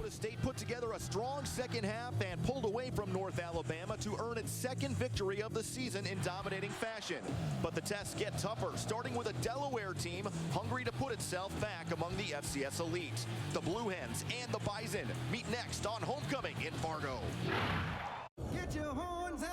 Dakota State put together a strong second half and pulled away from North Alabama to earn its second victory of the season in dominating fashion. But the tests get tougher, starting with a Delaware team hungry to put itself back among the FCS elite. The Blue Hens and the Bison meet next on Homecoming in Fargo. Get your horns out!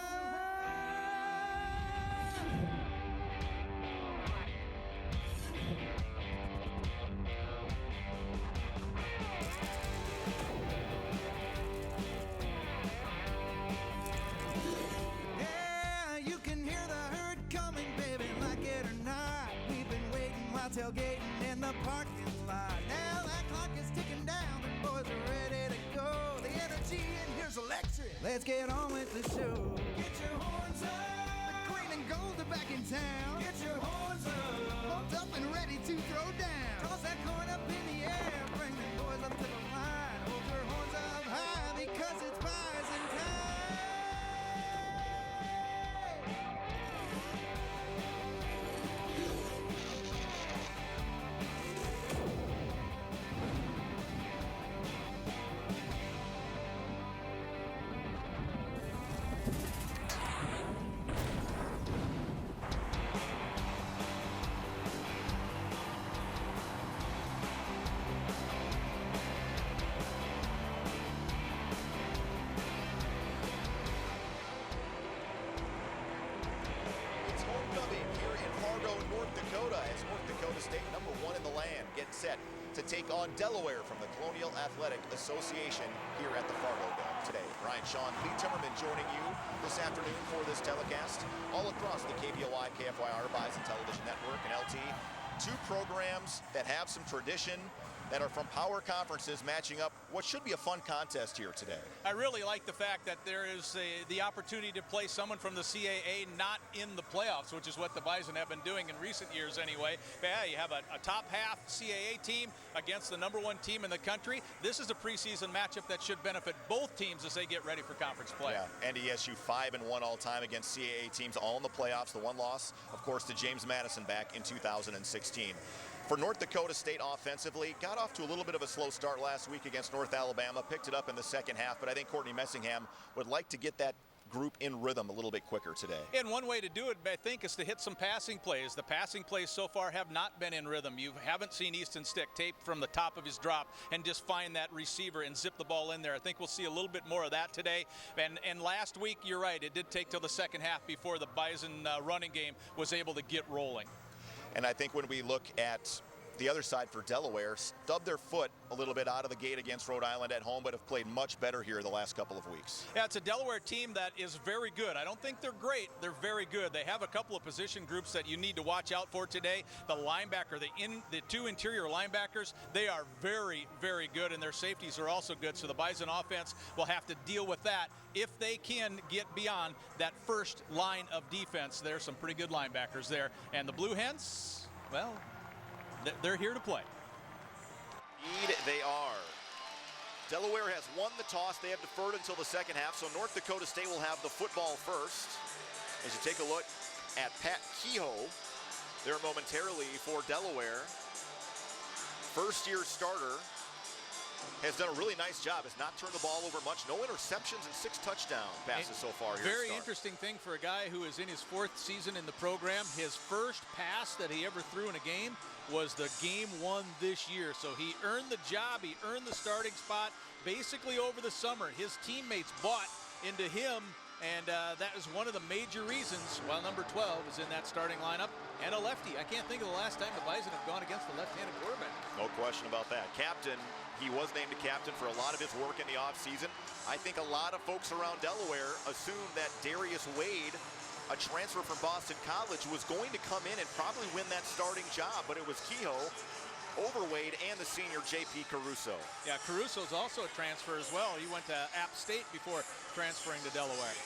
Tailgating in the parking lot. Now that clock is ticking down. The boys are ready to go. The energy in here's electric. Let's get on with the show. Get your horns up. The green and gold are back in town. Get your horns up. Pumped up and ready to throw down. Toss that coin up in the air. Bring the boys up to the line. Hold your horns up high because it's Bison time. As North Dakota State, #1 in the land, gets set to take on Delaware from the Colonial Athletic Association here at the Fargo Dome today. Brian Sean, Lee Timmerman joining you this afternoon for this telecast all across the KBOI, KFYR, Bison Television Network, and LT. Two programs that have some tradition, that are from power conferences, matching up what should be a fun contest here today. I really like the fact that there is the opportunity to play someone from the CAA not in the playoffs, which is what the Bison have been doing in recent years anyway. But yeah, you have a top half CAA team against the #1 team in the country. This is a preseason matchup that should benefit both teams as they get ready for conference play. Yeah, NDSU 5-1 all time against CAA teams, all in the playoffs. The one loss, of course, to James Madison back in 2016. For North Dakota State offensively, got off to a little bit of a slow start last week against North Alabama, picked it up in the second half, but I think Courtney Messingham would like to get that group in rhythm a little bit quicker today. And one way to do it, I think, is to hit some passing plays. The passing plays so far have not been in rhythm. You haven't seen Easton Stick tape from the top of his drop and just find that receiver and zip the ball in there. I think we'll see a little bit more of that today. And last week, you're right, it did take till the second half before the Bison running game was able to get rolling. And I think when we look at the other side for Delaware, stubbed their foot a little bit out of the gate against Rhode Island at home, but have played much better here the last couple of weeks. Yeah, it's a Delaware team that is very good. I don't think they're great. They're very good. They have a couple of position groups that you need to watch out for today. The linebacker, the two interior linebackers, they are very, very good, and their safeties are also good. So the Bison offense will have to deal with that if they can get beyond that first line of defense. There's some pretty good linebackers there. And the Blue Hens, well, they're here to play. Indeed, they are. Delaware has won the toss. They have deferred until the second half, so North Dakota State will have the football first. As you take a look at Pat Kehoe there momentarily for Delaware. First-year starter. Has done a really nice job, has not turned the ball over much. No interceptions and 6 touchdown passes so far here. Very interesting thing for a guy who is in his 4th season in the program. His first pass that he ever threw in a game was the game one this year. So he earned the job, he earned the starting spot basically over the summer. His teammates bought into him, and that is one of the major reasons while number 12 is in that starting lineup. And a lefty. I can't think of the last time the Bison have gone against a left-handed quarterback. No question about that. Captain. He was named a captain for a lot of his work in the offseason. I think a lot of folks around Delaware assumed that Darius Wade, a transfer from Boston College, was going to come in and probably win that starting job, but it was Kehoe over Wade and the senior J.P. Caruso. Yeah, Caruso's also a transfer as well. He went to App State before transferring to Delaware.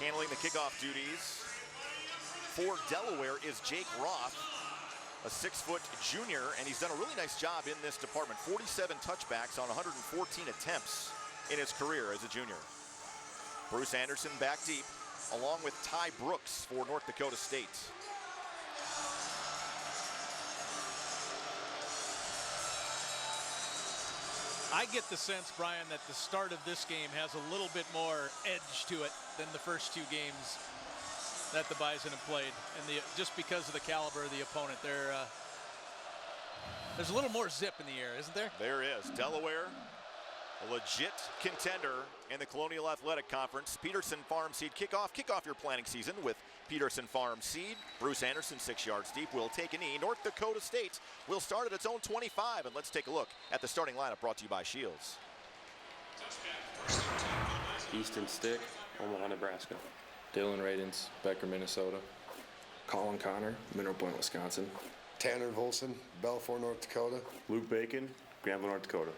Handling the kickoff duties for Delaware is Jake Roth, a 6-foot junior, and he's done a really nice job in this department. 47 touchbacks on 114 attempts in his career as a junior. Bruce Anderson back deep, along with Ty Brooks for North Dakota State. I get the sense, Brian, that the start of this game has a little bit more edge to it than the first 2 games that the Bison have played, and just because of the caliber of the opponent. There's a little more zip in the air, isn't there? There is. Delaware, a legit contender in the Colonial Athletic Conference. Peterson Farm Seed kickoff. Kick off your planting season with Peterson Farm Seed. Bruce Anderson, 6 yards deep, will take a knee. North Dakota State will start at its own 25. And let's take a look at the starting lineup brought to you by Shields. Easton Stick, Omaha, Nebraska. Dylan Radens, Becker, Minnesota. Colin Connor, Mineral Point, Wisconsin. Tanner Volson, Balfour, North Dakota. Luke Bacon, Granville, North Dakota.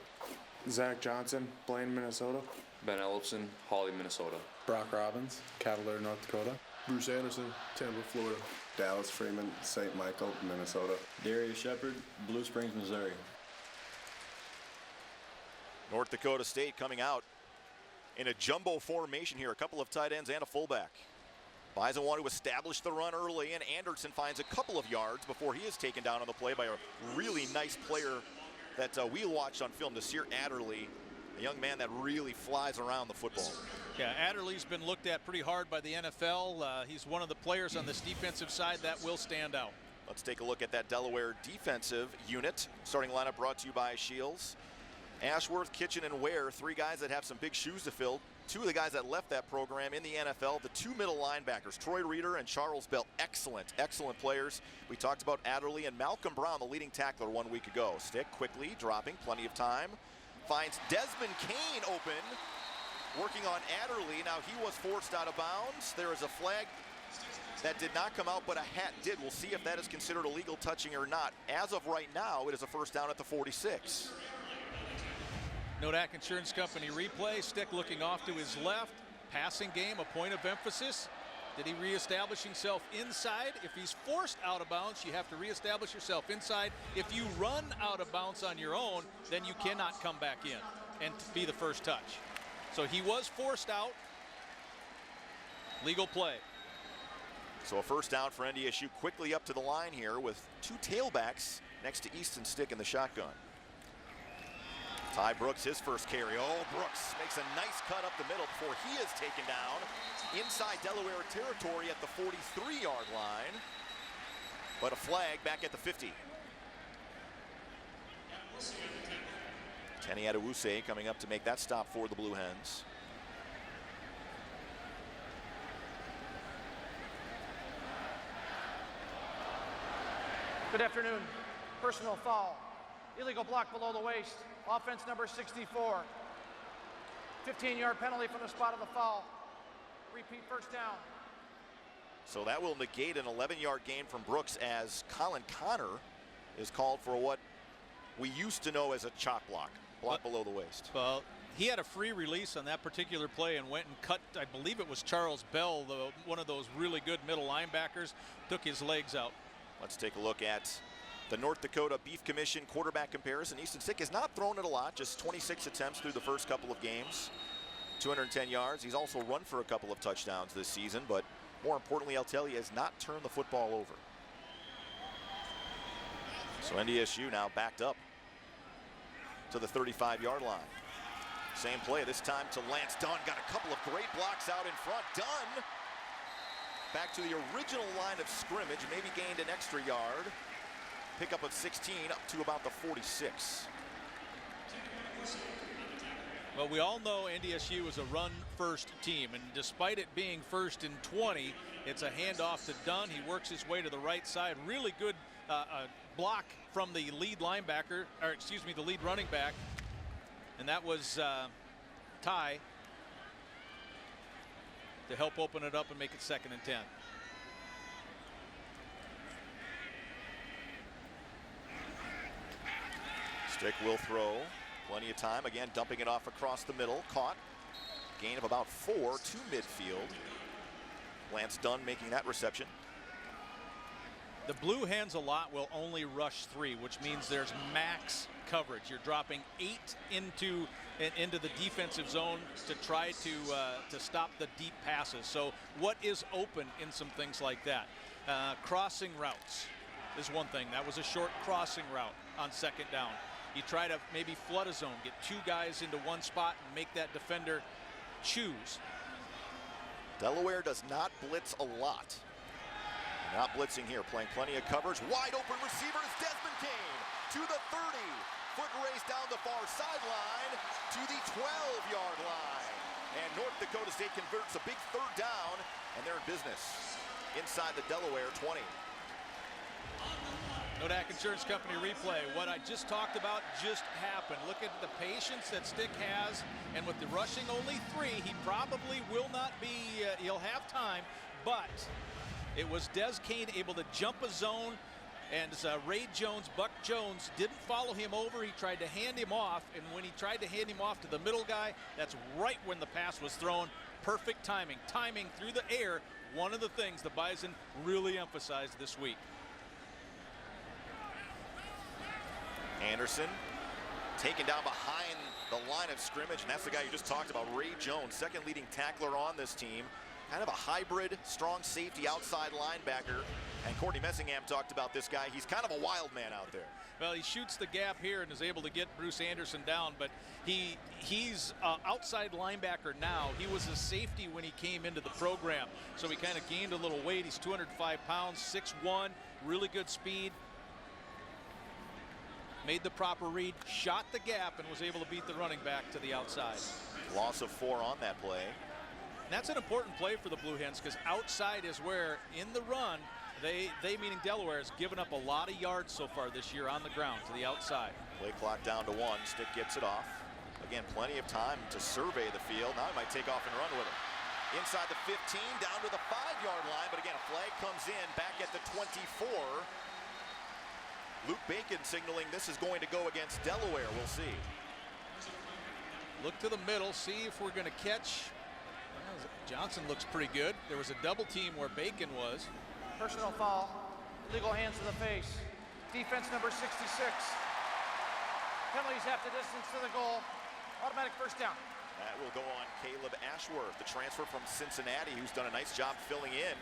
Zach Johnson, Blaine, Minnesota. Ben Ellefson, Hawley, Minnesota. Brock Robbins, Cavalier, North Dakota. Bruce Anderson, Tampa, Florida. Dallas Freeman, St. Michael, Minnesota. Darius Shepard, Blue Springs, Missouri. North Dakota State coming out in a jumbo formation here. A couple of tight ends and a fullback. Bison want to establish the run early, and Anderson finds a couple of yards before he is taken down on the play by a really nice player that we watched on film, Nasir Adderley, a young man that really flies around the football. Yeah, Adderley's been looked at pretty hard by the NFL. He's one of the players on this defensive side that will stand out. Let's take a look at that Delaware defensive unit. Starting lineup brought to you by Shields. Ashworth, Kitchen, and Ware, 3 guys that have some big shoes to fill. 2 of the guys that left that program in the NFL, the 2 middle linebackers, Troy Reeder and Charles Bell. Excellent players. We talked about Adderley and Malcolm Brown, the leading tackler 1 week ago. Stick quickly, dropping, plenty of time. Finds Desmond Kane open, working on Adderley. Now he was forced out of bounds. There is a flag that did not come out, but a hat did. We'll see if that is considered illegal touching or not. As of right now, it is a first down at the 46. Nodak Insurance Company replay. Stick looking off to his left. Passing game, a point of emphasis. Did he reestablish himself inside? If he's forced out of bounds, you have to reestablish yourself inside. If you run out of bounds on your own, then you cannot come back in and be the first touch. So he was forced out. Legal play. So a first down for NDSU, quickly up to the line here with 2 tailbacks next to Easton Stick in the shotgun. Ty Brooks, his first carry. Oh, Brooks makes a nice cut up the middle before he is taken down inside Delaware territory at the 43-yard line. But a flag back at the 50. Kenny Adewuse coming up to make that stop for the Blue Hens. Good afternoon. Personal foul. Illegal block below the waist. Offense number 64. 15-yard penalty from the spot of the foul. Repeat first down. So that will negate an 11-yard gain from Brooks as Colin Connor is called for what we used to know as a chop block below the waist. Well, he had a free release on that particular play and went and cut, I believe it was Charles Bell, one of those really good middle linebackers, took his legs out. Let's take a look at the North Dakota Beef Commission quarterback comparison. Easton Stick has not thrown it a lot, just 26 attempts through the first couple of games, 210 yards. He's also run for a couple of touchdowns this season, but more importantly, I'll tell you, has not turned the football over. So NDSU now backed up to the 35-yard line. Same play, this time to Lance Dunn. Got a couple of great blocks out in front. Dunn back to the original line of scrimmage, maybe gained an extra yard. Pickup of 16 up to about the 46. Well, we all know NDSU is a run-first team, and despite it being first and 20, it's a handoff to Dunn. He works his way to the right side. Really good block from the lead linebacker, or excuse me, the lead running back, and that was Ty to help open it up and make it 2nd and 10. Stick will throw. Plenty of time. Again, dumping it off across the middle. Caught. Gain of about 4 to midfield. Lance Dunn making that reception. The Blue Hens a lot will only rush 3, which means there's max coverage. You're dropping 8 into the defensive zone to try to stop the deep passes. So what is open in some things like that? Crossing routes is one thing. That was a short crossing route on 2nd down. You try to maybe flood a zone, get 2 guys into one spot and make that defender choose. Delaware does not blitz a lot. Not blitzing here, playing plenty of coverage. Wide open receiver is Desmond Kane to the 30. Foot race down the far sideline to the 12-yard line. And North Dakota State converts a big 3rd down, and they're in business inside the Delaware 20. Nodak Insurance Company replay. What I just talked about just happened. Look at the patience that Stick has, and with the rushing only 3, he probably will not be, he'll have time, but it was Des Kane able to jump a zone, and Ray Jones, Buck Jones, didn't follow him over. He tried to hand him off, and when he tried to hand him off to the middle guy, that's right when the pass was thrown. Perfect timing. Timing through the air, one of the things the Bison really emphasized this week. Anderson taken down behind the line of scrimmage, and that's the guy you just talked about, Ray Jones, 2nd leading tackler on this team. Kind of a hybrid, strong safety outside linebacker. And Courtney Messingham talked about this guy. He's kind of a wild man out there. Well, he shoots the gap here and is able to get Bruce Anderson down, but he's outside linebacker now. He was a safety when he came into the program, so he kind of gained a little weight. He's 205 pounds, 6'1", really good speed. Made the proper read, shot the gap, and was able to beat the running back to the outside. Loss of 4 on that play. And that's an important play for the Blue Hens, because outside is where, in the run, they meaning Delaware, has given up a lot of yards so far this year on the ground to the outside. Play clock down to 1. Stick gets it off. Again, plenty of time to survey the field. Now he might take off and run with it. Inside the 15, down to the 5-yard line, but again, a flag comes in back at the 24. Luke Bacon signaling this is going to go against Delaware. We'll see. Look to the middle, see if we're going to catch. Johnson looks pretty good. There was a double team where Bacon was. Personal foul, illegal hands to the face. Defense number 66. Penalties half the distance to the goal. Automatic 1st down. That will go on Caleb Ashworth, the transfer from Cincinnati, who's done a nice job filling in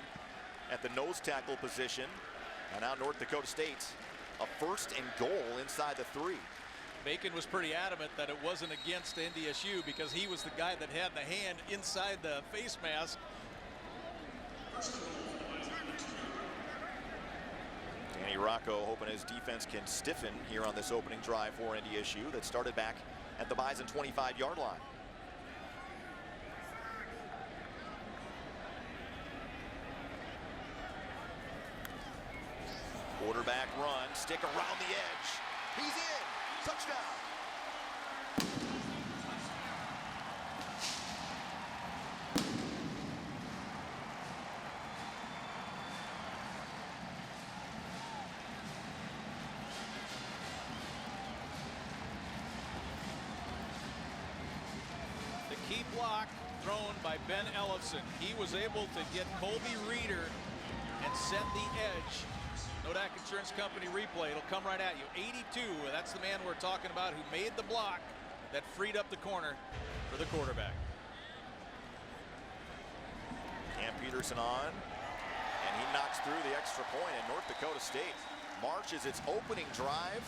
at the nose tackle position. And now North Dakota State, a 1st and goal inside the 3. Bacon was pretty adamant that it wasn't against NDSU because he was the guy that had the hand inside the face mask. Danny Rocco hoping his defense can stiffen here on this opening drive for NDSU that started back at the Bison 25-yard line. Quarterback run, Stick around the edge. He's in. Touchdown. The key block thrown by Ben Ellefson. He was able to get Colby Reeder and set the edge. Nodak Insurance Company replay. It'll come right at you. 82. That's the man we're talking about who made the block that freed up the corner for the quarterback. Cam Peterson on, and he knocks through the extra point, and North Dakota State marches its opening drive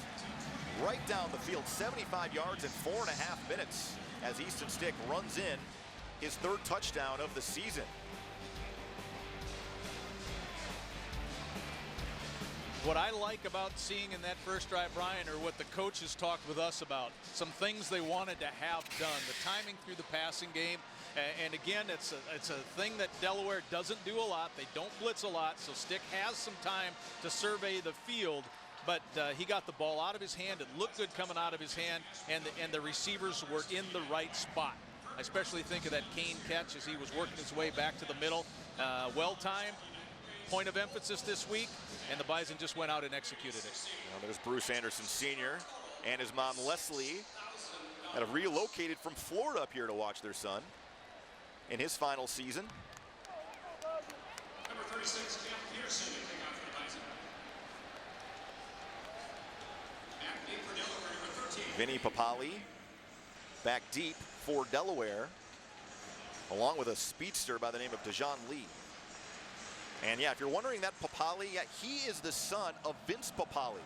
right down the field, 75 yards in 4.5 minutes, as Easton Stick runs in his 3rd touchdown of the season. What I like about seeing in that first drive, Brian, or what the coaches talked with us about, some things they wanted to have done, the timing through the passing game. And again, it's a thing that Delaware doesn't do a lot. They don't blitz a lot, so Stick has some time to survey the field. But he got the ball out of his hand. It looked good coming out of his hand, and the receivers were in the right spot. I especially think of that Kane catch as he was working his way back to the middle. Well-timed. Point of emphasis this week, and the Bison just went out and executed it. Well, there's Bruce Anderson Sr. and his mom Leslie that have relocated from Florida up here to watch their son in his final season. Number 36, Cam Peterson, to kick off for the Bison. Back deep for Delaware, number 13. Vinny Papale back deep for Delaware, along with a speedster by the name of Dejon Lee. And yeah, if you're wondering, that Papale, yeah, he is the son of Vince Papale,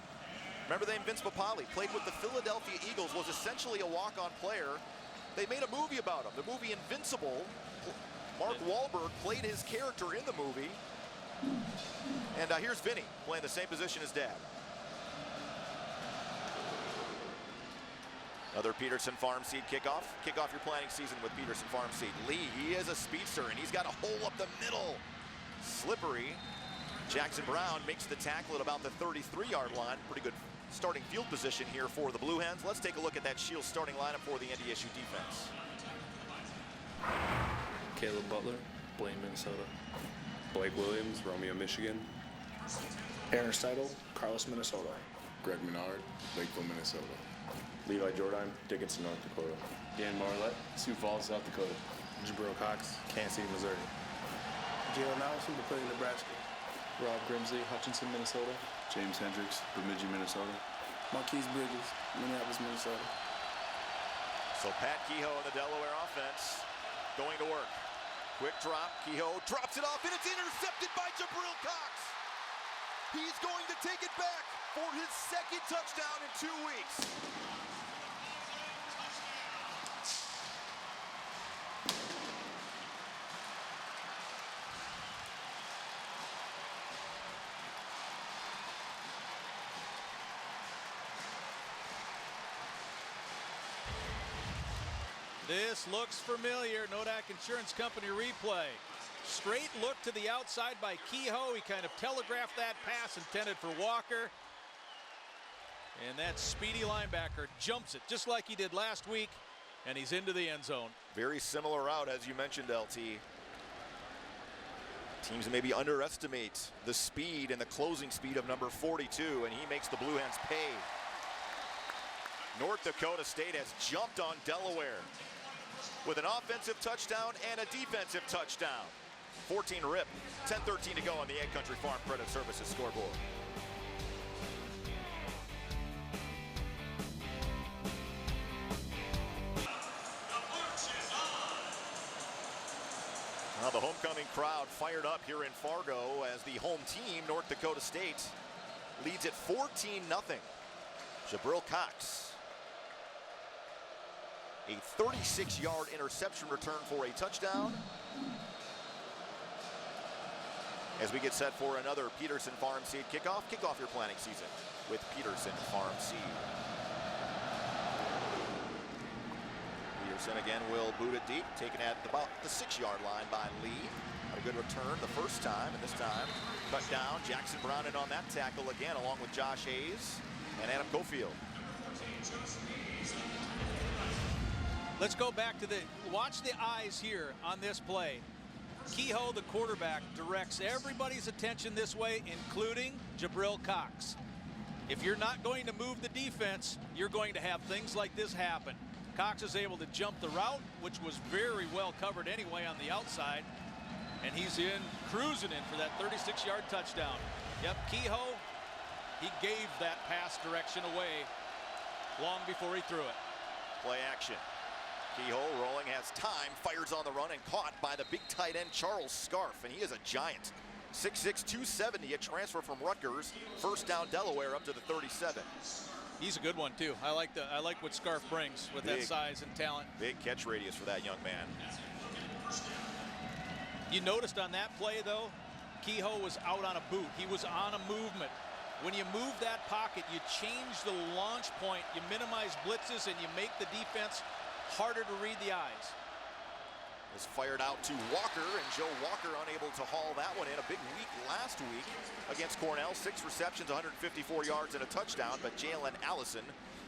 Remember the name Vince Papale, played with the Philadelphia Eagles, was essentially a walk-on player. They made a movie about him, the movie Invincible. Mark Wahlberg played his character in the movie. And here's Vinny playing the same position as Dad. Another Peterson Farm Seed kickoff. Kick off your planting season with Peterson Farm Seed. Lee, he is a speedster, and he's got a hole up the middle. Slippery. Jackson Brown makes the tackle at about the 33-yard line. Pretty good starting field position here for the Blue Hens. Let's take a look at that Shield starting lineup for the NDSU defense. Caleb Butler, Blaine, Minnesota. Blake Williams, Romeo, Michigan. Aaron Steidel, Carlos, Minnesota. Greg Menard, Lakeville, Minnesota. Levi Jordan, Dickinson, North Dakota. Dan Marlette, Sioux Falls, South Dakota. Jabril Cox, Kansas City, Missouri. Jalen Allison, Papale, Nebraska. Rob Grimsley, Hutchinson, Minnesota. James Hendricks, Bemidji, Minnesota. Marquise Bridges, Minneapolis, Minnesota. So Pat Kehoe in the Delaware offense going to work. Quick drop, Kehoe drops it off, and it's intercepted by Jabril Cox. He's going to take it back for his second touchdown in 2 weeks. This looks familiar. Nodak Insurance Company replay. Straight look to the outside by Kehoe. He kind of telegraphed that pass intended for Walker. And that speedy linebacker jumps it just like he did last week, and he's into the end zone. Very similar route, as you mentioned, LT. Teams maybe underestimate the speed and the closing speed of number 42, and he makes the Blue Hens pay. North Dakota State has jumped on Delaware with an offensive touchdown and a defensive touchdown. 14 rip, 10-13 to go on the Egg Country Farm Credit Services scoreboard. Now the homecoming crowd fired up here in Fargo as the home team, North Dakota State, leads at 14-0. Jabril Cox. A 36-yard interception return for a touchdown. As we get set for another Peterson Farm Seed kickoff. Kick off your planting season with Peterson Farm Seed. Peterson again will boot it deep, taken at about the 6-yard line by Lee. Had a good return the first time, and this time cut down. Jackson Brown in on that tackle again, along with Josh Hayes and Adam Cofield. Let's go back to watch the eyes here on this play. Kehoe, the quarterback, directs everybody's attention this way, including Jabril Cox. If you're not going to move the defense, you're going to have things like this happen. Cox is able to jump the route, which was very well covered anyway on the outside, and he's cruising in for that 36-yard touchdown. Yep, Kehoe, he gave that pass direction away long before he threw it. Play action. Kehoe rolling, has time, fires on the run, and caught by the big tight end Charles Scarf, and he is a giant. 6'6", 270, a transfer from Rutgers. First down Delaware up to the 37. He's a good one too. I like what Scarf brings with that size and talent. Big catch radius for that young man. You noticed on that play though, Kehoe was out on a boot. He was on a movement. When you move that pocket, you change the launch point, you minimize blitzes, and you make the defense harder to read the eyes. Is fired out to Walker, and Joe Walker unable to haul that one in. A big week last week against Cornell. 6 receptions, 154 yards, and a touchdown, but Jalen Allison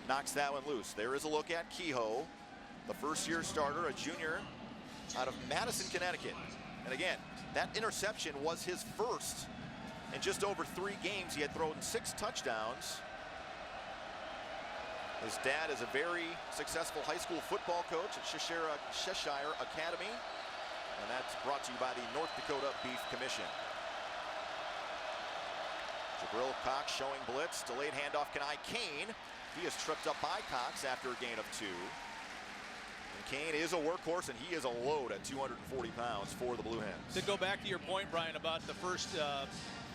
knocks that one loose. There is a look at Kehoe, the first-year starter, a junior out of Madison, Connecticut. And again, that interception was his first in just over 3 games. He had thrown 6 touchdowns. His dad is a very successful high school football coach at Cheshire Academy, and that's brought to you by the North Dakota Beef Commission. Jabril Cox showing blitz, delayed handoff, Kenai Kane. He is tripped up by Cox after a gain of 2. And Kane is a workhorse, and he is a load at 240 pounds for the Blue Hens. To go back to your point, Brian, about the first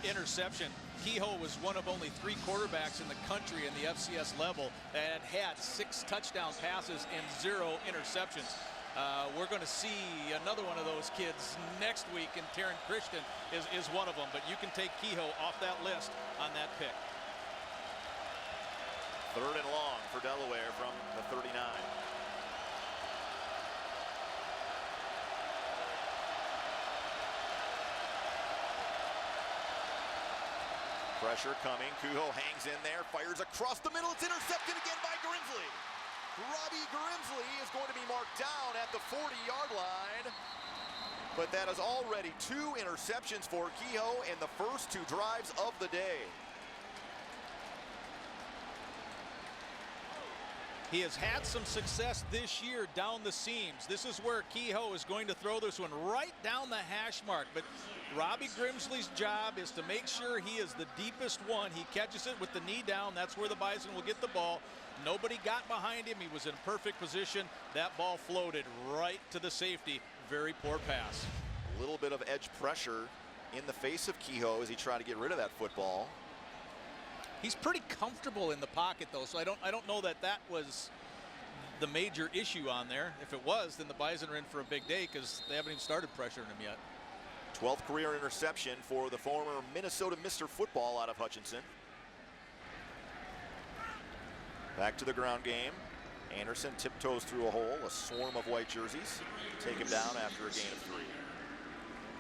interception. Kehoe was one of only 3 quarterbacks in the country in the FCS level that had 6 touchdown passes and 0 interceptions. We're going to see another one of those kids next week, and Taryn Christian is one of them. But you can take Kehoe off that list on that pick. 3rd and long for Delaware from the 39. Pressure coming. Kehoe hangs in there, fires across the middle. It's intercepted again by Grimsley. Robbie Grimsley is going to be marked down at the 40-yard line. But that is already 2 interceptions for Kehoe in the first 2 drives of the day. He has had some success this year down the seams. This is where Kehoe is going to throw this one right down the hash mark. But Robbie Grimsley's job is to make sure he is the deepest one. He catches it with the knee down. That's where the Bison will get the ball. Nobody got behind him. He was in perfect position. That ball floated right to the safety. Very poor pass. A little bit of edge pressure in the face of Kehoe as he tried to get rid of that football. He's pretty comfortable in the pocket, though, so I don't know that that was the major issue on there. If it was, then the Bison are in for a big day because they haven't even started pressuring him yet. 12th career interception for the former Minnesota Mr. Football out of Hutchinson. Back to the ground game. Anderson tiptoes through a hole, a swarm of white jerseys. Take him down after a gain of 3.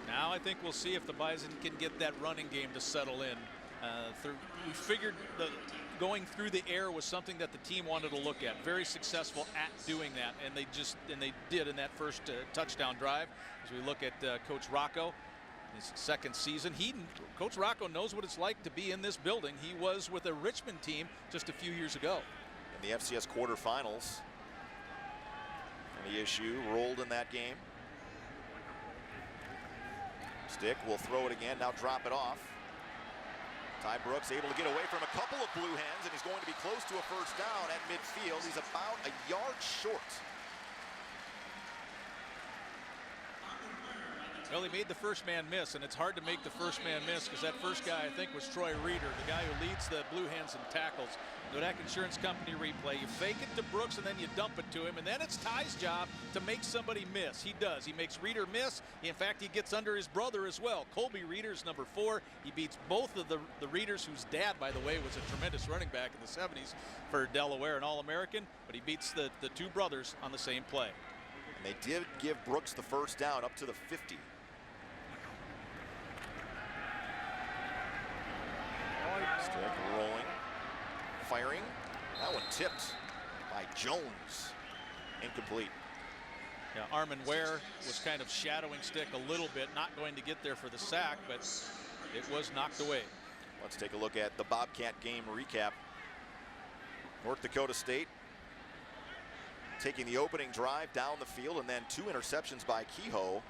Now I think we'll see if the Bison can get that running game to settle in. We figured going through the air was something that the team wanted to look at. Very successful at doing that, and they did in that first touchdown drive. As we look at Coach Rocco, his 2nd season, Coach Rocco knows what it's like to be in this building. He was with a Richmond team just a few years ago. In the FCS quarterfinals, NDSU rolled in that game. Stick will throw it again, now drop it off. Ty Brooks able to get away from a couple of blue hens, and he's going to be close to a first down at midfield. He's about a yard short. Well, he made the first man miss, and it's hard to make the first man miss because that first guy, I think, was Troy Reeder, the guy who leads the Blue Hens in tackles. Nodak Insurance Company replay. You fake it to Brooks, and then you dump it to him, and then it's Ty's job to make somebody miss. He does. He makes Reeder miss. In fact, he gets under his brother as well. Colby Reeder's number 4. He beats both of the Reeders, whose dad, by the way, was a tremendous running back in the 70s for Delaware, an All-American, but he beats the 2 brothers on the same play. And they did give Brooks the first down up to the 50. Stick rolling, firing. That one tipped by Jones. Incomplete. Yeah, Armin Ware was kind of shadowing Stick a little bit, not going to get there for the sack, but it was knocked away. Let's take a look at the Bobcat game recap. North Dakota State taking the opening drive down the field, and then 2 interceptions by Kehoe.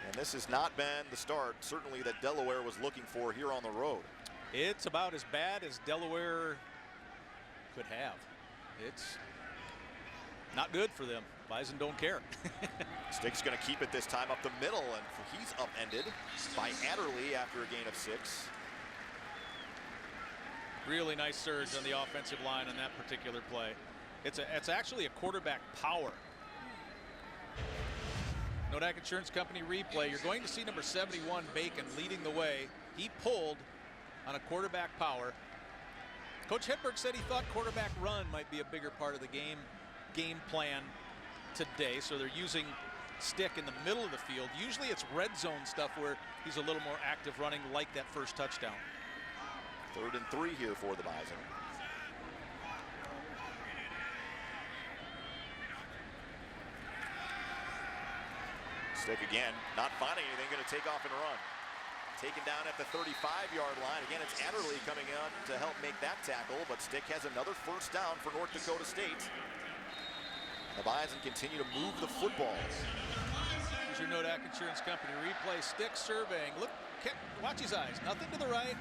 And this has not been the start, certainly, that Delaware was looking for here on the road. It's about as bad as Delaware could have. It's not good for them. Bison don't care. Stick's going to keep it this time up the middle, and he's upended by Adderley after a gain of 6. Really nice surge on the offensive line on that particular play. It's actually a quarterback power. Nodak Insurance Company replay. You're going to see number 71, Bacon, leading the way. He pulled on a quarterback power. Coach Hedberg said he thought quarterback run might be a bigger part of the game plan today. So they're using Stick in the middle of the field. Usually it's red zone stuff where he's a little more active running, like that first touchdown. 3rd and 3 here for the Bison. Stick again, not finding anything, going to take off and run. Taken down at the 35-yard line. Again, it's Adderley coming on to help make that tackle, but Stick has another first down for North Dakota State. The Bison continue to move the football. Here's your Nodak Insurance Company replay. Stick surveying. Look, watch his eyes. Nothing to the right.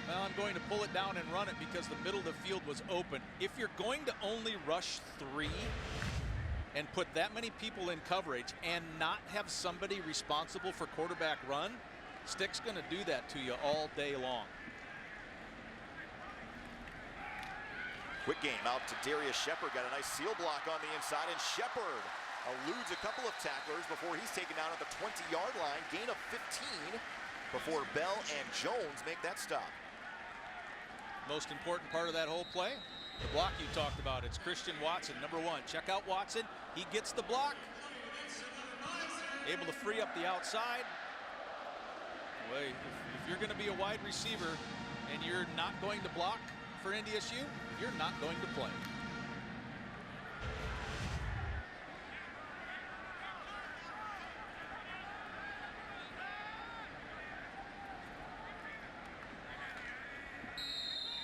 Well, I'm going to pull it down and run it because the middle of the field was open. If you're going to only rush 3 and put that many people in coverage and not have somebody responsible for quarterback run, Stick's going to do that to you all day long. Quick game out to Darius Shepard. Got a nice seal block on the inside, and Shepard eludes a couple of tacklers before he's taken down at the 20-yard line. Gain of 15 before Bell and Jones make that stop. Most important part of that whole play, the block you talked about. It's Christian Watson, number 1. Check out Watson. He gets the block. Able to free up the outside. Boy, if you're going to be a wide receiver and you're not going to block for NDSU, you're not going to play.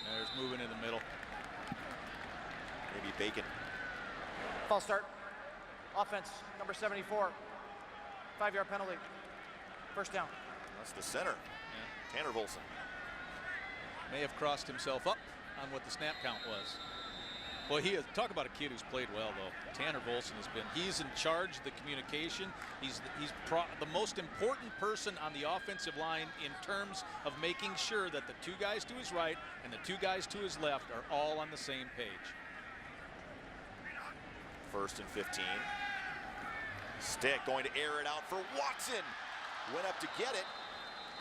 There's moving in the middle. Maybe Bacon. False start. Offense, number 74. 5-yard penalty. First down. That's the center. Yeah. Tanner Volson. May have crossed himself up on what the snap count was. Well, he is, talk about a kid who's played well, though. Tanner Volson he's in charge of the communication. He's the most important person on the offensive line in terms of making sure that the 2 guys to his right and the 2 guys to his left are all on the same page. 1st and 15. Stick going to air it out for Watson. Went up to get it.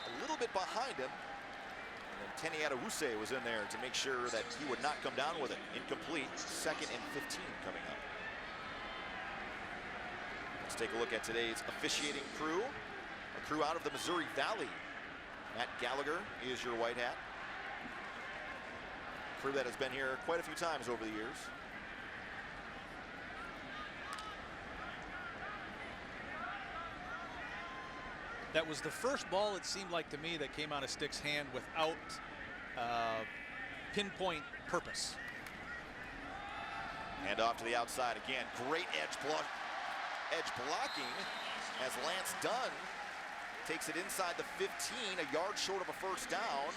A little bit behind him. And then Tenny Adewuse was in there to make sure that he would not come down with it. Incomplete. 2nd and 15 coming up. Let's take a look at today's officiating crew. A crew out of the Missouri Valley. Matt Gallagher is your white hat. Crew that has been here quite a few times over the years. That was the first ball, it seemed like to me, that came out of Stick's hand without pinpoint purpose. Hand off to the outside again. Great edge blocking as Lance Dunn takes it inside the 15, a yard short of a first down.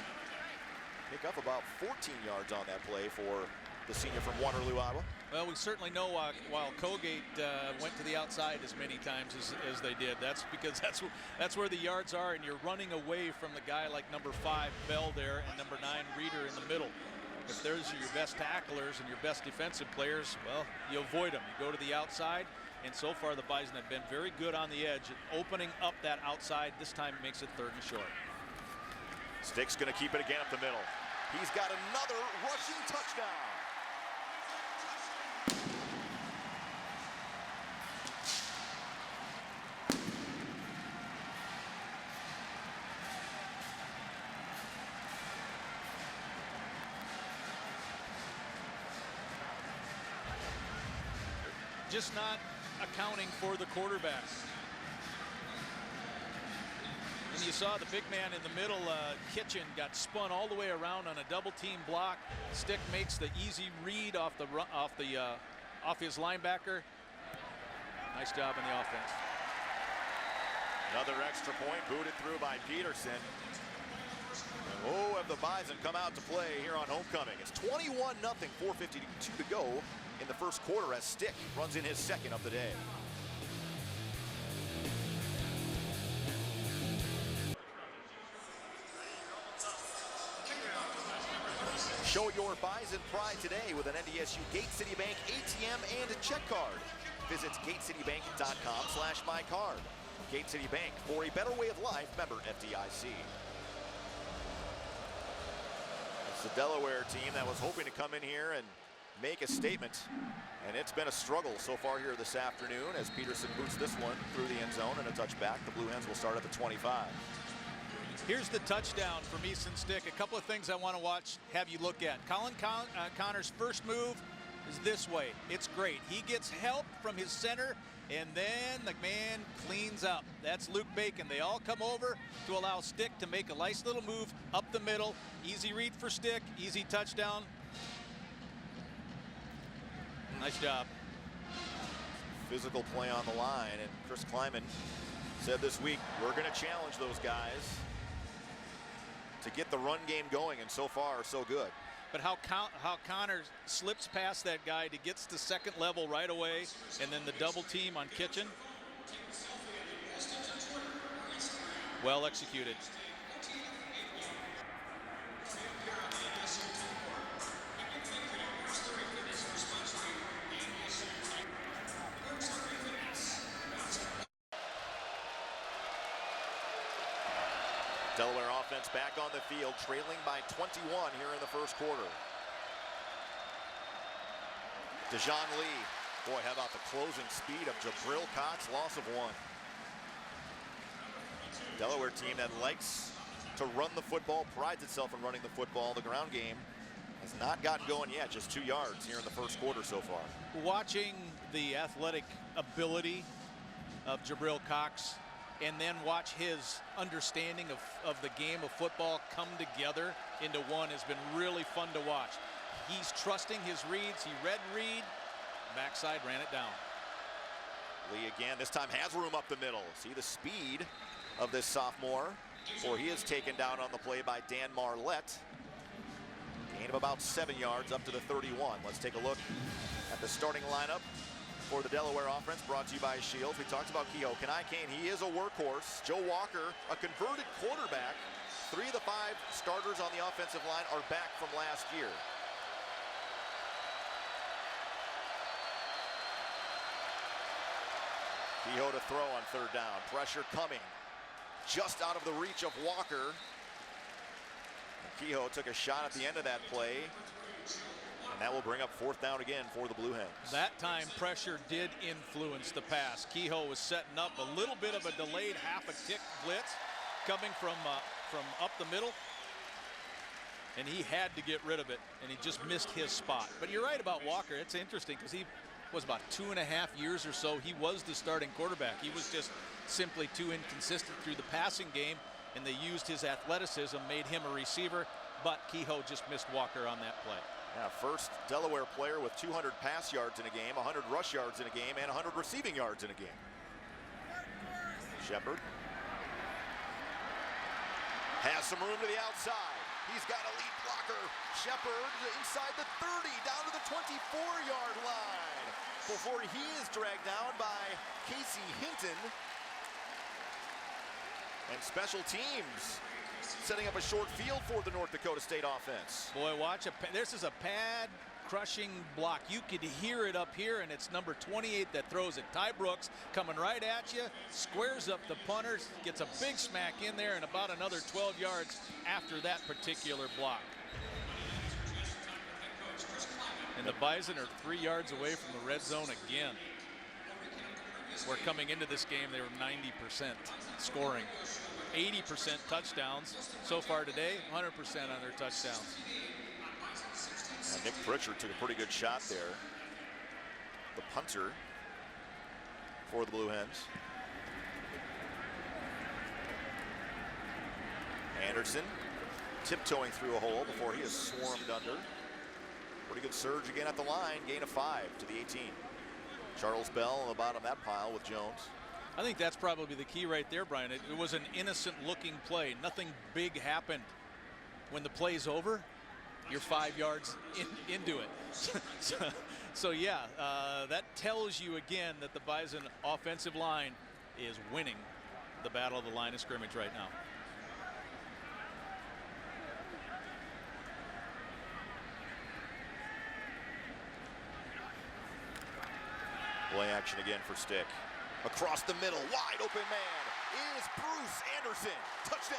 Pick up about 14 yards on that play for the senior from Waterloo, Iowa. Well, we certainly know while Colgate went to the outside as many times as they did. That's because that's where the yards are, and you're running away from the guy like number 5 Bell there and number 9 Reeder in the middle. If those are your best tacklers and your best defensive players, well, you avoid them. You go to the outside, and so far the Bison have been very good on the edge, opening up that outside. This time it makes it 3rd and short. Stick's going to keep it again up the middle. He's got another rushing touchdown. Just not accounting for the quarterback. And you saw the big man in the middle, Kitchen, got spun all the way around on a double team block. Stick makes the easy read off his linebacker. Nice job on the offense. Another extra point booted through by Peterson. And oh, have the Bison come out to play here on homecoming. It's 21-0, 4:52 to go in the first quarter as Stick runs in his 2nd of the day. Show your Bison pride today with an NDSU Gate City Bank ATM and a check card. Visit gatecitybank.com/mycard. Gate City Bank, for a better way of life, member FDIC. It's the Delaware team that was hoping to come in here and make a statement, and it's been a struggle so far here this afternoon as Peterson boots this one through the end zone and a touchback. The Blue Hens will start at the 25. Here's the touchdown from Easton Stick. A couple of things I want to have you look at. Colin Connor's first move is this way. It's great. He gets help from his center, and then the man cleans up. That's Luke Bacon. They all come over to allow Stick to make a nice little move up the middle. Easy read for Stick, easy touchdown. Nice job. Physical play on the line, and Chris Kleiman said this week, we're going to challenge those guys to get the run game going, and so far, so good. But how Connor slips past that guy to gets to 2nd level right away, and then the double team on Kitchen. Well executed. Delaware offense back on the field, trailing by 21 here in the first quarter. Dejon Lee. Boy, how about the closing speed of Jabril Cox, loss of 1. Delaware team that likes to run the football, prides itself in running the football. The ground game has not gotten going yet, just 2 yards here in the first quarter so far. Watching the athletic ability of Jabril Cox and then watch his understanding of the game of football come together into one has been really fun to watch. He's trusting his reads. He read read, backside, ran it down. Lee again, this time has room up the middle. See the speed of this sophomore, or he is taken down on the play by Dan Marlette. Gain of about 7 yards up to the 31. Let's take a look at the starting lineup for the Delaware offense, brought to you by Shields. We talked about Kehoe Kane. He is a workhorse. Joe Walker, a converted quarterback. 3 of the 5 starters on the offensive line are back from last year. Kehoe to throw on 3rd down. Pressure coming just out of the reach of Walker. Kehoe took a shot at the end of that play, and that will bring up 4th down again for the Blue Hens. That time pressure did influence the pass. Kehoe was setting up a little bit of a delayed half a tick blitz coming from up the middle, and he had to get rid of it, and he just missed his spot. But you're right about Walker. It's interesting because he was about 2.5 years or so. He was the starting quarterback. He was just simply too inconsistent through the passing game, and they used his athleticism, made him a receiver, but Kehoe just missed Walker on that play. Yeah, first Delaware player with 200 pass yards in a game, 100 rush yards in a game, and 100 receiving yards in a game. Shepard has some room to the outside. He's got a lead blocker. Shepard inside the 30, down to the 24-yard line, before he is dragged down by Casey Hinton. And special teams setting up a short field for the North Dakota State offense. Boy, watch, this is a pad crushing block. You could hear it up here, and it's number 28 that throws it. Ty Brooks coming right at you, squares up the punter, gets a big smack in there, and about another 12 yards after that particular block. And the Bison are 3 yards away from the red zone again. Where coming into this game, they were 90% scoring. 80% touchdowns so far today, 100% on their touchdowns. Nick Pritchard took a pretty good shot there. The punter for the Blue Hens. Anderson tiptoeing through a hole before he is swarmed under. Pretty good surge again at the line. Gain of 5 to the 18. Charles Bell on the bottom of that pile with Jones. I think that's probably the key right there, Brian. It was an innocent looking play. Nothing big happened. When the play's over, you're 5 yards into it. so yeah, that tells you again that the Bison offensive line is winning the battle of the line of scrimmage right now. Play action again for Stick. Across the middle, wide open man is Bruce Anderson. Touchdown.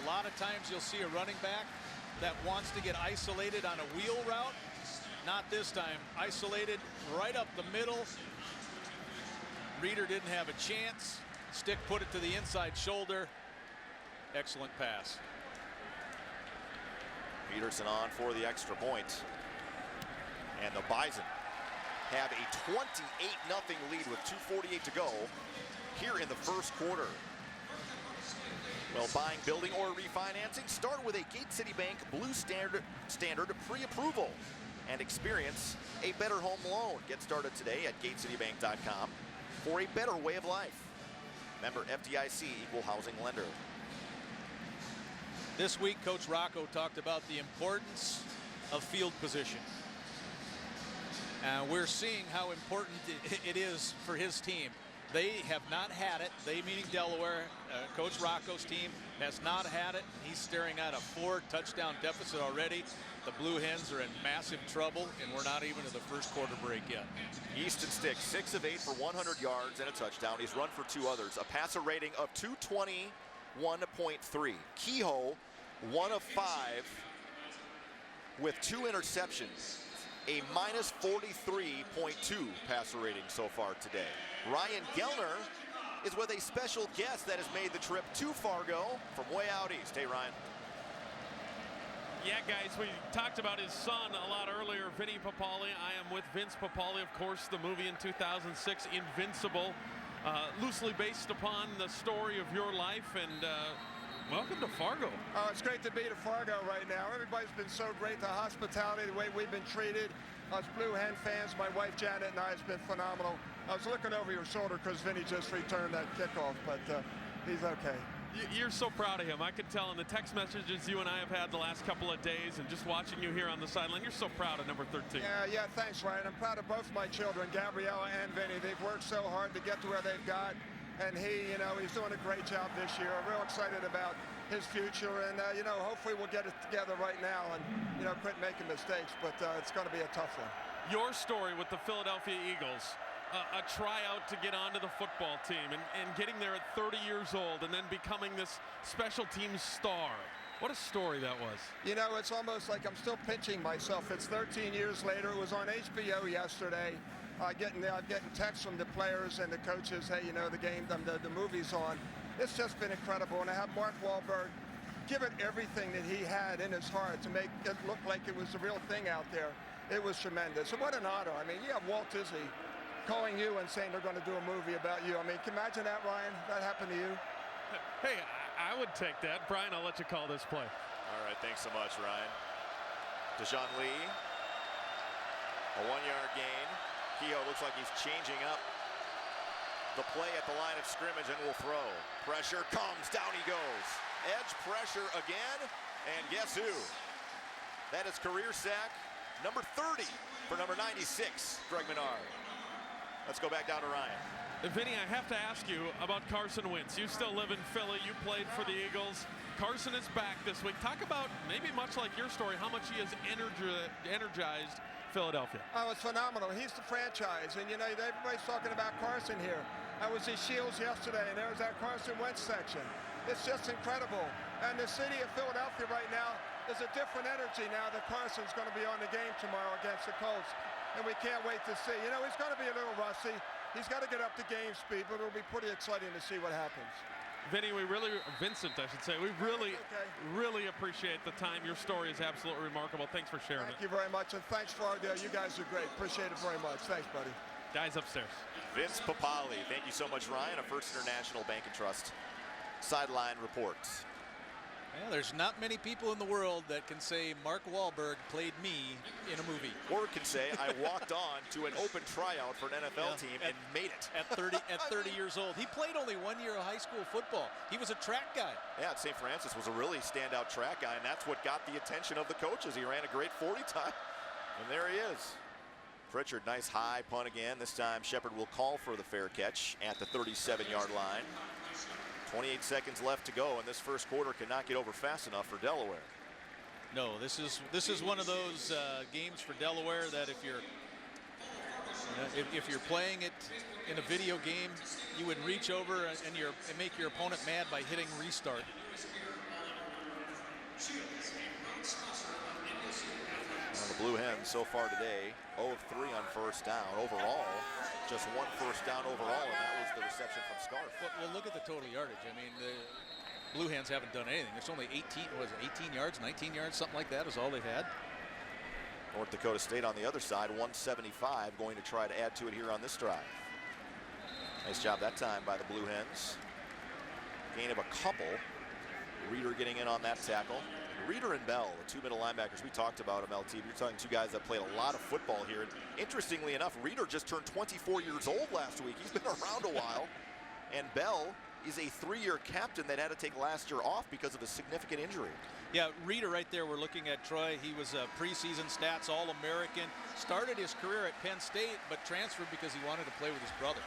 A lot of times you'll see a running back that wants to get isolated on a wheel route. Not this time. Isolated right up the middle. Reeder didn't have a chance. Stick put it to the inside shoulder. Excellent pass. Peterson on for the extra point. And the Bison have a 28-0 lead with 2:48 to go here in the first quarter. Well, buying, building, or refinancing, start with a Gate City Bank Blue Standard pre-approval and experience a better home loan. Get started today at gatecitybank.com for a better way of life. Member FDIC, equal housing lender. This week, Coach Rocco talked about the importance of field position. We're seeing how important it is for his team. They have not had it. They, meaning Delaware, Coach Rocco's team, has not had it. He's staring at a 4-touchdown deficit already. The Blue Hens are in massive trouble, and we're not even to the first quarter break yet. Easton Stick, 6 of 8 for 100 yards and a touchdown. He's run for 2 others. A passer rating of 221.3. Kehoe, 1 of 5 with 2 interceptions. A minus 43.2 passer rating so far today. Ryan Gellner is with a special guest that has made the trip to Fargo from way out east. Hey, Ryan. Yeah, guys, we talked about his son a lot earlier, Vinny Papale. I am with Vince Papale, of course, the movie in 2006, Invincible, loosely based upon the story of your life, and welcome to Fargo. Oh, it's great to be to Fargo right now. Everybody's been so great. The hospitality, the way we've been treated. Us Blue Hen fans, my wife Janet and I, has been phenomenal. I was looking over your shoulder because Vinny just returned that kickoff, but he's okay. You're so proud of him. I could tell in the text messages you and I have had the last couple of days, and just watching you here on the sideline, you're so proud of number 13. Yeah, thanks, Ryan. I'm proud of both my children, Gabriella and Vinny. They've worked so hard to get to where they've got, and he's doing a great job this year. I'm real excited about his future, and hopefully we'll get it together right now and quit making mistakes, but it's going to be a tough one. Your story with the Philadelphia Eagles, a tryout to get onto the football team, and getting there at 30 years old and then becoming this special teams star. What a story that was. It's almost like I'm still pinching myself. It's 13 years later. It was on HBO yesterday. Getting texts from the players and the coaches, hey, the movie's on. It's just been incredible, and I have Mark Wahlberg give it everything that he had in his heart to make it look like it was the real thing out there. It was tremendous. And what an honor. I mean, you have Walt Disney calling you and saying they're going to do a movie about you. I mean, can you imagine that, Ryan? That happened to you? Hey, I would take that. Brian, I'll let you call this play. All right, thanks so much, Ryan. Deshaun Lee, a 1-yard gain. Kehoe looks like he's changing up the play at the line of scrimmage and will throw. Pressure comes, down he goes. Edge pressure again, and guess who? That is career sack number 30 for number 96, Greg Menard. Let's go back down to Ryan. Vinny, I have to ask you about Carson Wentz. You still live in Philly. You played for the Eagles. Carson is back this week. Talk about, maybe much like your story, how much he has energized Philadelphia. Oh, it's phenomenal. He's the franchise. And, everybody's talking about Carson here. I was in Shields yesterday, and there's that Carson Wentz section. It's just incredible. And the city of Philadelphia right now is a different energy now that Carson's going to be on the game tomorrow against the Colts. And we can't wait to see. He's going to be a little rusty. He's got to get up to game speed, but it'll be pretty exciting to see what happens. Vinny, Vincent, I should say, we really appreciate the time. Your story is absolutely remarkable. Thanks for sharing it. Thank you very much, and thanks for you guys are great. Appreciate it very much. Thanks, buddy. Guys upstairs. Vince Papale, thank you so much, Ryan. A First International Bank and Trust sideline report. Well, there's not many people in the world that can say Mark Wahlberg played me in a movie. Or can say I walked on to an open tryout for an NFL team and made it. At 30 years old. He played only 1 year of high school football. He was a track guy. Yeah, St. Francis was a really standout track guy, and that's what got the attention of the coaches. He ran a great 40 time, and there he is. Pritchard, nice high punt again. This time Shepard will call for the fair catch at the 37-yard line. 28 seconds left to go, and this first quarter cannot get over fast enough for Delaware. No, this is one of those games for Delaware that if you're playing it in a video game, you would reach over and make your opponent mad by hitting restart. Well, the Blue Hens so far today 0 of 3 on first down overall. Just 1 first down overall, and that was the reception from Scarf. Well, look at the total yardage. I mean, the Blue Hens haven't done anything. There's only 18 yards, 19 yards, something like that is all they've had. North Dakota State on the other side, 175, going to try to add to it here on this drive. Nice job that time by the Blue Hens. Gain of a couple. Reeder getting in on that tackle. Reeder and Bell, the 2 middle linebackers, we talked about them, LT. You're talking 2 guys that played a lot of football here. And interestingly enough, Reeder just turned 24 years old last week. He's been around a while. And Bell is a 3-year captain that had to take last year off because of a significant injury. Yeah, Rita right there, we're looking at Troy. He was a preseason stats All-American. Started his career at Penn State, but transferred because he wanted to play with his brother.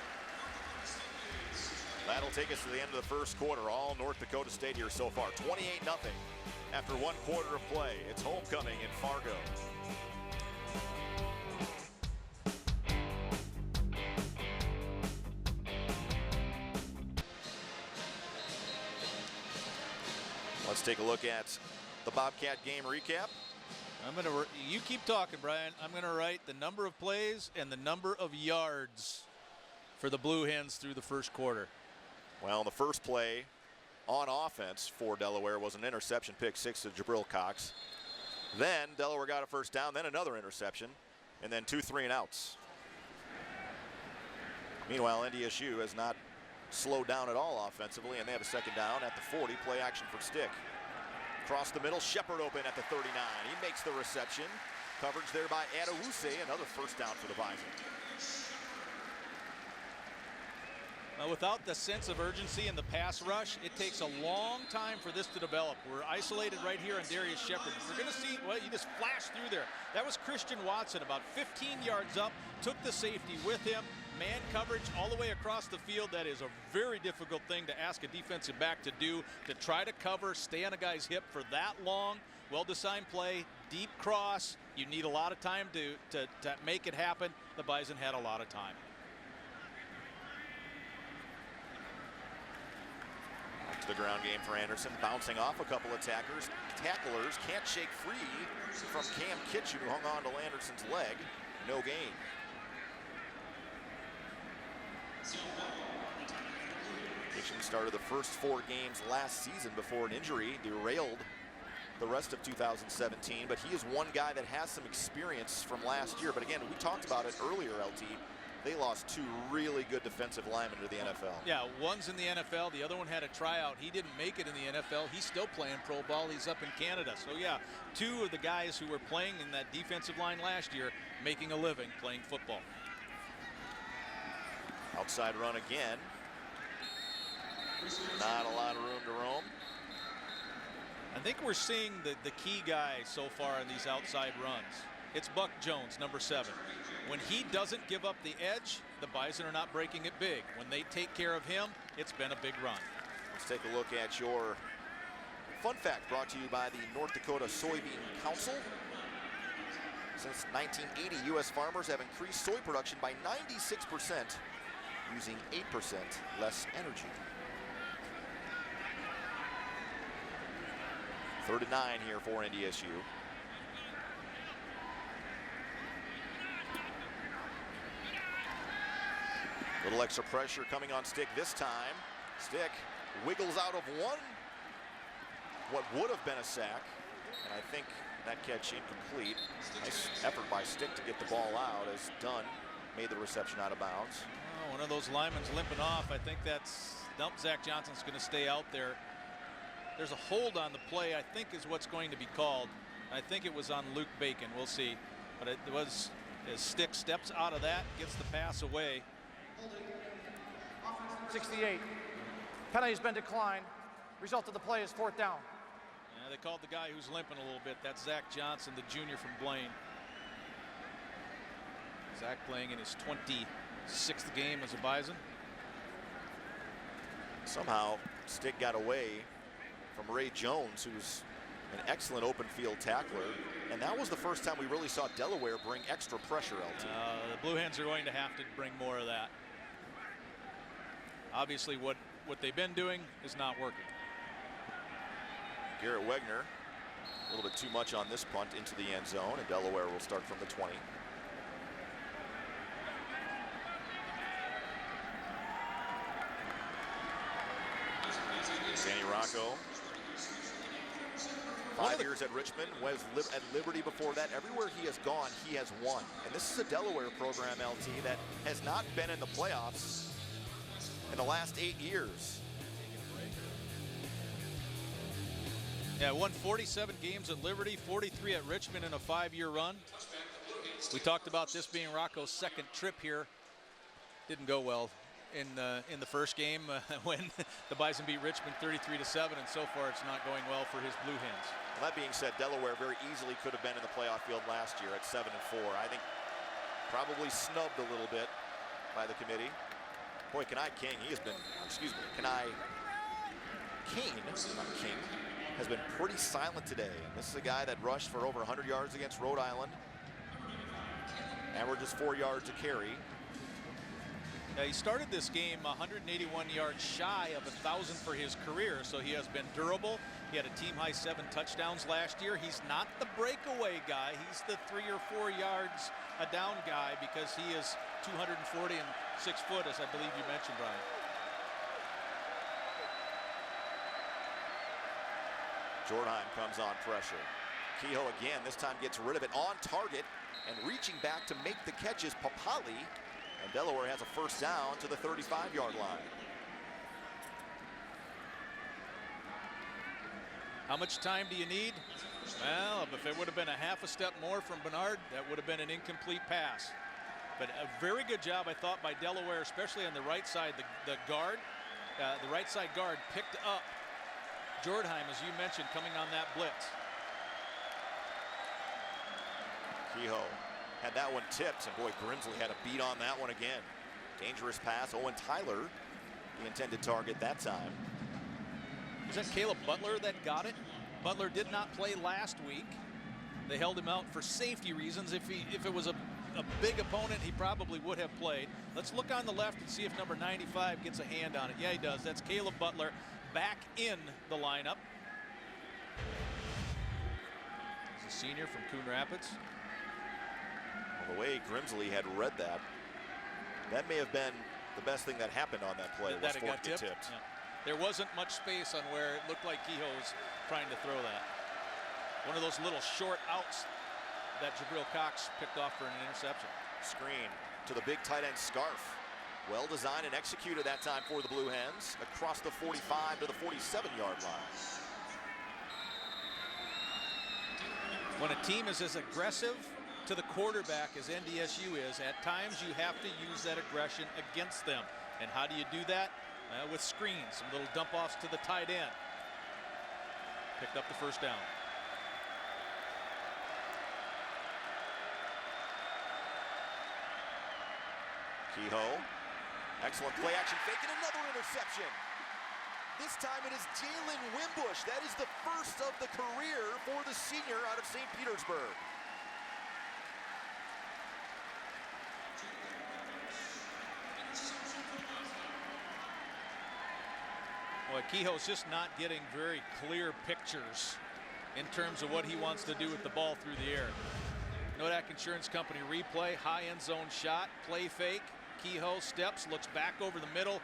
That'll take us to the end of the first quarter. All North Dakota State here so far. 28-0 after 1 quarter of play. It's homecoming in Fargo. Let's take a look at the Bobcat game recap. You keep talking, Brian. I'm gonna write the number of plays and the number of yards for the Blue Hens through the first quarter. Well, the first play on offense for Delaware was an interception, pick 6 to Jabril Cox. Then Delaware got a first down, then another interception, and then 2 3-and-outs. Meanwhile, NDSU has not slowed down at all offensively, and they have a second down at the 40. Play action for Stick. Across the middle, Shepard open at the 39. He makes the reception. Coverage there by Adewuse, another first down for the Bison. Without the sense of urgency in the pass rush, it takes a long time for this to develop. We're isolated right here on Darius Shepard. We're going to see, well, you just flashed through there. That was Christian Watson, about 15 yards up, took the safety with him. Man coverage all the way across the field. That is a very difficult thing to ask a defensive back to do, to try to cover, stay on a guy's hip for that long. Well-designed play, deep cross. You need a lot of time to make it happen. The Bison had a lot of time. To the ground game for Anderson, bouncing off a couple of tacklers, can't shake free from Cam Kitchen, who hung on to Landerson's leg. No gain. Kitchen started the first 4 games last season before an injury derailed the rest of 2017, but he is one guy that has some experience from last year. But again, we talked about it earlier, LT. They lost 2 really good defensive linemen to the NFL. Yeah, one's in the NFL. The other one had a tryout. He didn't make it in the NFL. He's still playing pro ball. He's up in Canada. So, yeah, 2 of the guys who were playing in that defensive line last year making a living playing football. Outside run again. Not a lot of room to roam. I think we're seeing the key guy so far in these outside runs. It's Buck Jones, number 7. When he doesn't give up the edge, the Bison are not breaking it big. When they take care of him, it's been a big run. Let's take a look at your fun fact brought to you by the North Dakota Soybean Council. Since 1980, U.S. farmers have increased soy production by 96%, using 8% less energy. 3rd and 9 here for NDSU. Little extra pressure coming on Stick this time. Stick wiggles out of one, what would have been a sack. And I think that catch incomplete. Nice effort by Stick to get the ball out as Dunn made the reception out of bounds. Oh, one of those linemen's limping off. I think that's, Zach Johnson's going to stay out there. There's a hold on the play, I think is what's going to be called. I think it was on Luke Bacon. We'll see. But it was as Stick steps out of that, gets the pass away. 68. Penalty's been declined. Result of the play is 4th down. Yeah, they called the guy who's limping a little bit. That's Zach Johnson, the junior from Blaine. Zach playing in his 26th game as a Bison. Somehow, Stick got away from Ray Jones, who's an excellent open field tackler. And that was the first time we really saw Delaware bring extra pressure, LT. The Blue Hens are going to have to bring more of that. Obviously, what they've been doing is not working. Garrett Wegner, a little bit too much on this punt into the end zone, and Delaware will start from the 20. Danny Rocco, 5 years at Richmond, was at Liberty before that. Everywhere he has gone, he has won. And this is a Delaware program, LT, that has not been in the playoffs in the last 8 years. Yeah, won 47 games at Liberty, 43 at Richmond in a 5-year run. We talked about this being Rocco's 2nd trip here. Didn't go well. in the first game when the Bison beat Richmond 33-7, and so far it's not going well for his Blue Hens. Well, that being said, Delaware very easily could have been in the playoff field last year at 7-4. I think probably snubbed a little bit by the committee. Boy, Kenai King, Kenai Kane, not King, has been pretty silent today. And this is a guy that rushed for over 100 yards against Rhode Island. Averages 4 yards a carry. He started this game 181 yards shy of 1,000 for his career, so he has been durable. He had a team-high 7 touchdowns last year. He's not the breakaway guy. He's the 3 or 4 yards a down guy because he is 240 and 6 foot, as I believe you mentioned, Brian. Jordan comes on pressure. Kehoe again, this time gets rid of it on target, and reaching back to make the catch is Papale, and Delaware has a first down to the 35-yard line. How much time do you need? Well, if it would have been a half a step more from Bernard, that would have been an incomplete pass. But a very good job, I thought, by Delaware, especially on the right side. The guard, the right side guard picked up Jordheim, as you mentioned, coming on that blitz. Kehoe had that one tipped, and boy, Grimsley had a beat on that one again. Dangerous pass. Owen Tyler, the intended target that time. Was that Caleb Butler that got it? Butler did not play last week. They held him out for safety reasons. If it was a big opponent, he probably would have played. Let's look on the left and see if number 95 gets a hand on it. Yeah, he does. That's Caleb Butler back in the lineup. He's a senior from Coon Rapids. Well, the way Grimsley had read that, that may have been the best thing that happened on that play. That it got tipped. Yeah. There wasn't much space on where it looked like Kehoe was trying to throw that. One of those little short outs that Jabril Cox picked off for an interception. Screen to the big tight end Scarf. Well designed and executed that time for the Blue Hens across the 45 to the 47-yard line. When a team is as aggressive to the quarterback as NDSU is, at times you have to use that aggression against them. And how do you do that? With screens, some little dump offs to the tight end. Picked up the first down. Kehoe, excellent play action fake and another interception. This time it is Jalen Wimbush. That is the first of the career for the senior out of St. Petersburg. Boy, Kehoe's just not getting very clear pictures in terms of what he wants to do with the ball through the air. Nodak Insurance Company replay, high end zone shot, play fake. Kehoe steps, looks back over the middle.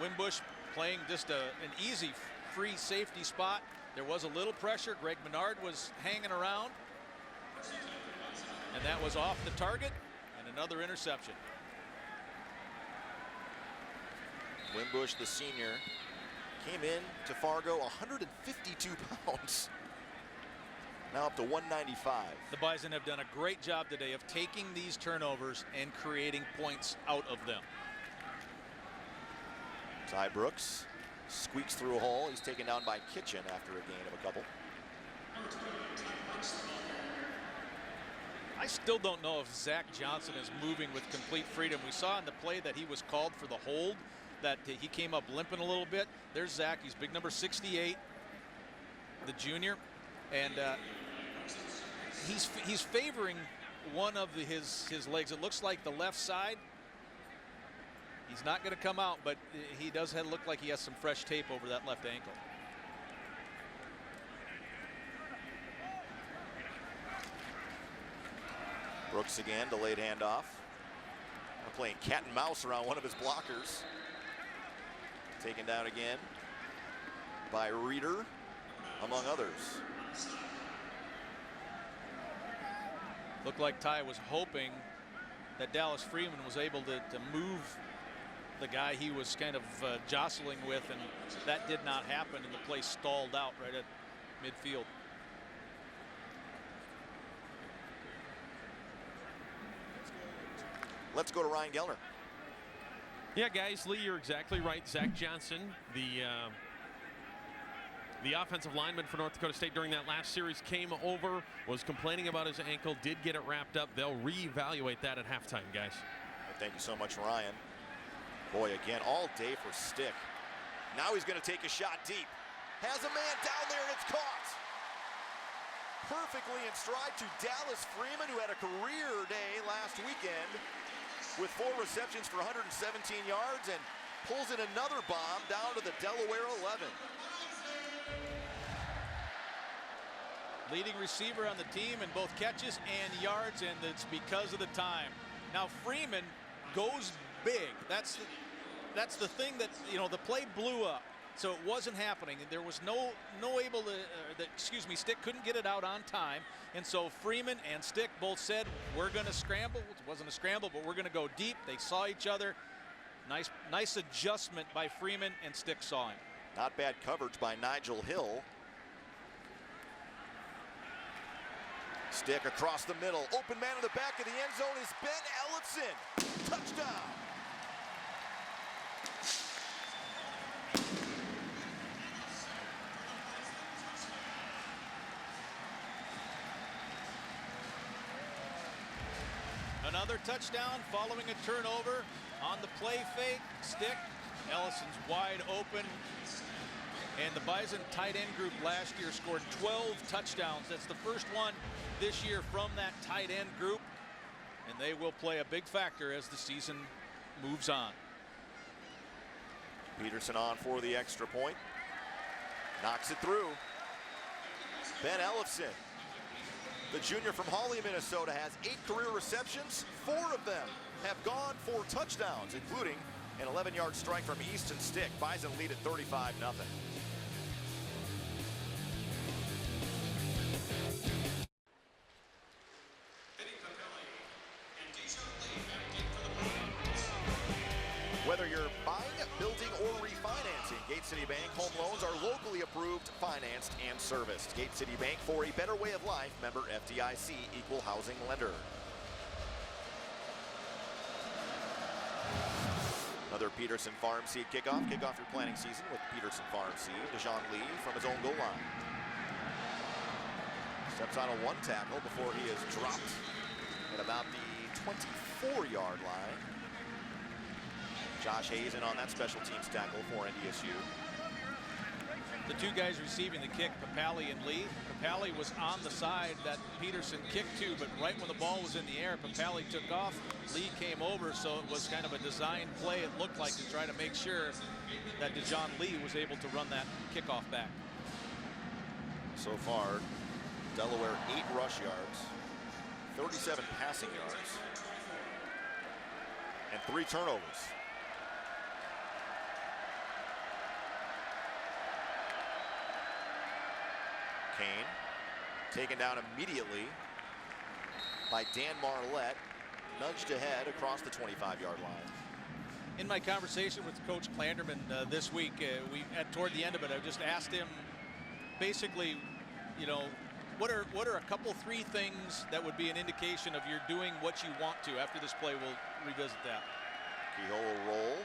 Wimbush playing just an easy free safety spot. There was a little pressure. Greg Menard was hanging around. And that was off the target, and another interception. Wimbush, the senior, came in to Fargo 152 pounds. Now up to 195. The Bison have done a great job today of taking these turnovers and creating points out of them. Ty Brooks squeaks through a hole. He's taken down by Kitchen after a gain of a couple. I still don't know if Zach Johnson is moving with complete freedom. We saw in the play that he was called for the hold, that he came up limping a little bit. There's Zach. He's big number 68, the junior. And he's favoring one of his legs. It looks like the left side. He's not going to come out, but he does look like he has some fresh tape over that left ankle. Brooks again, delayed handoff. Playing cat and mouse around one of his blockers. Taken down again by Reeder, among others. Looked like Ty was hoping that Dallas Freeman was able to move the guy he was kind of jostling with, and that did not happen, and the play stalled out right at midfield. Let's go to Ryan Gellner. Yeah, guys, Lee, you're exactly right. Zach Johnson, the offensive lineman for North Dakota State during that last series, came over, was complaining about his ankle, did get it wrapped up. They'll reevaluate that at halftime, guys. Thank you so much, Ryan. Boy, again, all day for Stick. Now he's going to take a shot deep. Has a man down there, and it's caught. Perfectly in stride to Dallas Freeman, who had a career day last weekend with 4 receptions for 117 yards and pulls in another bomb down to the Delaware 11. Leading receiver on the team in both catches and yards, and it's because of the time. Now Freeman goes big. That's the thing that, you know, the play blew up, so it wasn't happening. There was no able to, Stick couldn't get it out on time, and so Freeman and Stick both said, we're going to scramble. It wasn't a scramble, but we're going to go deep. They saw each other. Nice adjustment by Freeman, and Stick saw him. Not bad coverage by Nigel Hill. Stick across the middle. Open man in the back of the end zone is Ben Ellison. Touchdown. Another touchdown following a turnover on the play fake. Stick. Ellison's wide open. And the Bison tight end group last year scored 12 touchdowns. That's the first one this year from that tight end group. And they will play a big factor as the season moves on. Peterson on for the extra point. Knocks it through. Ben Ellison, the junior from Hawley, Minnesota, has 8 career receptions. 4 of them have gone for touchdowns, including an 11-yard strike from Easton Stick. Bison lead at 35-0. Whether you're buying, building, or refinancing, Gate City Bank home loans are locally approved, financed, and serviced. Gate City Bank, for a better way of life. Member FDIC, equal housing lender. Another Peterson Farm Seed kickoff. Kick off your planting season with Peterson Farm Seed. DeJohn Lee from his own goal line. Steps on a 1 tackle before he is dropped at about the 24-yard line. Josh Hayes in on that special teams tackle for NDSU. The 2 guys receiving the kick, Papale and Lee. Papale was on the side that Peterson kicked to, but right when the ball was in the air, Papale took off. Lee came over, so it was kind of a designed play, it looked like, to try to make sure that DeJohn Lee was able to run that kickoff back. So far, Delaware 8 rush yards, 37 passing yards, and 3 turnovers. Kane taken down immediately by Dan Marlette, nudged ahead across the 25-yard line. In my conversation with Coach Klanderman this week, toward the end of it, I just asked him basically, you know, what are a couple 3 things that would be an indication of you're doing what you want to. After this play, we'll revisit that. Kehoe will roll.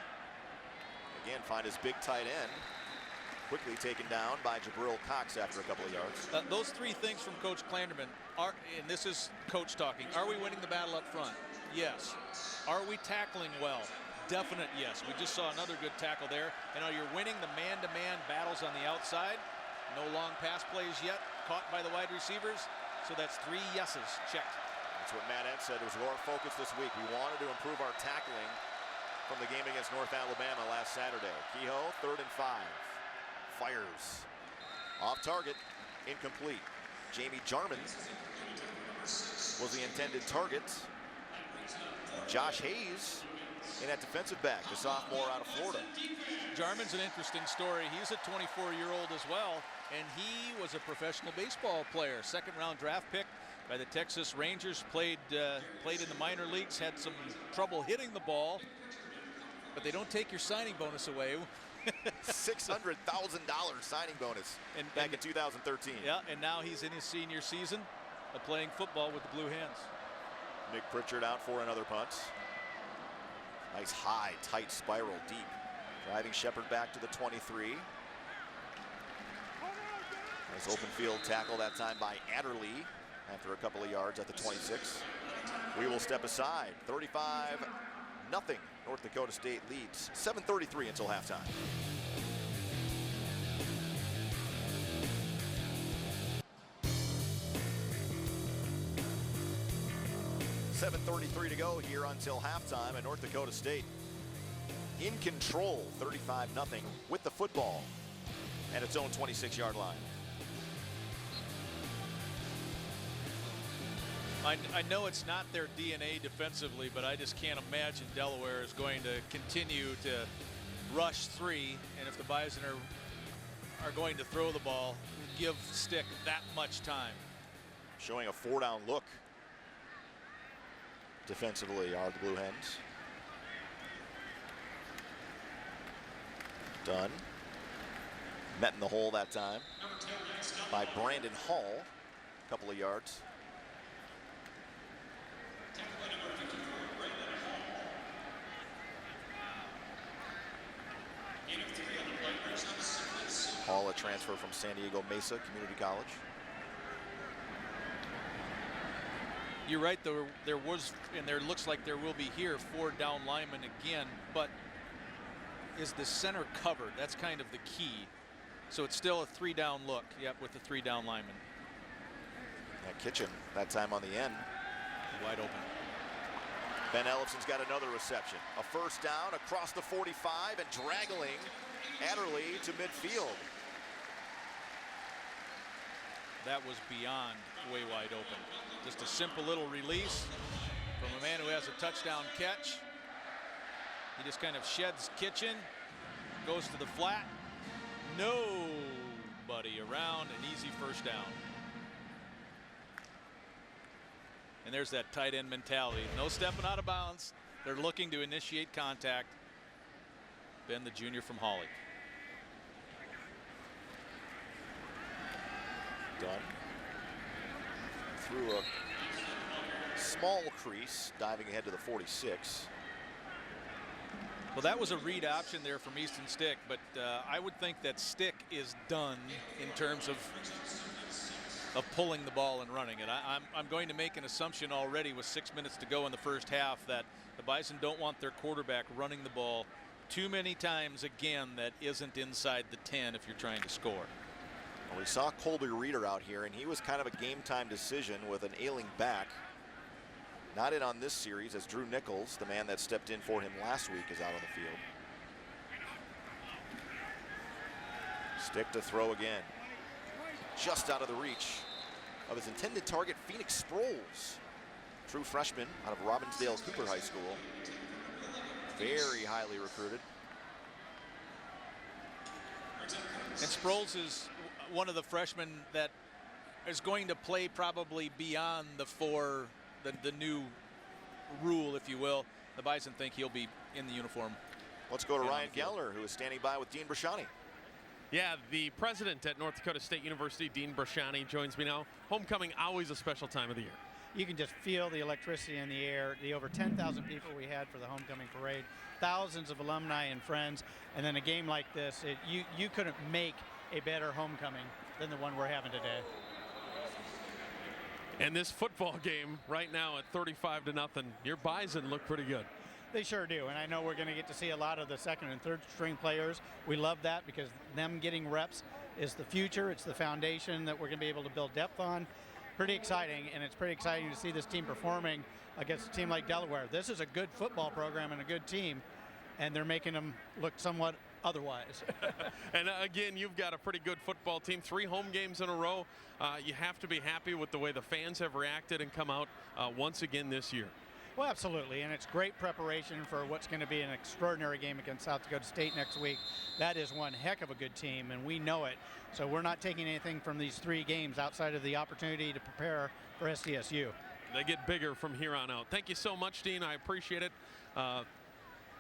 Again, find his big tight end. Quickly taken down by Jabril Cox after a couple of yards. Those 3 things from Coach Klanderman are, and this is Coach talking, are we winning the battle up front? Yes. Are we tackling well? Definite yes. We just saw another good tackle there. And are you winning the man-to-man battles on the outside? No long pass plays yet, caught by the wide receivers. So that's 3 yeses checked. That's what Matt Ent said. It was our focus this week. We wanted to improve our tackling from the game against North Alabama last Saturday. Kehoe, 3rd and 5. Fires off target, incomplete. Jamie Jarman was the intended target. Josh Hayes in at defensive back, the sophomore out of Florida. Jarman's an interesting story. He's a 24-year-old as well, and he was a professional baseball player. 2nd-round draft pick by the Texas Rangers. Played in the minor leagues, had some trouble hitting the ball, but they don't take your signing bonus away. $600,000 signing bonus back in 2013. Yeah, and now he's in his senior season of playing football with the Blue Hens. Nick Pritchard out for another punt. Nice high, tight spiral deep. Driving Shepard back to the 23. Nice open field tackle that time by Adderley after a couple of yards at the 26. We will step aside. 35-0. North Dakota State leads. 7:33 until halftime. .33 to go here until halftime, and North Dakota State in control, 35-0 with the football at its own 26-yard line. I know it's not their DNA defensively, but I just can't imagine Delaware is going to continue to rush three, and if the Bison are going to throw the ball, give Stick that much time. Showing a 4-down look defensively are the Blue Hens. Dunn. Met in the hole that time by Brandon Hall. A couple of yards. Hall, a transfer from San Diego Mesa Community College. You're right, there was, and there looks like there will be here, 4 down linemen again, but is the center covered? That's kind of the key. So it's still a 3-down look, yep, with the 3 down linemen. That Kitchen, that time on the end. Wide open. Ben Ellefson's got another reception. A first down across the 45 and draggling Adderley to midfield. That was beyond way wide open. Just a simple little release from a man who has a touchdown catch. He just kind of sheds Kitchen, goes to the flat. Nobody around, an easy first down. And there's that tight end mentality. No stepping out of bounds. They're looking to initiate contact. Ben, the junior from Hawley. Dunn through a small crease, diving ahead to the 46. Well, that was a read option there from Easton Stick, but I would think that Stick is done in terms of pulling the ball and running it. I'm going to make an assumption already with 6 minutes to go in the first half that the Bison don't want their quarterback running the ball too many times again that isn't inside the 10 if you're trying to score. Well, we saw Colby Reeder out here, and he was kind of a game time decision with an ailing back. Not in on this series, as Drew Nichols, the man that stepped in for him last week, is out on the field. Stick to throw again. Just out of the reach of his intended target, Phoenix Sproles. True freshman out of Robbinsdale Cooper High School. Very highly recruited. And Sproles is one of the freshmen that is going to play probably beyond the new rule, if you will. The Bison think he'll be in the uniform. Let's go to Ryan Gellner, who is standing by with Dean Brashani. Yeah, the president at North Dakota State University, Dean Brashani, joins me now. Homecoming, always a special time of the year. You can just feel the electricity in the air. The over 10,000 people we had for the homecoming parade, thousands of alumni and friends, and then a game like this, you couldn't make a better homecoming than the one we're having today. And this football game right now at 35-0, your Bison look pretty good. They sure do, and I know we're going to get to see a lot of the second and third string players. We love that because them getting reps is the future. It's the foundation that we're going to be able to build depth on. Pretty exciting, and it's pretty exciting to see this team performing against a team like Delaware. This is a good football program and a good team, and they're making them look somewhat otherwise. And again, you've got a pretty good football team. 3 home games in a row. You have to be happy with the way the fans have reacted and come out once again this year. Well, absolutely, and it's great preparation for what's going to be an extraordinary game against South Dakota State next week. That is one heck of a good team, and we know it. So we're not taking anything from these 3 games outside of the opportunity to prepare for SDSU. They get bigger from here on out. Thank you so much, Dean. I appreciate it.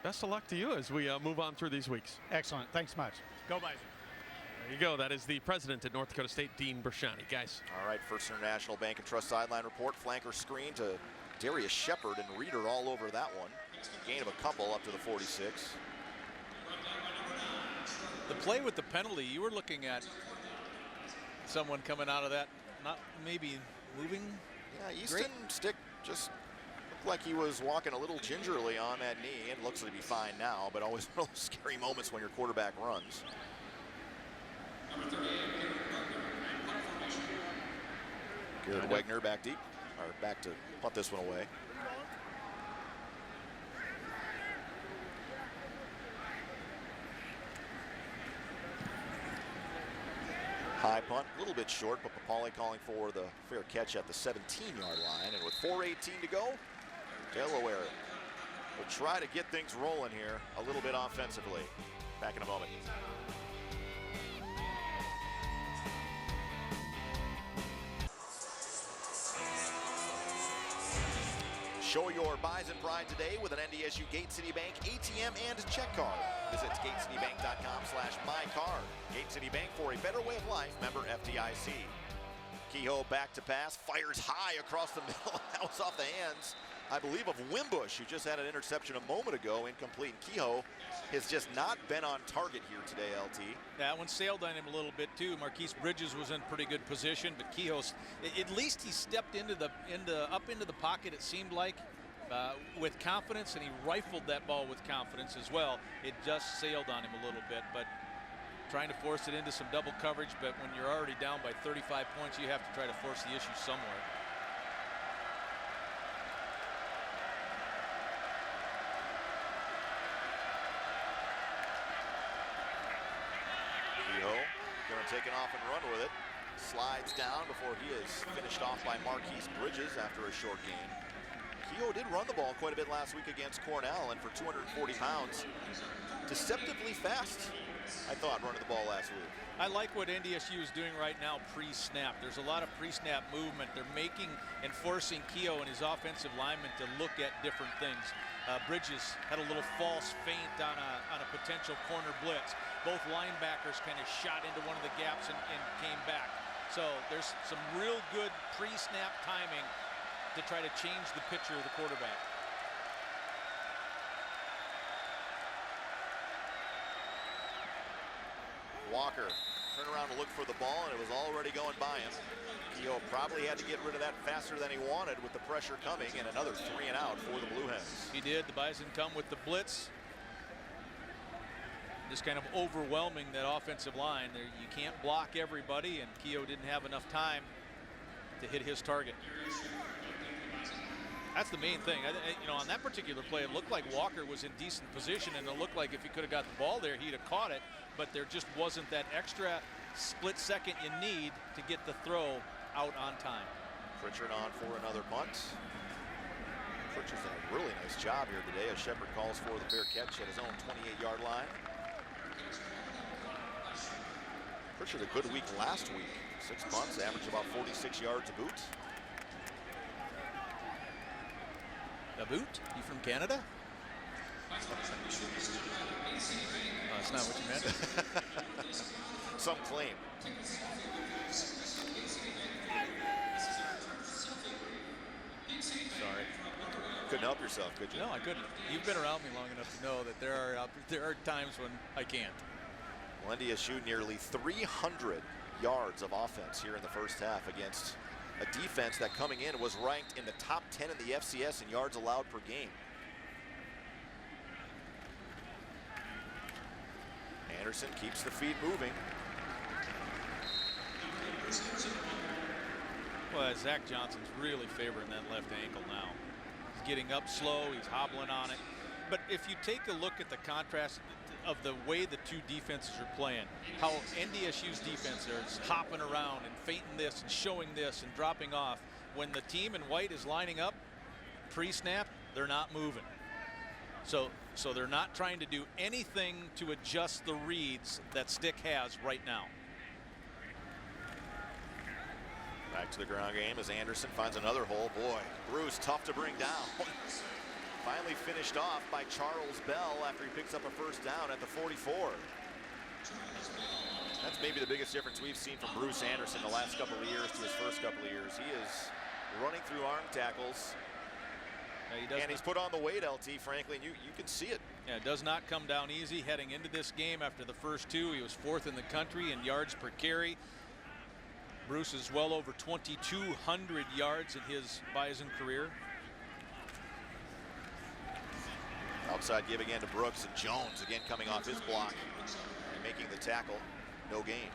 Best of luck to you as we move on through these weeks. Excellent. Thanks much. Go Bison. There you go. That is the president at North Dakota State, Dean Brashani. Guys. All right, First International Bank and Trust sideline report. Flanker screen to Darius Shepard, and Reeder all over that one. Gain of a couple up to the 46. The play with the penalty, you were looking at someone coming out of that, not maybe moving. Yeah, Easton Stick just looked like he was walking a little gingerly on that knee, and looks to be fine now, but always one of those scary moments when your quarterback runs. Garrett Wegner back deep, or back to punt this one away. High punt, a little bit short, but Papale calling for the fair catch at the 17-yard line. And with 4:18 to go, Delaware will try to get things rolling here a little bit offensively. Back in a moment. Show your Bison pride today with an NDSU Gate City Bank ATM and check card. Visit gatecitybank.com/mycard. Gate City Bank, for a better way of life. Member FDIC. Kehoe back to pass, fires high across the middle. That was off the hands, I believe, of Wimbush, who just had an interception a moment ago, incomplete. And Kehoe has just not been on target here today, LT. That one sailed on him a little bit too. Marquise Bridges was in pretty good position, but Kehoe, at least he stepped up into the pocket, it seemed like, with confidence, and he rifled that ball with confidence as well. It just sailed on him a little bit, but trying to force it into some double coverage, but when you're already down by 35 points, you have to try to force the issue somewhere. Going to take it off and run with it. Slides down before he is finished off by Marquise Bridges after a short gain. Kehoe did run the ball quite a bit last week against Cornell, and for 240 pounds, deceptively fast, I thought, running the ball last week. I like what NDSU is doing right now pre-snap. There's a lot of pre-snap movement. They're making and forcing Kehoe and his offensive linemen to look at different things. Bridges had a little false feint on a potential corner blitz. Both linebackers kind of shot into one of the gaps and came back. So there's some real good pre-snap timing to try to change the picture of the quarterback. Walker turned around to look for the ball, and it was already going by him. Kehoe probably had to get rid of that faster than he wanted with the pressure coming, and another 3 and out for the Blue Hens. He did. The Bison come with the blitz. Just kind of overwhelming that offensive line. There, you can't block everybody, and Kehoe didn't have enough time to hit his target. That's the main thing. You know, on that particular play, it looked like Walker was in decent position, and it looked like if he could have got the ball there, he'd have caught it. But there just wasn't that extra split second you need to get the throw out on time. Pritchard on for another punt. Pritchard's done a really nice job here today as Shepard calls for the fair catch at his own 28-yard line. Pritchard a good week last week. 6 punts, averaged about 46 yards a boot. A boot? You from Canada? Oh, that's not what you meant. Some claim. Sorry. Couldn't help yourself, could you? No, I couldn't. You've been around me long enough to know that there are times when I can't. Well, NDSU nearly 300 yards of offense here in the first half against a defense that coming in was ranked in the top 10 in the FCS in yards allowed per game. Anderson keeps the feet moving. Well, Zach Johnson's really favoring that left ankle now. He's getting up slow, he's hobbling on it. But if you take a look at the contrast of the way the two defenses are playing, how NDSU's defense is hopping around and feinting this and showing this and dropping off. When the team in white is lining up pre-snap, they're not moving. So they're not trying to do anything to adjust the reads that Stick has right now. Back to the ground game as Anderson finds another hole. Boy, Bruce tough to bring down. Finally finished off by Charles Bell after he picks up a first down at the 44. That's maybe the biggest difference we've seen from Bruce Anderson the last couple of years to his first couple of years. He is running through arm tackles. And he's put on the weight, LT, frankly, and you can see it. Yeah, it does not come down easy heading into this game. After the first two, he was 4th in the country in yards per carry. Bruce is well over 2,200 yards in his Bison career. Outside give again to Brooks, and Jones again coming off his block and making the tackle. No gain.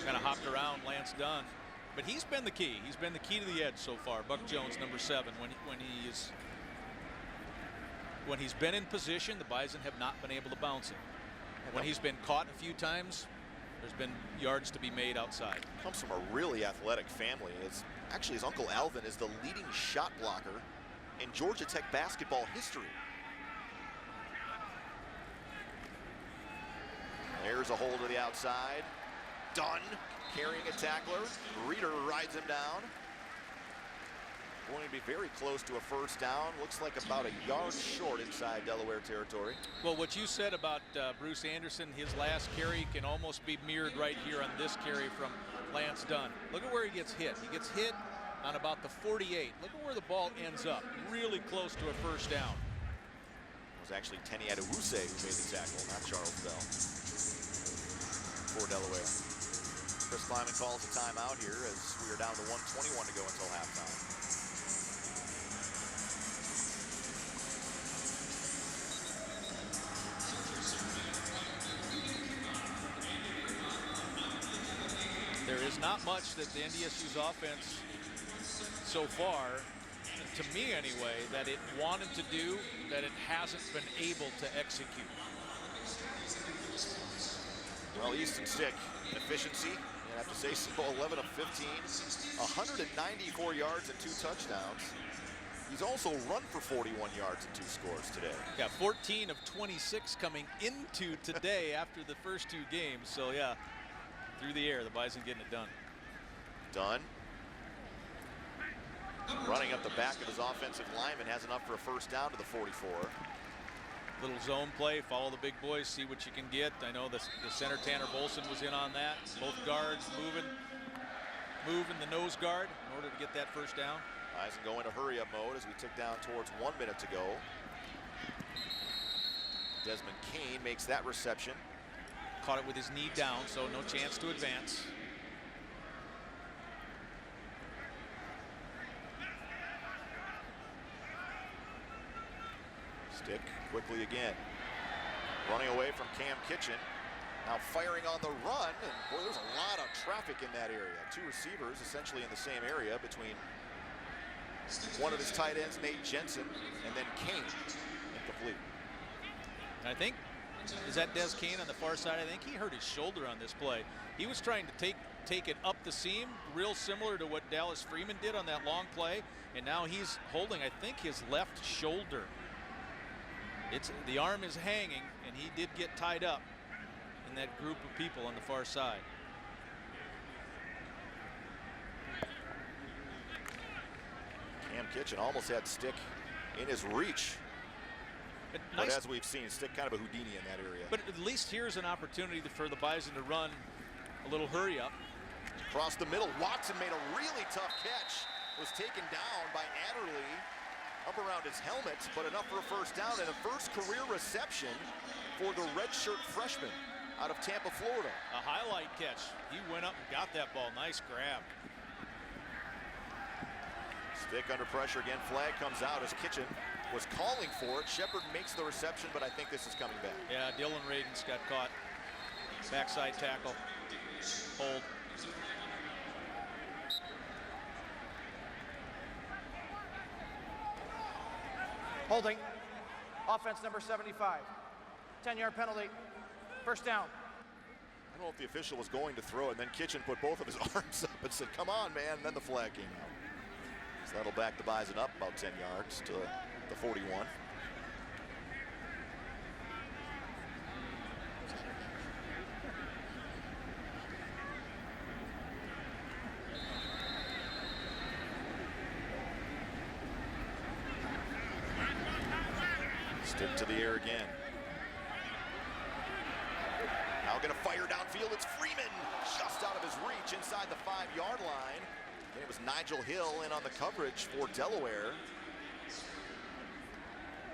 Kind of hopped around Lance Dunn, but he's been the key. He's been the key to the edge so far. Buck Jones, number 7. When he's been in position, the Bison have not been able to bounce him. When he's been caught a few times, there's been yards to be made outside. Comes from a really athletic family. Actually, his uncle Alvin is the leading shot blocker in Georgia Tech basketball history. There's a hole to the outside. Dunn carrying a tackler. Reeder rides him down. Going to be very close to a first down. Looks like about a yard short inside Delaware territory. Well, what you said about Bruce Anderson, his last carry can almost be mirrored right here on this carry from Lance Dunn. Look at where he gets hit. He gets hit on about the 48. Look at where the ball ends up. Really close to a first down. It was actually Tenny Adewuse who made the tackle, not Charles Bell, for Delaware. Chris Lyman calls a timeout here as we are down to 1:21 to go until halftime. There is not much that the NDSU's offense so far, to me anyway, that it wanted to do that it hasn't been able to execute. Well, Easton Stick in efficiency, you have to say so, 11 of 15, 194 yards and 2 touchdowns. He's also run for 41 yards and 2 scores today. Yeah, 14 of 26 coming into today after the first 2 games. So yeah, through the air, the Bison getting it done. Dunn running up the back of his offensive lineman, has enough for a first down to the 44. Little zone play, follow the big boys, see what you can get. I know the center Tanner Bolson was in on that. Both guards moving the nose guard in order to get that first down. Bison go into hurry-up mode as we tick down towards 1 minute to go. Desmond Kane makes that reception. Caught it with his knee down, so no chance to advance. Stick quickly again. Running away from Cam Kitchen. Now firing on the run, and boy, there's a lot of traffic in that area. 2 receivers essentially in the same area between one of his tight ends, Nate Jensen, and then Kane, incomplete. I think, is that Des Kane on the far side? I think he hurt his shoulder on this play. He was trying to take it up the seam, real similar to what Dallas Freeman did on that long play, and now he's holding, I think, his left shoulder. The arm is hanging, and he did get tied up in that group of people on the far side. Cam Kitchen almost had Stick in his reach. But as we've seen, Stick kind of a Houdini in that area. But at least here's an opportunity for the Bison to run a little hurry up. Across the middle, Watson made a really tough catch. Was taken down by Adderley up around his helmet, but enough for a first down and a first career reception for the redshirt freshman out of Tampa, Florida. A highlight catch. He went up and got that ball. Nice grab. Stick under pressure again. Flag comes out as Kitchen was calling for it. Shepard makes the reception, but I think this is coming back. Yeah, Dylan Radens got caught. Backside tackle. Hold. Holding. Offense number 75. 10-yard penalty. First down. I don't know if the official was going to throw it, and then Kitchen put both of his arms up and said, come on, man, and then the flag came out. So that'll back the Bison up about 10 yards to the 41. Stick to the air again. Now going to fire downfield. It's Freeman, just out of his reach inside the 5-yard line. And it was Nigel Hill in on the coverage for Delaware.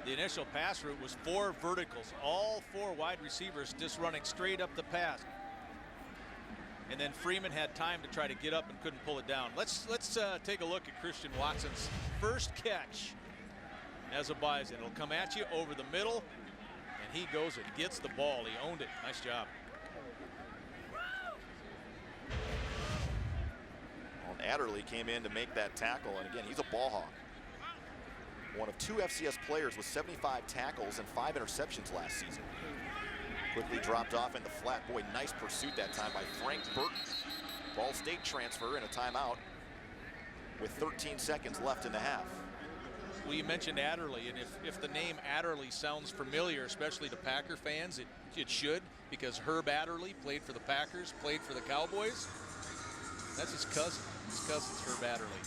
The initial pass route was 4 verticals, all 4 wide receivers just running straight up the pass. And then Freeman had time to try to get up and couldn't pull it down. Let's take a look at Christian Watson's first catch as a Bison. It'll come at you over the middle, and he goes and gets the ball. He owned it. Nice job. Well, Adderley came in to make that tackle, and again, he's a ball hawk. One of 2 FCS players with 75 tackles and 5 interceptions last season. Quickly dropped off in the flat. Boy, nice pursuit that time by Frank Burton. Ball State transfer and a timeout with 13 seconds left in the half. Well, you mentioned Adderley, and if the name Adderley sounds familiar, especially to Packer fans, it should, because Herb Adderley played for the Packers, played for the Cowboys. That's his cousin. His cousin's Herb Adderley.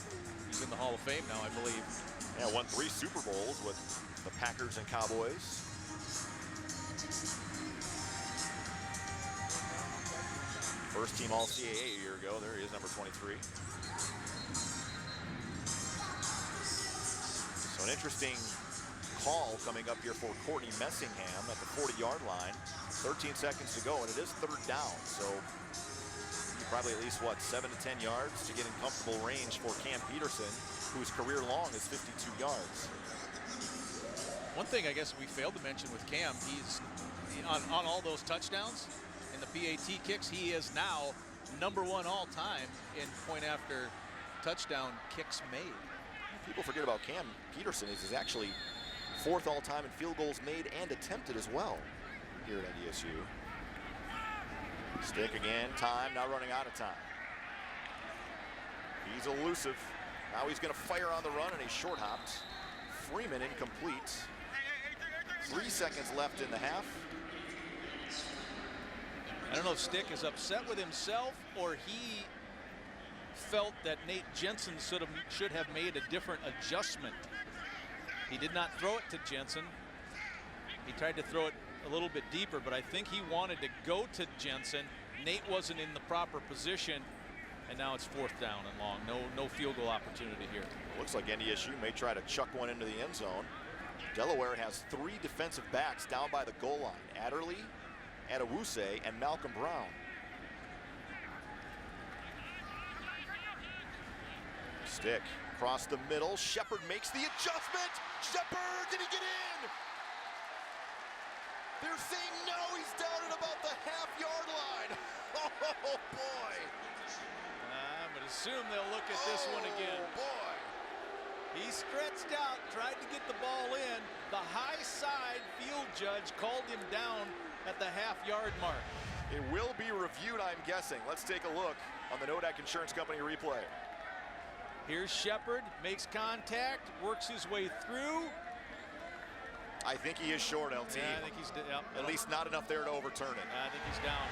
He's in the Hall of Fame now, I believe. Yeah, won 3 Super Bowls with the Packers and Cowboys. First team All-CAA a year ago. There he is, number 23. So an interesting call coming up here for Courtney Messingham at the 40-yard line. 13 seconds to go, and it is 3rd down. So probably at least, 7 to 10 yards to get in comfortable range for Cam Peterson, whose career long is 52 yards. One thing I guess we failed to mention with Cam, he's on all those touchdowns and the PAT kicks, he is now #1 all time in point after touchdown kicks made. People forget about Cam Peterson. He's actually 4th all time in field goals made and attempted as well here at NDSU. Stick again, time, now running out of time. He's elusive. Now he's going to fire on the run, and he short hopped. Freeman incomplete. 3 seconds left in the half. I don't know if Stick is upset with himself or he felt that Nate Jensen should have made a different adjustment. He did not throw it to Jensen. He tried to throw it a little bit deeper, but I think he wanted to go to Jensen. Nate wasn't in the proper position, and now it's 4th down and long. No field goal opportunity here. Looks like NDSU may try to chuck one into the end zone. Delaware has 3 defensive backs down by the goal line. Adderley, Adewuse, and Malcolm Brown. Stick across the middle. Shepard makes the adjustment. Shepard, did he get in? They're saying no, he's down at about the half-yard line. Oh, boy. I'm going to assume they'll look at this one again. Boy. He stretched out, tried to get the ball in. The high side field judge called him down at the half-yard mark. It will be reviewed, I'm guessing. Let's take a look on the Nodak Insurance Company replay. Here's Shepard, makes contact, works his way through. I think he is short, LT. Yeah, I think he's at least not enough there to overturn it. I think he's down.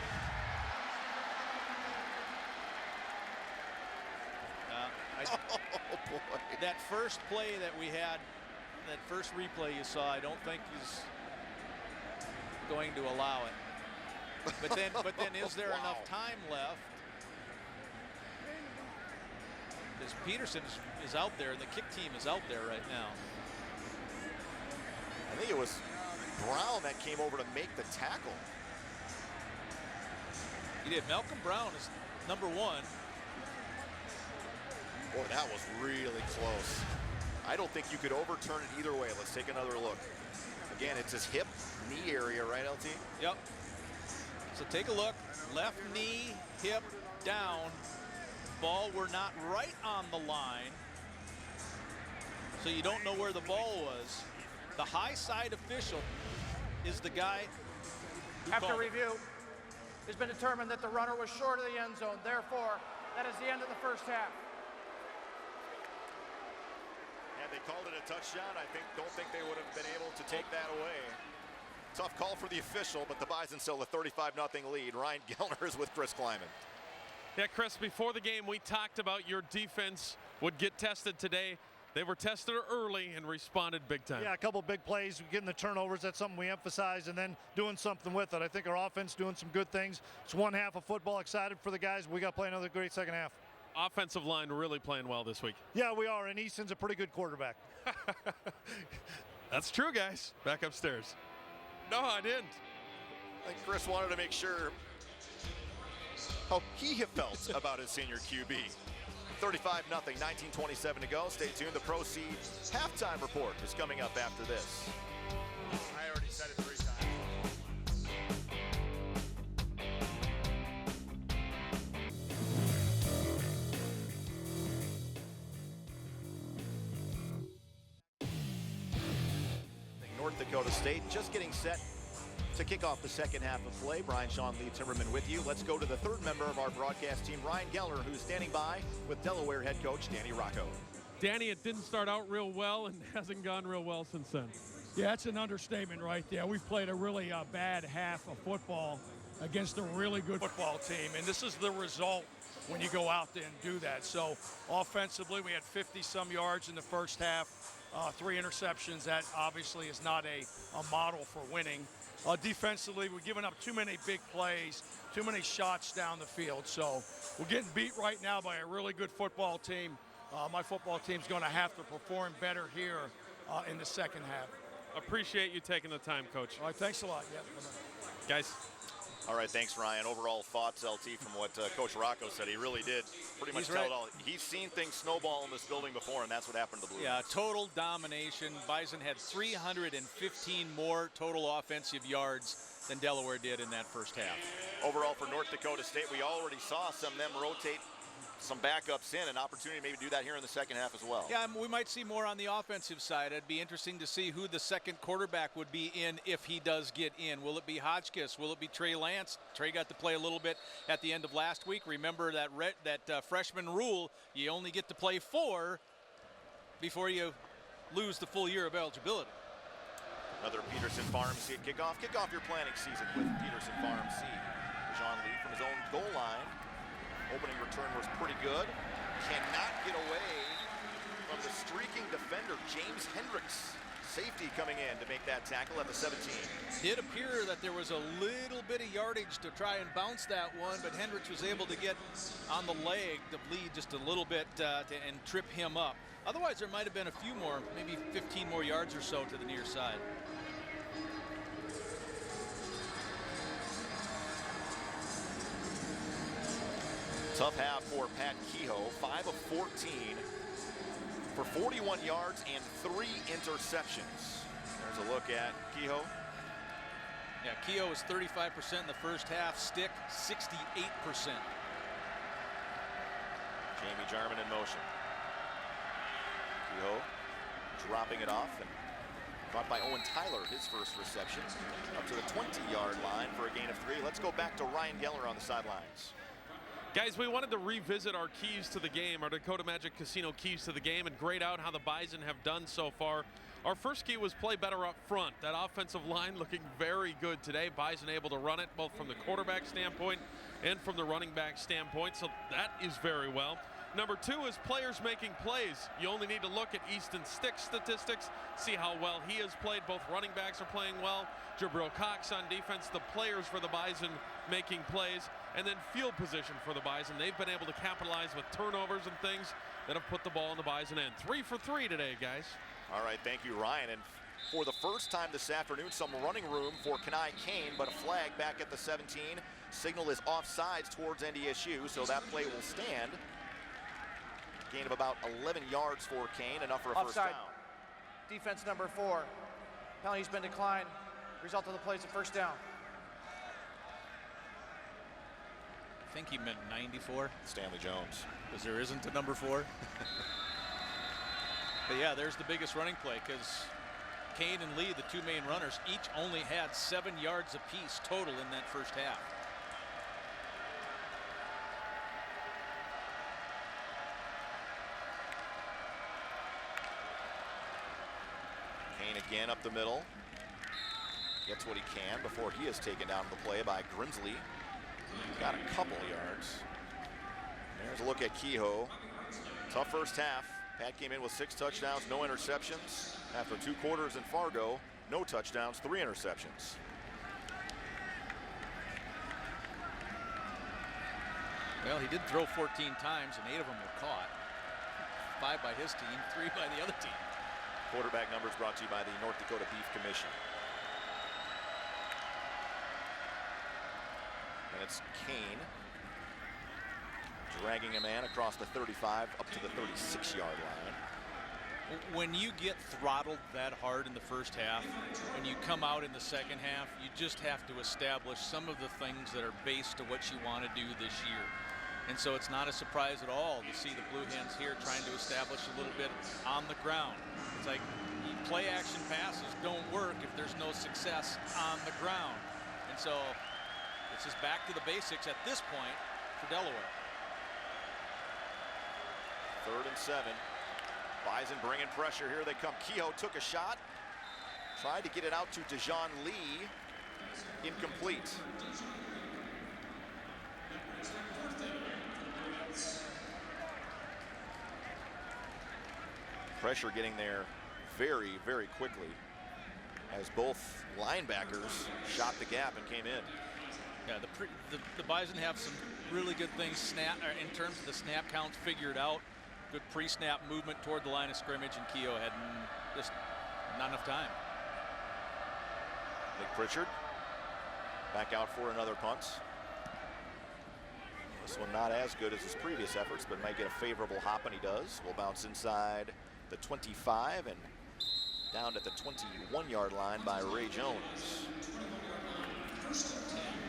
Oh, boy. That first play that we had, that first replay you saw, I don't think he's going to allow it. But then is there enough time left? Because Peterson is out there, and the kick team is out there right now. I think it was Brown that came over to make the tackle. He did. Malcolm Brown is #1. Boy, that was really close. I don't think you could overturn it either way. Let's take another look. Again, it's his hip, knee area, right, LT? Yep. So take a look. Left knee, hip, down. Ball were not right on the line. So you don't know where the ball was. The high side official is the guy who After review, it's been determined that the runner was short of the end zone. Therefore, that is the end of the first half. Had they called it a touchdown, don't think they would have been able to take that away. Tough call for the official, but the Bison still a 35-0 lead. Ryan Gellner is with Chris Kleiman. Yeah, Chris, before the game, we talked about your defense would get tested today. They were tested early and responded big time. Yeah, a couple big plays, getting the turnovers. That's something we emphasize, and then doing something with it. I think our offense doing some good things. It's one half of football. Excited for the guys. We got to play another great second half. Offensive line really playing well this week. Yeah, we are, and Easton's a pretty good quarterback. That's true, guys. Back upstairs. No, I didn't. I think Chris wanted to make sure how he felt about his senior QB. 35-0, 19:27 to go. Stay tuned. The Proceed halftime report is coming up after this. I already said it 3 times. North Dakota State just getting set to kick off the second half of play. Brian, Sean, Lee Timmerman with you. Let's go to the third member of our broadcast team, Ryan Geller, who's standing by with Delaware head coach Danny Rocco. Danny, it didn't start out real well and hasn't gone real well since then. Yeah, that's an understatement right there. We've played a really bad half of football against a really good football team, and this is the result when you go out there and do that. So offensively, we had 50-some yards in the first half, 3 interceptions. That obviously is not a model for winning. Defensively, we're giving up too many big plays, too many shots down the field. So we're getting beat right now by a really good football team. My football team's going to have to perform better here in the second half. Appreciate you taking the time, Coach. All right, thanks a lot. Yeah, guys. All right, thanks, Ryan. Overall thoughts, LT, from what Coach Rocco said. He really did pretty much tell it all. He's seen things snowball in this building before, and that's what happened to the Blue. Yeah, total domination. Bison had 315 more total offensive yards than Delaware did in that first half. Overall for North Dakota State, we already saw some of them rotate some backups in, an opportunity maybe to do that here in the second half as well. Yeah, we might see more on the offensive side. It'd be interesting to see who the second quarterback would be in if he does get in. Will it be Hotchkiss? Will it be Trey Lance? Trey got to play a little bit at the end of last week. Remember that freshman rule, you only get to play 4 before you lose the full year of eligibility. Another Peterson Farm Seed kickoff. Kick off your planning season with Peterson Farm Seed. John Lee from his own goal line. Opening return was pretty good. Cannot get away from the streaking defender, James Hendricks. Safety coming in to make that tackle at the 17. Did appear that there was a little bit of yardage to try and bounce that one, but Hendricks was able to get on the leg to bleed just a little bit and trip him up. Otherwise, there might have been a few more, maybe 15 more yards or so to the near side. Tough half for Pat Kehoe, 5 of 14 for 41 yards and 3 interceptions. There's a look at Kehoe. Yeah, Kehoe was 35% in the first half, Stick 68%. Jamie Jarman in motion. Kehoe dropping it off and caught by Owen Tyler, his first reception, up to the 20-yard line for a gain of 3. Let's go back to Ryan Geller on the sidelines. Guys, we wanted to revisit our keys to the game, our Dakota Magic Casino keys to the game, and grade out how the Bison have done so far. Our first key was play better up front. That offensive line looking very good today. Bison able to run it both from the quarterback standpoint and from the running back standpoint, so that is very well. Number 2 is players making plays. You only need to look at Easton Stick statistics, see how well he has played. Both running backs are playing well. Jabril Cox on defense, the players for the Bison making plays. And then field position for the Bison. They've been able to capitalize with turnovers and things that have put the ball in the Bison end. 3 for 3 today, guys. All right, thank you, Ryan. And for the first time this afternoon, some running room for Kenai Kane, but a flag back at the 17. Signal is offsides towards NDSU, so that play will stand. Gain of about 11 yards for Kane, enough for a first down. Defense number 4. Penalty's been declined. Result of the play is a first down. I think he meant 94. Stanley Jones. Because there isn't a number 4. But yeah, there's the biggest running play because Kane and Lee, the 2 main runners, each only had 7 yards apiece total in that first half. Kane again up the middle. Gets what he can before he is taken down the play by Grimsley. Got a couple yards. There's a look at Kehoe. Tough first half. Pat came in with 6 touchdowns, no interceptions. After 2 quarters in Fargo, no touchdowns, 3 interceptions. Well, he did throw 14 times, and 8 of them were caught. 5 by his team, 3 by the other team. Quarterback numbers brought to you by the North Dakota Beef Commission. And it's Kane dragging a man across the 35 up to the 36-yard line. When you get throttled that hard in the first half, when you come out in the second half, you just have to establish some of the things that are based to what you want to do this year. And so it's not a surprise at all to see the Blue Hens here trying to establish a little bit on the ground. It's like play action passes don't work if there's no success on the ground. And so this is back to the basics at this point for Delaware. 3rd and 7. Bison bringing pressure. Here they come. Kehoe took a shot. Tried to get it out to Dejon Lee. Incomplete. Pressure getting there very, very quickly as both linebackers shot the gap and came in. Yeah, the Bison have some really good things in terms of the snap counts figured out. Good pre-snap movement toward the line of scrimmage, and Kehoe had just not enough time. Nick Pritchard back out for another punt. This one not as good as his previous efforts, but might get a favorable hop, and he does. Will bounce inside the 25 and down at the 21-yard line by Ray Jones.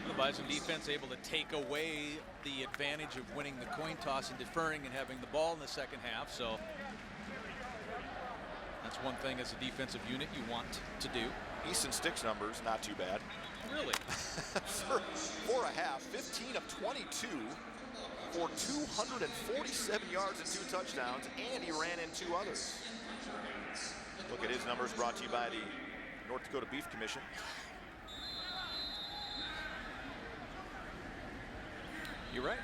The Bison defense able to take away the advantage of winning the coin toss and deferring and having the ball in the second half. So that's one thing as a defensive unit you want to do. Easton Stick's numbers not too bad. Really? for a half, 15 of 22 for 247 yards and 2 touchdowns, and he ran in 2 others. Look at his numbers brought to you by the North Dakota Beef Commission. You're right.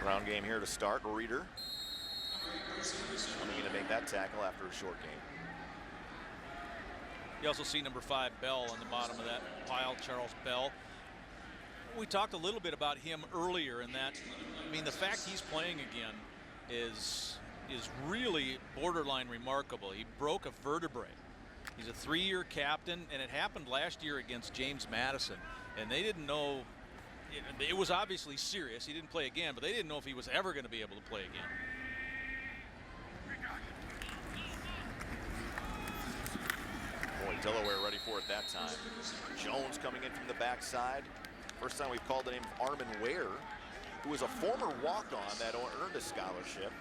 Ground game here to start. Reeder coming in to make that tackle after a short game. You also see number 5 Bell on the bottom of that pile, Charles Bell. We talked a little bit about him earlier, in that, I mean, the fact he's playing again is really borderline remarkable. He broke a vertebrae. He's a 3-year captain, and it happened last year against James Madison, and they didn't know, it was obviously serious. He didn't play again, but they didn't know if he was ever going to be able to play again. Boy, Delaware ready for it that time. Jones coming in from the backside. First time we've called the name of Armin Ware, who was a former walk-on that earned a scholarship.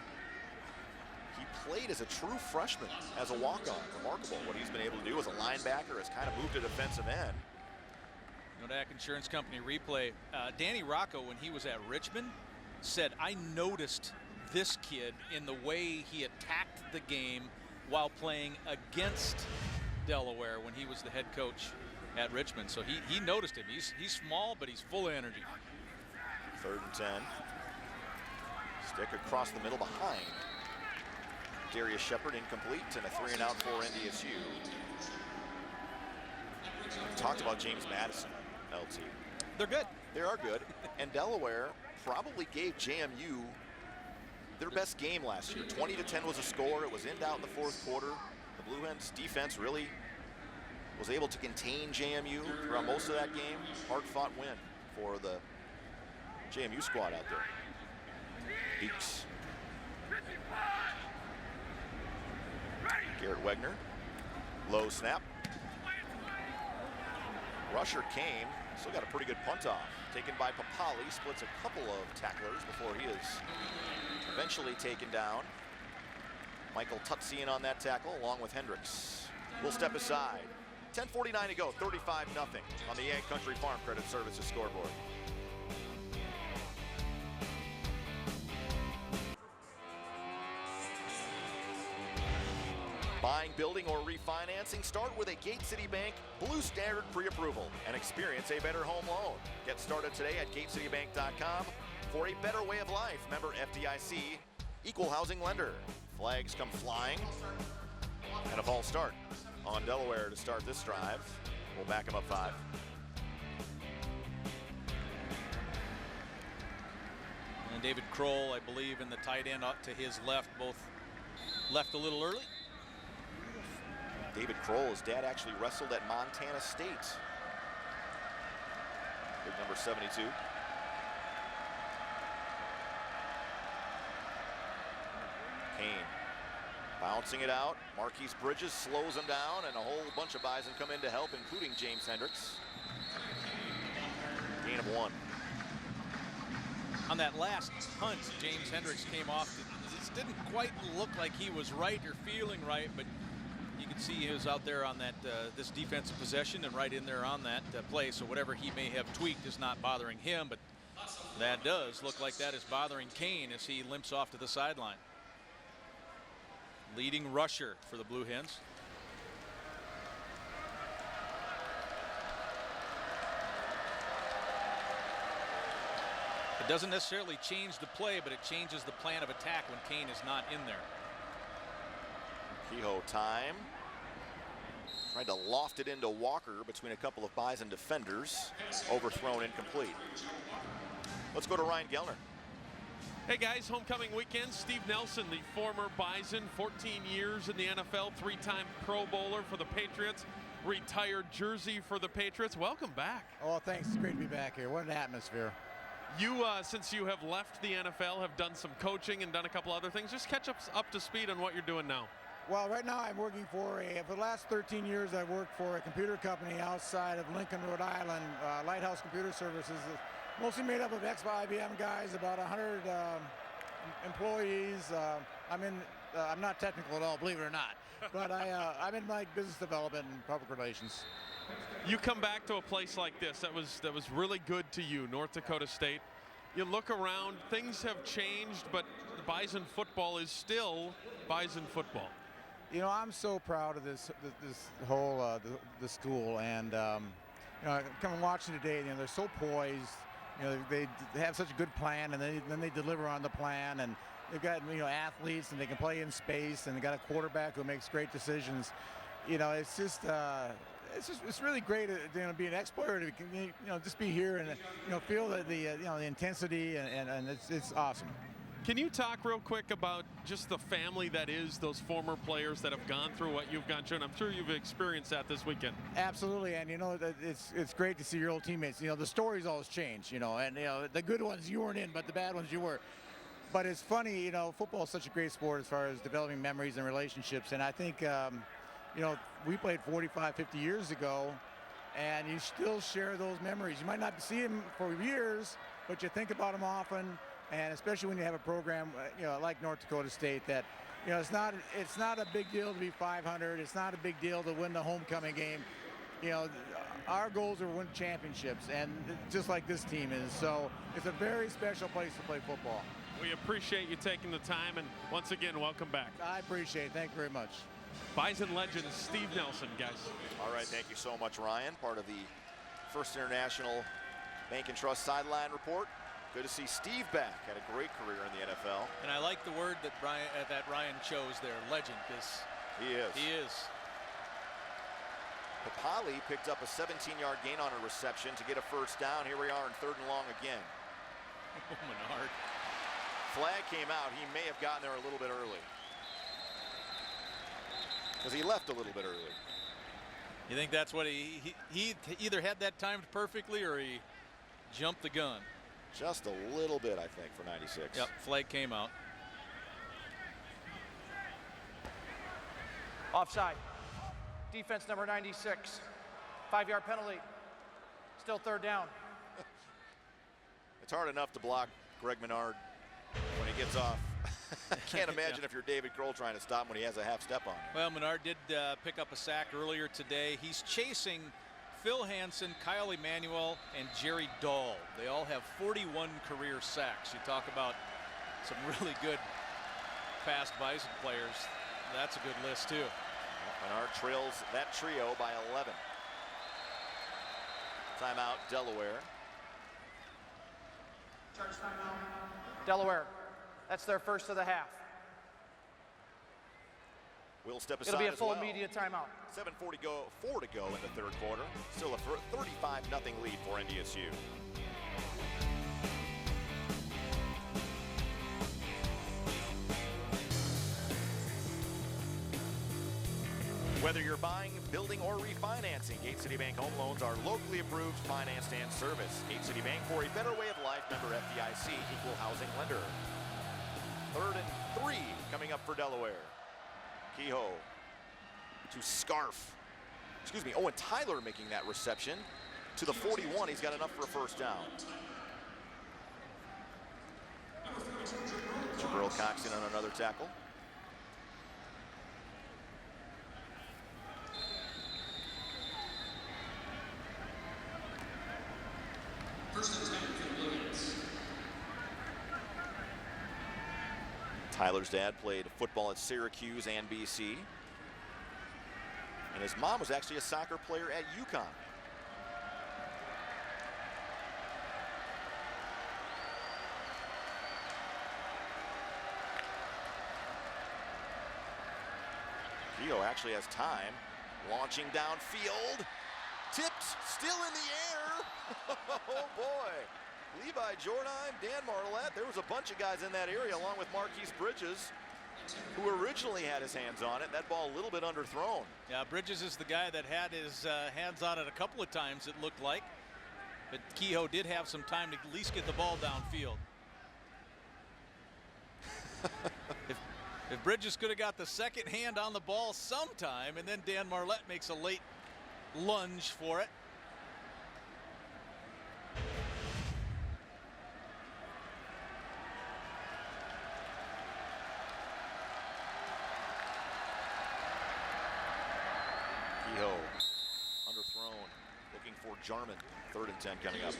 He played as a true freshman, as a walk-on. Remarkable what he's been able to do as a linebacker, has kind of moved to defensive end. Nodak Insurance Company replay. Danny Rocco, when he was at Richmond, said, I noticed this kid in the way he attacked the game while playing against Delaware when he was the head coach at Richmond. So he noticed him. He's small, but he's full of energy. 3rd and 10. Stick across the middle behind Darius Shepard, incomplete, and a 3-and-out for NDSU. We talked about James Madison, LT. They're good. They are good. And Delaware probably gave JMU their best game last year. 20-10 was a score. It was in doubt in the 4th quarter. The Blue Hens defense really was able to contain JMU throughout most of that game. Hard-fought win for the JMU squad out there. Beaks. Garrett Wegner. Low snap. Rusher came. Still got a pretty good punt off. Taken by Papale. Splits a couple of tacklers before he is eventually taken down. Michael Tutsi in on that tackle along with Hendricks. We'll step aside. 10:49 to go, 35-0 on the Ag Country Farm Credit Services scoreboard. Buying, building, or refinancing, start with a Gate City Bank Blue Standard pre-approval and experience a better home loan. Get started today at gatecitybank.com for a better way of life. Member FDIC, equal housing lender. Flags come flying, and a false start on Delaware to start this drive. We'll back him up 5. And And David Kroll, I believe, in the tight end up to his left, both left a little early. David Kroll, his dad actually wrestled at Montana State. Big number 72. Kane bouncing it out. Marquise Bridges slows him down, and a whole bunch of Bison come in to help, including James Hendricks. Gain of 1. On that last hunt, James Hendricks came off. It didn't quite look like he was right or feeling right, but you can see he was out there on that this defensive possession and right in there on that play. So whatever he may have tweaked is not bothering him, but that does look like that is bothering Kane as he limps off to the sideline. Leading rusher for the Blue Hens. It doesn't necessarily change the play, but it changes the plan of attack when Kane is not in there. Kehoe time. Tried to loft it into Walker between a couple of Bison defenders. Overthrown, incomplete. Let's go to Ryan Gellner. Hey guys, homecoming weekend. Steve Nelson, the former Bison, 14 years in the NFL, 3-time Pro Bowler for the Patriots, retired jersey for the Patriots. Welcome back. Oh, thanks. It's great to be back here. What an atmosphere. You, since you have left the NFL, have done some coaching and done a couple other things. Just catch up to speed on what you're doing now. Well, right now I'm working for the last 13 years I've worked for a computer company outside of Lincoln, Rhode Island, Lighthouse Computer Services. Mostly made up of ex-IBM guys, about 100 employees. I'm not technical at all, believe it or not, but I'm in like business development and public relations. You come back to a place like this that was really good to you, North Dakota State. You look around, things have changed, but Bison football is still Bison football. You know, I'm so proud of this whole the school, and you know, come and watching today. You know, they're so poised. You know, they have such a good plan, and then they deliver on the plan, and they've got, you know, athletes, and they can play in space, and they got a quarterback who makes great decisions. You know, it's really great to, you know, be an ex-player, to, you know, just be here and, you know, feel the you know, the intensity, and it's awesome. Can you talk real quick about just the family that is those former players that have gone through what you've gone through? And I'm sure you've experienced that this weekend. Absolutely, and you know, it's great to see your old teammates. You know, the stories always change, you know, and you know, the good ones you weren't in, but the bad ones you were. But it's funny, you know, football is such a great sport as far as developing memories and relationships, and I think, you know, we played 45, 50 years ago, and you still share those memories. You might not see them for years, but you think about them often. And especially when you have a program, you know, like North Dakota State, that, you know, it's not a big deal to be 500. It's not a big deal to win the homecoming game. You know, our goals are to win championships, and just like this team is. So it's a very special place to play football. We appreciate you taking the time, and once again, welcome back. I appreciate it. Thank you very much. Bison legend Steve Nelson, guys. All right, thank you so much, Ryan. Part of the First International Bank and Trust Sideline Report. Good to see Steve back. Had a great career in the NFL. And I like the word that Ryan chose there, legend, because he is. He is. Papale picked up a 17-yard gain on a reception to get a first down. Here we are in 3rd and long again. Oh, Menard. Flag came out. He may have gotten there a little bit early, because he left a little bit early. You think that's what he either had that timed perfectly or he jumped the gun? Just a little bit, I think, for 96. Yep, flag came out. Offside. Defense number 96. 5-yard penalty. Still 3rd down. It's hard enough to block Greg Menard when he gets off. I can't imagine if you're David Kroll trying to stop him when he has a half step on him. Well, Menard did pick up a sack earlier today. He's chasing Phil Hansen, Kyle Emanuel, and Jerry Dahl. They all have 41 career sacks. You talk about some really good past Bison players. That's a good list, too. Menard trails that trio by 11. Timeout, Delaware. Delaware. That's their first of the half. We'll step aside. It'll be a full as well. media timeout. 7:4 to go in the 3rd quarter. Still a 35-0 lead for NDSU. Whether you're buying, building, or refinancing, Gate City Bank Home Loans are locally approved, financed, and serviced. Gate City Bank, for a better way of life, member FDIC, equal housing lender. 3rd and 3 coming up for Delaware. Kehoe to Scarf. Excuse me, Owen Tyler making that reception. To the 41, he's got enough for a first down. Jabril Cox in on another tackle. First and 10 for Williams. Tyler's dad played football at Syracuse and BC. And his mom was actually a soccer player at UConn. Kehoe actually has time. Launching downfield. Tipped, still in the air. Oh boy. Levi Jordan, Dan Marlette. There was a bunch of guys in that area along with Marquise Bridges, who originally had his hands on it. That ball a little bit underthrown. Yeah, Bridges is the guy that had his hands on it a couple of times, it looked like. But Kehoe did have some time to at least get the ball downfield. If Bridges could have got the second hand on the ball sometime, and then Dan Marlette makes a late lunge for it. Kehoe underthrown, looking for Jarman. 3rd and 10 coming up.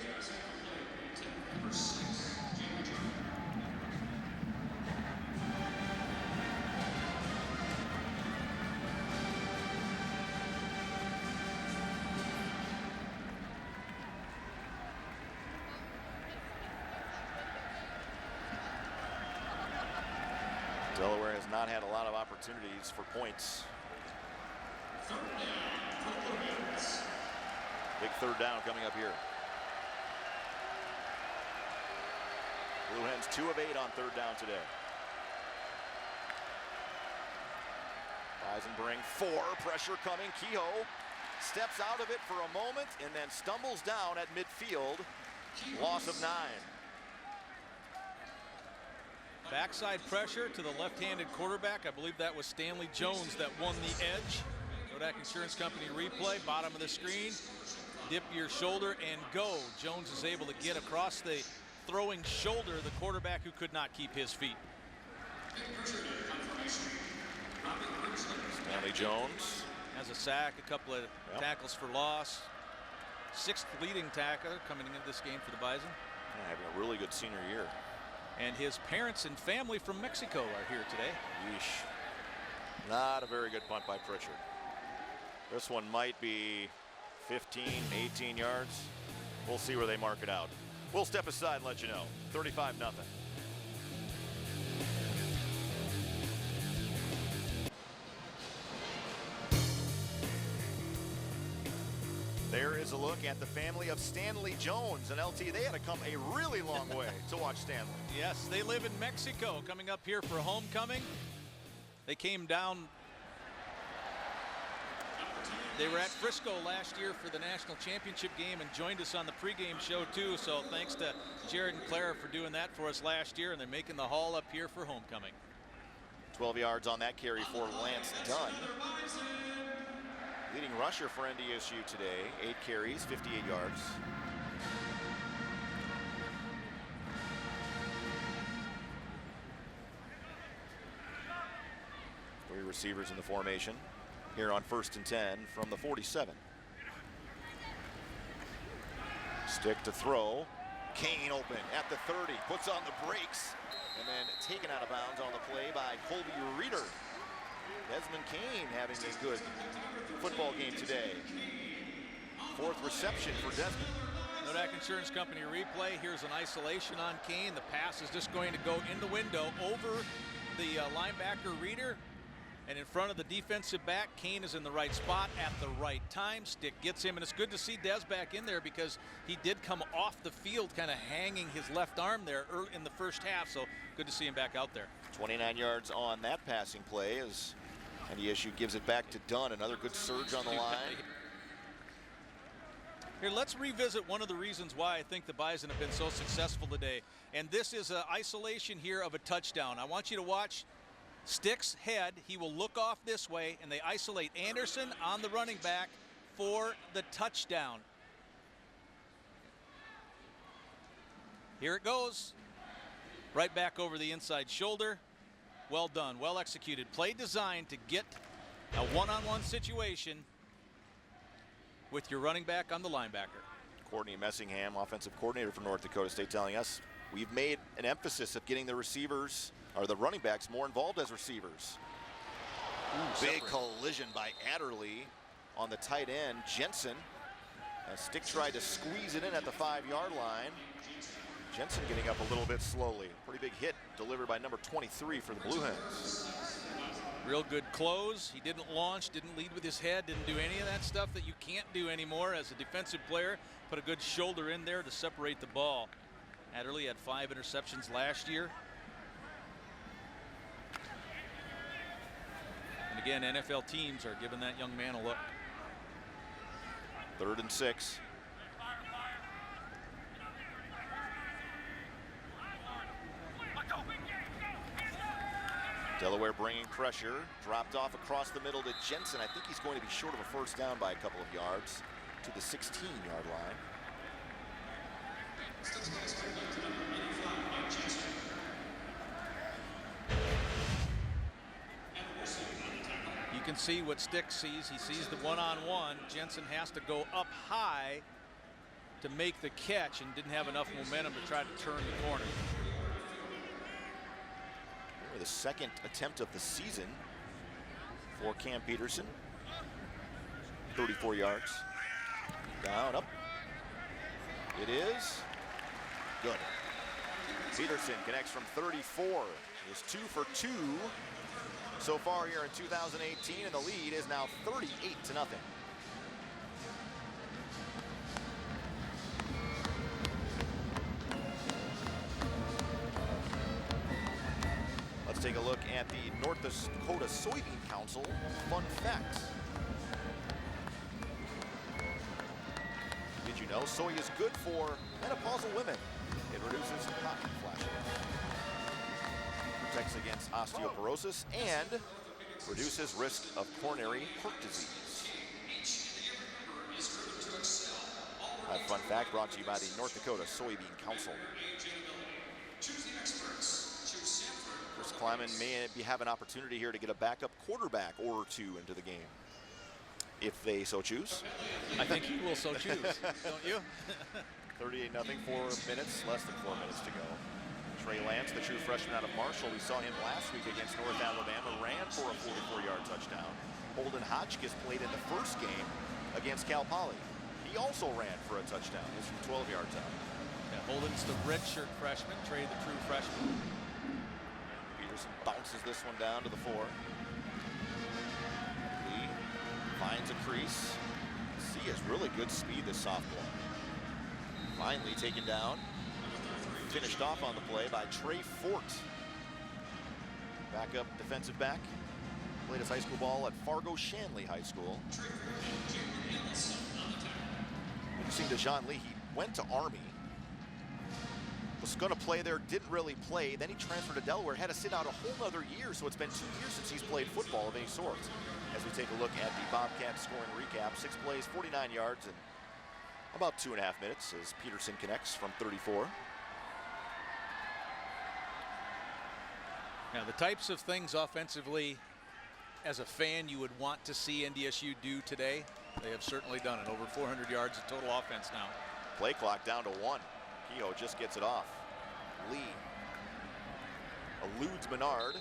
Delaware has not had a lot of opportunities for points. Big 3rd down coming up here. Blue Hens 2 of 8 on 3rd down today. Bison bring 4, pressure coming. Kehoe steps out of it for a moment and then stumbles down at midfield. Loss of 9. Backside pressure to the left-handed quarterback. I believe that was Stanley Jones that won the edge. Kodak Insurance Company replay, bottom of the screen. Dip your shoulder and go. Jones is able to get across the throwing shoulder of the quarterback who could not keep his feet. Stanley Jones has a sack, a couple of tackles for loss. 6th leading tackler coming into this game for the Bison. Yeah, having a really good senior year. And his parents and family from Mexico are here today. Yeesh. Not a very good punt by Pritchard. This one might be 15, 18 yards. We'll see where they mark it out. We'll step aside and let you know. 35-0. There is a look at the family of Stanley Jones and LT. They had to come a really long way to watch Stanley. Yes, they live in Mexico, coming up here for homecoming. They came down. They were at Frisco last year for the national championship game and joined us on the pregame show too. So thanks to Jared and Clara for doing that for us last year, and they're making the haul up here for homecoming. 12 yards on that carry for Lance Dunn. Leading rusher for NDSU today, 8 carries, 58 yards. Three receivers in the formation here on 1st and 10 from the 47. Stick to throw. Kane open at the 30, puts on the brakes, and then taken out of bounds on the play by Colby Reeder. Desmond Kane having a good football game today. 4th reception for Desmond. Kodak Insurance Company replay. Here's an isolation on Kane. The pass is just going to go in the window over the linebacker Reeder. And in front of the defensive back, Kane is in the right spot at the right time. Stick gets him, and it's good to see Des back in there because he did come off the field kind of hanging his left arm there early in the first half. So good to see him back out there. 29 yards on that passing play as NDSU gives it back to Dunn. Another good surge on the line. Here, let's revisit one of the reasons why I think the Bison have been so successful today. And this is an isolation here of a touchdown. I want you to watch Stick's head. He will look off this way, and they isolate Anderson on the running back for the touchdown. Here it goes. Right back over the inside shoulder. Well done, well executed. Play designed to get a one-on-one situation with your running back on the linebacker. Courtney Messingham, offensive coordinator for North Dakota State, telling us we've made an emphasis of getting the receivers, or the running backs, more involved as receivers. Big collision by Adderley on the tight end, Jensen. As Stick tried to squeeze it in at the 5-yard line. Jensen getting up a little bit slowly. Pretty big hit delivered by number 23 for the Blue Hens. Real good close. He didn't launch, didn't lead with his head, didn't do any of that stuff that you can't do anymore as a defensive player. Put a good shoulder in there to separate the ball. Adderley had 5 interceptions last year. And again, NFL teams are giving that young man a look. 3rd and 6. Delaware bringing pressure, dropped off across the middle to Jensen. I think he's going to be short of a first down by a couple of yards to the 16-yard line. You can see what Stick sees. He sees the one-on-one. Jensen has to go up high to make the catch and didn't have enough momentum to try to turn the corner. The second attempt of the season for Cam Peterson. 34 yards. Down, up. It is good. Peterson connects from 34. He is 2 for 2 so far here in 2018, and the lead is now 38-0. Let's take a look at the North Dakota Soybean Council fun facts. Did you know soy is good for menopausal women? It reduces cotton flashing, protects against osteoporosis, and reduces risk of coronary heart disease. A fun fact brought to you by the North Dakota Soybean Council. Chris Kleiman may have an opportunity here to get a backup quarterback or two into the game, if they so choose. I think he will so choose, don't you? 38-0, 4 minutes, less than 4 minutes to go. Trey Lance, the true freshman out of Marshall, we saw him last week against North Alabama, ran for a 44-yard touchdown. Holden Hotchkiss played in the first game against Cal Poly. He also ran for a touchdown. This from 12 yards out. Yeah, Holden's the redshirt freshman, Trey the true freshman. Peterson bounces this one down to the 4. Lee finds a crease. C has really good speed, this sophomore. Finally taken down. Finished off on the play by Trey Fort. Backup defensive back. Played his high school ball at Fargo Shanley High School. Interesting to John Lee, he went to Army. Was going to play there, didn't really play. Then he transferred to Delaware, had to sit out a whole other year. So it's been 2 years since he's played football of any sort. As we take a look at the Bobcats scoring recap, 6 plays, 49 yards, and about 2.5 minutes as Peterson connects from 34. Now, the types of things offensively, as a fan, you would want to see NDSU do today, they have certainly done it. Over 400 yards of total offense now. Play clock down to 1. Kehoe just gets it off. Lee eludes Menard,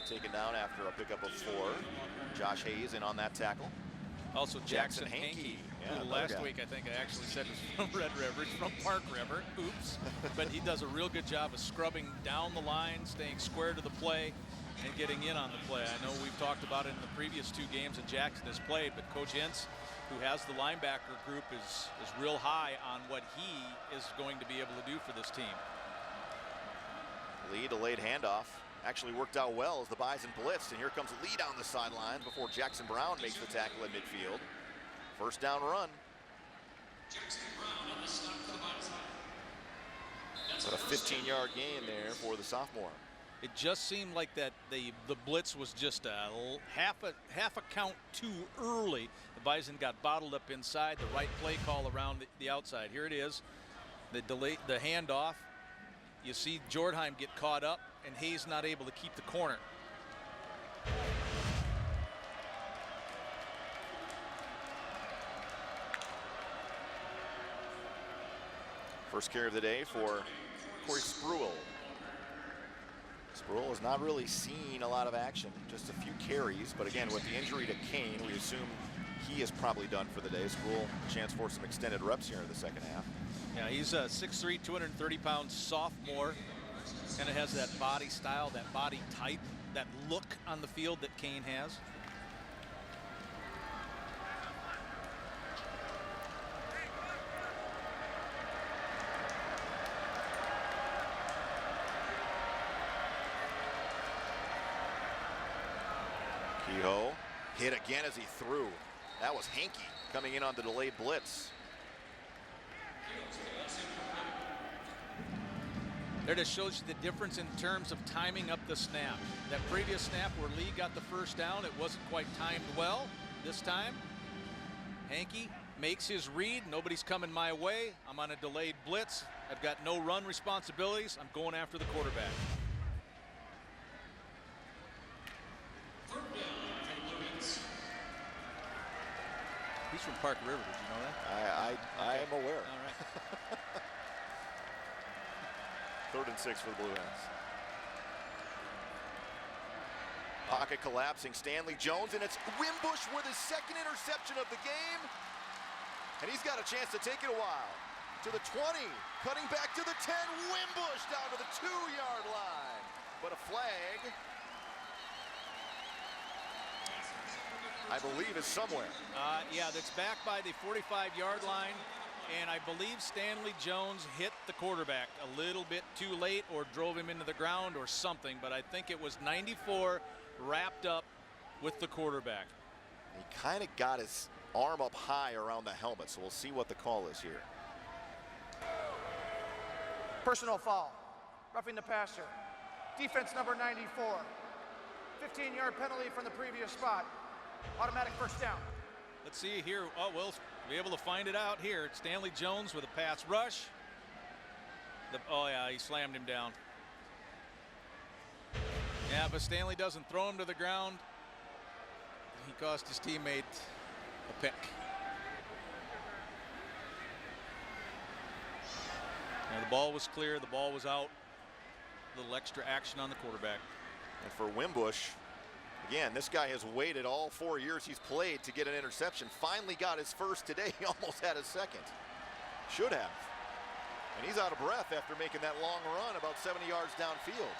taken down after a pickup of 4. Josh Hayes in on that tackle. Also Jackson Hankey, who last week I think I actually said was from Red River. He's from Park River. Oops. But he does a real good job of scrubbing down the line, staying square to the play, and getting in on the play. I know we've talked about it in the previous 2 games that Jackson has played, but Coach Ince, who has the linebacker group, is real high on what he is going to be able to do for this team. Lee delayed handoff actually worked out well as the Bison blitzed, and here comes Lee down the sideline before Jackson Brown makes the tackle at midfield. First down run. But a 15-yard gain there for the sophomore. It just seemed like that the blitz was just a half a count too early. The Bison got bottled up inside. The right play call around the outside. Here it is. The handoff. You see Jordheim get caught up, and Hayes not able to keep the corner. First carry of the day for Corey Spruill. Spruill has not really seen a lot of action, just a few carries, but again, with the injury to Kane, we assume he is probably done for the day. Spruill, chance for some extended reps here in the second half. Yeah, he's a 6'3", 230-pound sophomore. Kind of has that body style, that body type, that look on the field that Kane has. Kehoe hit again as he threw. That was Hankey coming in on the delayed blitz. There just shows you the difference in terms of timing up the snap. That previous snap where Lee got the first down, it wasn't quite timed well. This time, Hankey makes his read. Nobody's coming my way. I'm on a delayed blitz. I've got no run responsibilities. I'm going after the quarterback. He's from Park River. Did you know that? I am aware. All right. 3rd and 6 for the Blue Hens. Pocket collapsing. Stanley Jones, and it's Wimbush with his second interception of the game. And he's got a chance to take it a while. To the 20, cutting back to the 10. Wimbush down to the 2-yard line. But a flag, I believe, is somewhere. Yeah, that's back by the 45-yard line. And I believe Stanley Jones hit the quarterback a little bit too late or drove him into the ground or something. But I think it was 94 wrapped up with the quarterback. He kind of got his arm up high around the helmet, so we'll see what the call is here. Personal foul. Roughing the passer. Defense number 94. 15-yard penalty from the previous spot. Automatic first down. Let's see here. Oh, we'll be able to find it out here. It's Stanley Jones with a pass rush. Oh, yeah, he slammed him down. Yeah, but Stanley doesn't throw him to the ground. He cost his teammate a pick. Now, the ball was clear. The ball was out. A little extra action on the quarterback. And for Wimbush, again, this guy has waited all 4 years he's played to get an interception. Finally got his first today. He almost had his second. Should have. And he's out of breath after making that long run about 70 yards downfield.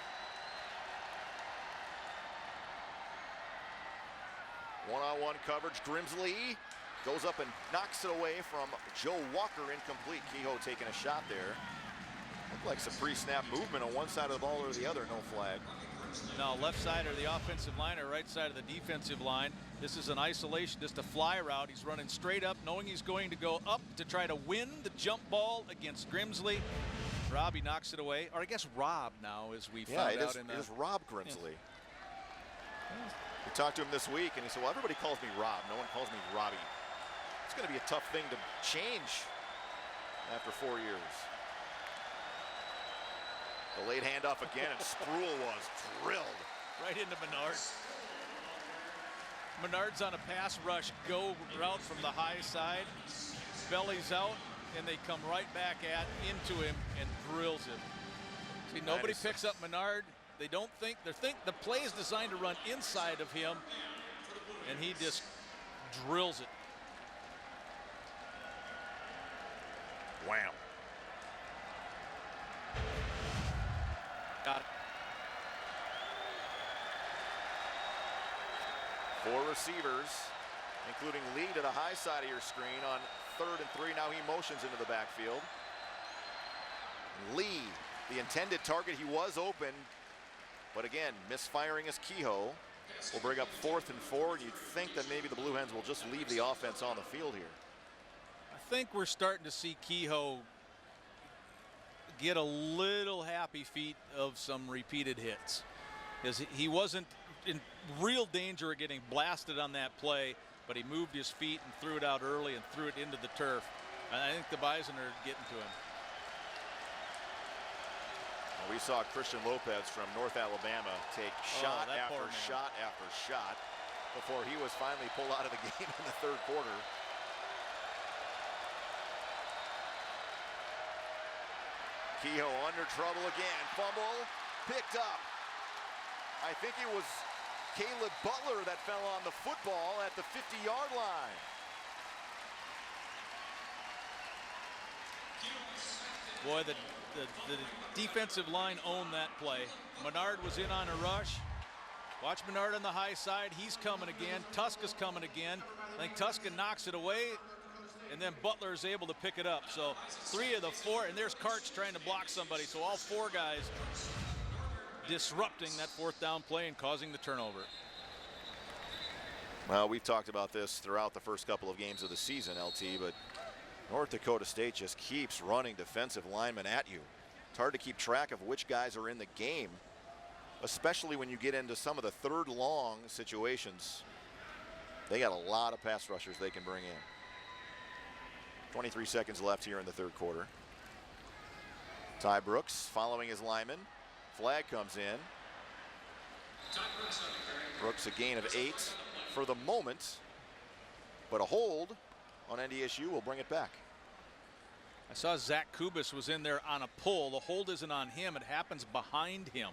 One-on-one coverage. Grimsley goes up and knocks it away from Joe Walker, incomplete. Kehoe taking a shot there. Looked like some pre-snap movement on one side of the ball or the other. No flag. No, left side of the offensive line or right side of the defensive line. This is an isolation, just a fly route. He's running straight up, knowing he's going to go up to try to win the jump ball against Grimsley. Robbie knocks it away, or I guess Rob now, as we found out in the. It is Rob Grimsley. Yeah. We talked to him this week, and he said, well, everybody calls me Rob. No one calls me Robbie. It's going to be a tough thing to change after 4 years. The late handoff again, and Spruill was drilled. Right into Menard. Menard's on a pass rush go route from the high side. Bellies out, and they come right back into him and drills him. See, nobody picks up Menard. They don't think, the play is designed to run inside of him, and he just drills it. Wham. Got it. 4 receivers, including Lee to the high side of your screen on 3rd and 3. Now he motions into the backfield. Lee, the intended target, he was open. But again, misfiring as Kehoe will bring up 4th and 4, and you'd think that maybe the Blue Hens will just leave the offense on the field here. I think we're starting to see Kehoe get a little happy feet of some repeated hits, because he wasn't in real danger of getting blasted on that play, but he moved his feet and threw it out early and threw it into the turf. And I think the Bison are getting to him. We saw Christian Lopez from North Alabama take shot after shot after shot before he was finally pulled out of the game in the 3rd quarter. Kehoe under trouble again. Fumble picked up. I think it was Caleb Butler that fell on the football at the 50-yard line. Boy, the defensive line owned that play. Menard was in on a rush. Watch Menard on the high side. He's coming again. Tuska's coming again. I think Tuska knocks it away, and then Butler is able to pick it up. So 3 of the 4, and there's Karch trying to block somebody. So all 4 guys disrupting that 4th down play and causing the turnover. Well, we've talked about this throughout the first couple of games of the season, LT, but North Dakota State just keeps running defensive linemen at you. It's hard to keep track of which guys are in the game, especially when you get into some of the 3rd long situations. They got a lot of pass rushers they can bring in. 23 seconds left here in the 3rd quarter. Ty Brooks following his lineman. Flag comes in. Brooks a gain of 8 for the moment, but a hold on NDSU will bring it back. I saw Zach Kubis was in there on a pull. The hold isn't on him. It happens behind him.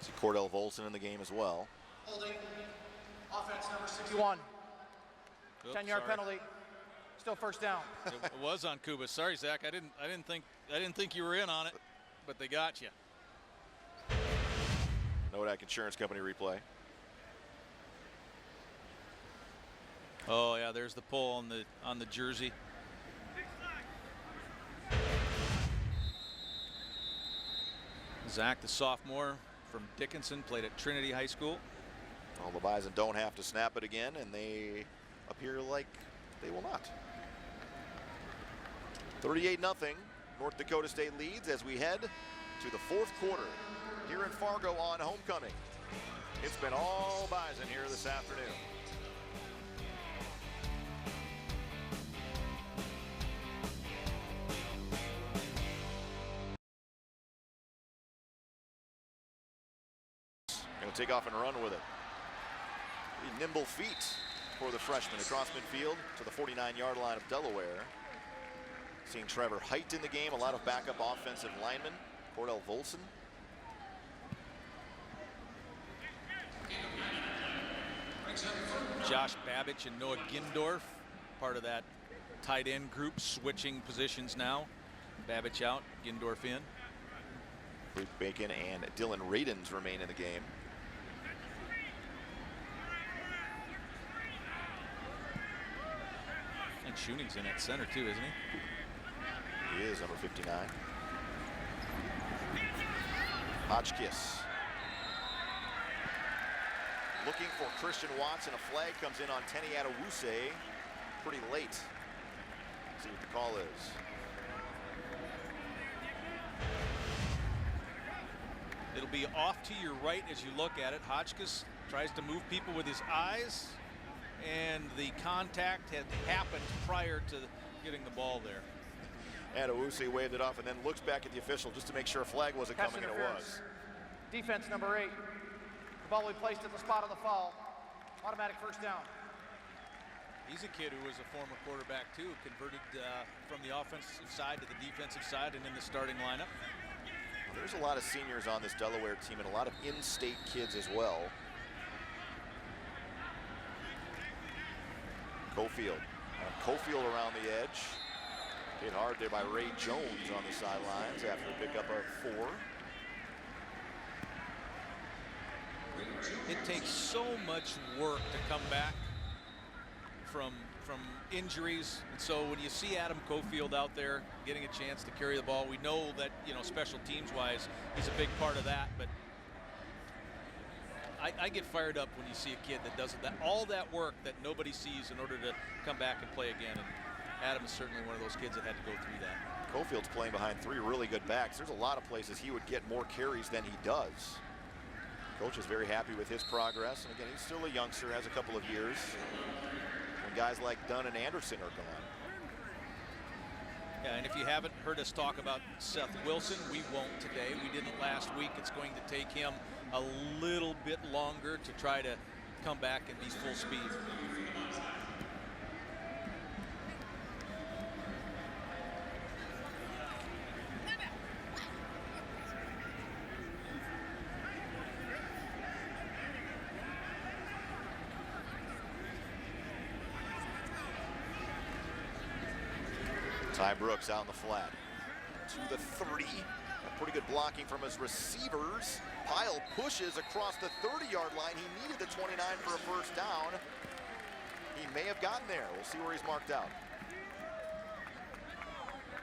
See Cordell Volson in the game as well. Holding. Offense number 61. 10-yard penalty. Still 1st down. It was on Kubis. Sorry, Zach. I didn't think you were in on it, but they got you. Nodak Insurance Company replay. Oh yeah, there's the pull on the jersey. Zach, the sophomore from Dickinson, played at Trinity High School. Well, the Bison don't have to snap it again, and they appear like they will not. 38-0. North Dakota State leads as we head to the 4th quarter here in Fargo on homecoming. It's been all Bison here this afternoon. Going to take off and run with it. Pretty nimble feet for the freshman across midfield to the 49-yard line of Delaware. Seeing Trevor Height in the game, a lot of backup offensive linemen. Cordell Volson. Josh Babich and Noah Gindorf, part of that tight end group, switching positions now. Babich out, Gindorf in. Luke Bacon and Dylan Radens remain in the game. And Schoening's in at center too, isn't he? He is, number 59. Hotchkiss. Looking for Christian Watson. A flag comes in on Tenny Adewuse pretty late. See what the call is. It'll be off to your right as you look at it. Hotchkiss tries to move people with his eyes, and the contact had happened prior to getting the ball there. Adewuse waved it off and then looks back at the official just to make sure a flag wasn't coming, and it was. Defense number 8. The ball will be placed at the spot of the foul. Automatic 1st down. He's a kid who was a former quarterback too, converted from the offensive side to the defensive side and in the starting lineup. Well, there's a lot of seniors on this Delaware team and a lot of in-state kids as well. Cofield. Cofield around the edge. Hit hard there by Ray Jones on the sidelines after a pickup of 4. It takes so much work to come back from injuries, and so when you see Adam Cofield out there getting a chance to carry the ball, we know that, you know, special teams wise he's a big part of that, but I get fired up when you see a kid that does all that work that nobody sees in order to come back and play again. And Adam is certainly one of those kids that had to go through that. Cofield's playing behind 3 really good backs. There's a lot of places he would get more carries than he does. Coach is very happy with his progress. And again, he's still a youngster, has a couple of years when guys like Dunn and Anderson are gone. Yeah, and if you haven't heard us talk about Seth Wilson, we won't today. We didn't last week. It's going to take him a little bit longer to try to come back and be full speed. Ty Brooks out in the flat. To the 30. Pretty good blocking from his receivers. Pyle pushes across the 30-yard line. He needed the 29 for a first down. He may have gotten there. We'll see where he's marked out.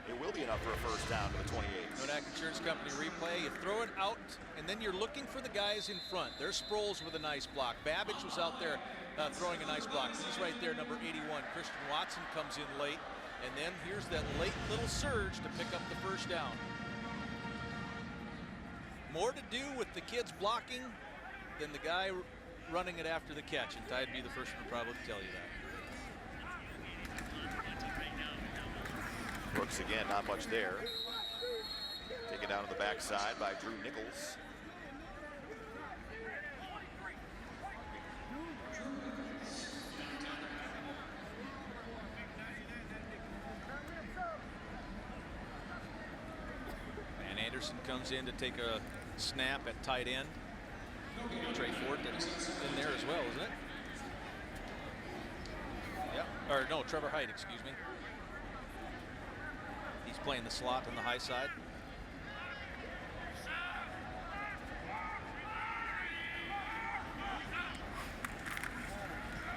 It will be enough for a first down to the 28. Kodak Insurance Company replay. You throw it out, and then you're looking for the guys in front. There's Sproles with a nice block. Babbage was out there throwing a nice block. He's right there, number 81. Christian Watson comes in late. And then here's that late little surge to pick up the first down. More to do with the kids blocking than the guy running it after the catch. And Ty'd be the first one to probably tell you that. Brooks again, not much there. Taken down to the backside by Drew Nichols. Anderson comes in to take a snap at tight end. Trey Ford is in there as well, isn't it? Yeah. Or no, Trevor Height, excuse me. He's playing the slot on the high side.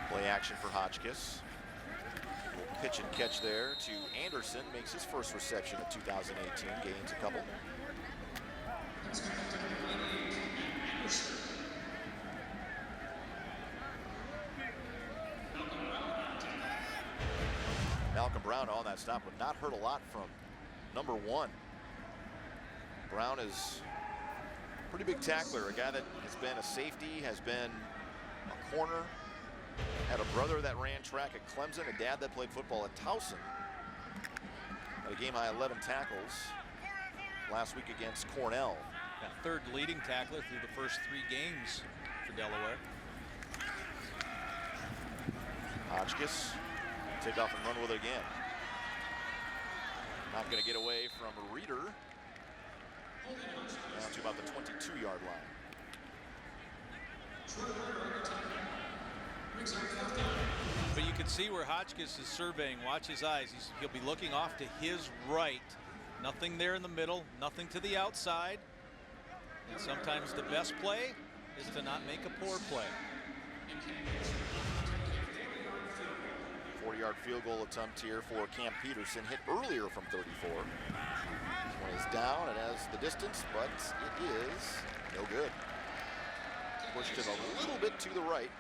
Play action for Hotchkiss. Little pitch and catch there to Anderson. Makes his first reception of 2018. Gains a couple. Malcolm Brown on that stop, but not hurt a lot from number 1. Brown is a pretty big tackler, a guy that has been a safety, has been a corner, had a brother that ran track at Clemson, a dad that played football at Towson. Had a game-high 11 tackles last week against Cornell. Yeah, third leading tackler through the first 3 games for Delaware. Hotchkiss take off and run with it again. Not going to get away from Reeder. Down to about the 22-yard line. But you can see where Hotchkiss is surveying. Watch his eyes. He'll be looking off to his right. Nothing there in the middle, nothing to the outside. And sometimes the best play is to not make a poor play. 40-yard field goal attempt here for Cam Peterson, hit earlier from 34. This one is down, it has the distance, but it is no good. Pushed it a little bit to the right.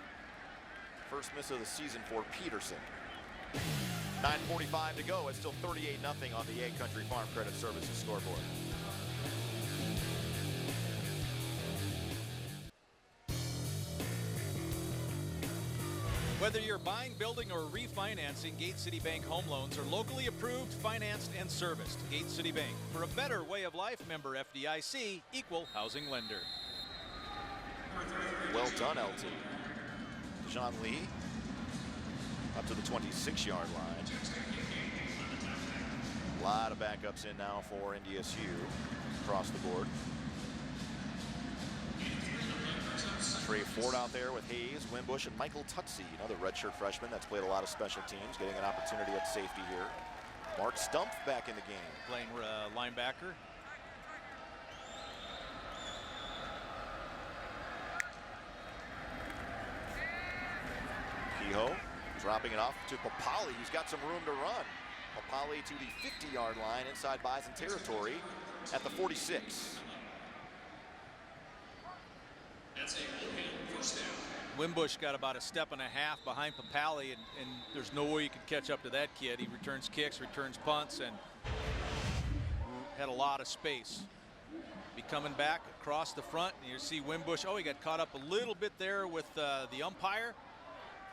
First miss of the season for Peterson. 9:45 to go. It's still 38-0 on the Egg Country Farm Credit Services scoreboard. Whether you're buying, building, or refinancing, Gate City Bank home loans are locally approved, financed, and serviced. Gate City Bank, for a better way of life, member FDIC, equal housing lender. Well done, LT. John Lee up to the 26-yard line. A lot of backups in now for NDSU across the board. Trey Ford out there with Hayes, Wimbush, and Michael Tutsi, another redshirt freshman that's played a lot of special teams, getting an opportunity at safety here. Mark Stumpf back in the game. Playing linebacker. Kehoe dropping it off to Papale, who's got some room to run. Papale to the 50-yard line inside Bison territory at the 46. That's a full hand Wimbush got about a step and a half behind Papale, and there's no way you could catch up to that kid. He returns kicks, returns punts, and had a lot of space. Be coming back across the front, and you see Wimbush. Oh, he got caught up a little bit there with the umpire.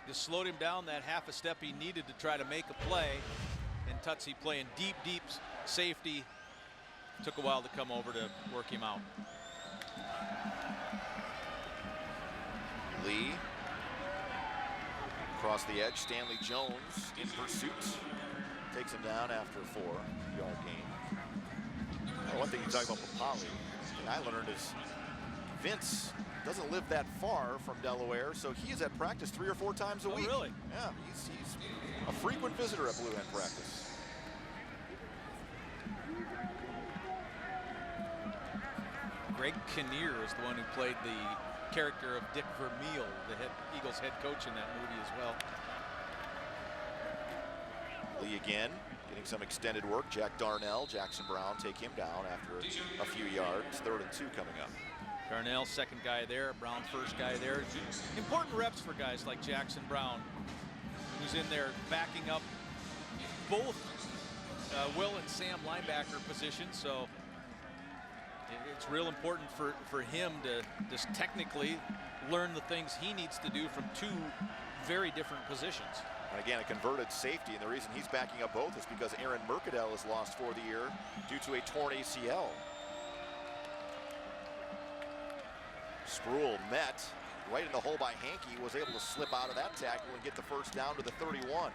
Just slowed him down that half a step he needed to try to make a play. And Tutsi playing deep safety. Took a while to come over to work him out. Lee across the edge. Stanley Jones in pursuit. Takes him down after a 4-yard gain. One thing you talk about Papale, I learned is Vince doesn't live that far from Delaware, so he is at practice 3 or 4 times a week. Really? Yeah, he's a frequent visitor at Blue Hen practice. Greg Kinnear is the one who played the character of Dick Vermeil, the Eagles head coach in that movie as well. Lee again, getting some extended work. Jack Darnell, Jackson Brown take him down after a few yards. 3rd and 2 coming up. Darnell, second guy there. Brown, first guy there. Important reps for guys like Jackson Brown, who's in there backing up both Will and Sam linebacker positions. So it's real important for him to just technically learn the things he needs to do from 2 very different positions. And again, a converted safety, and the reason he's backing up both is because Aaron Mercadell is lost for the year due to a torn ACL. Spruill met right in the hole by Hankey, was able to slip out of that tackle and get the first down to the 31.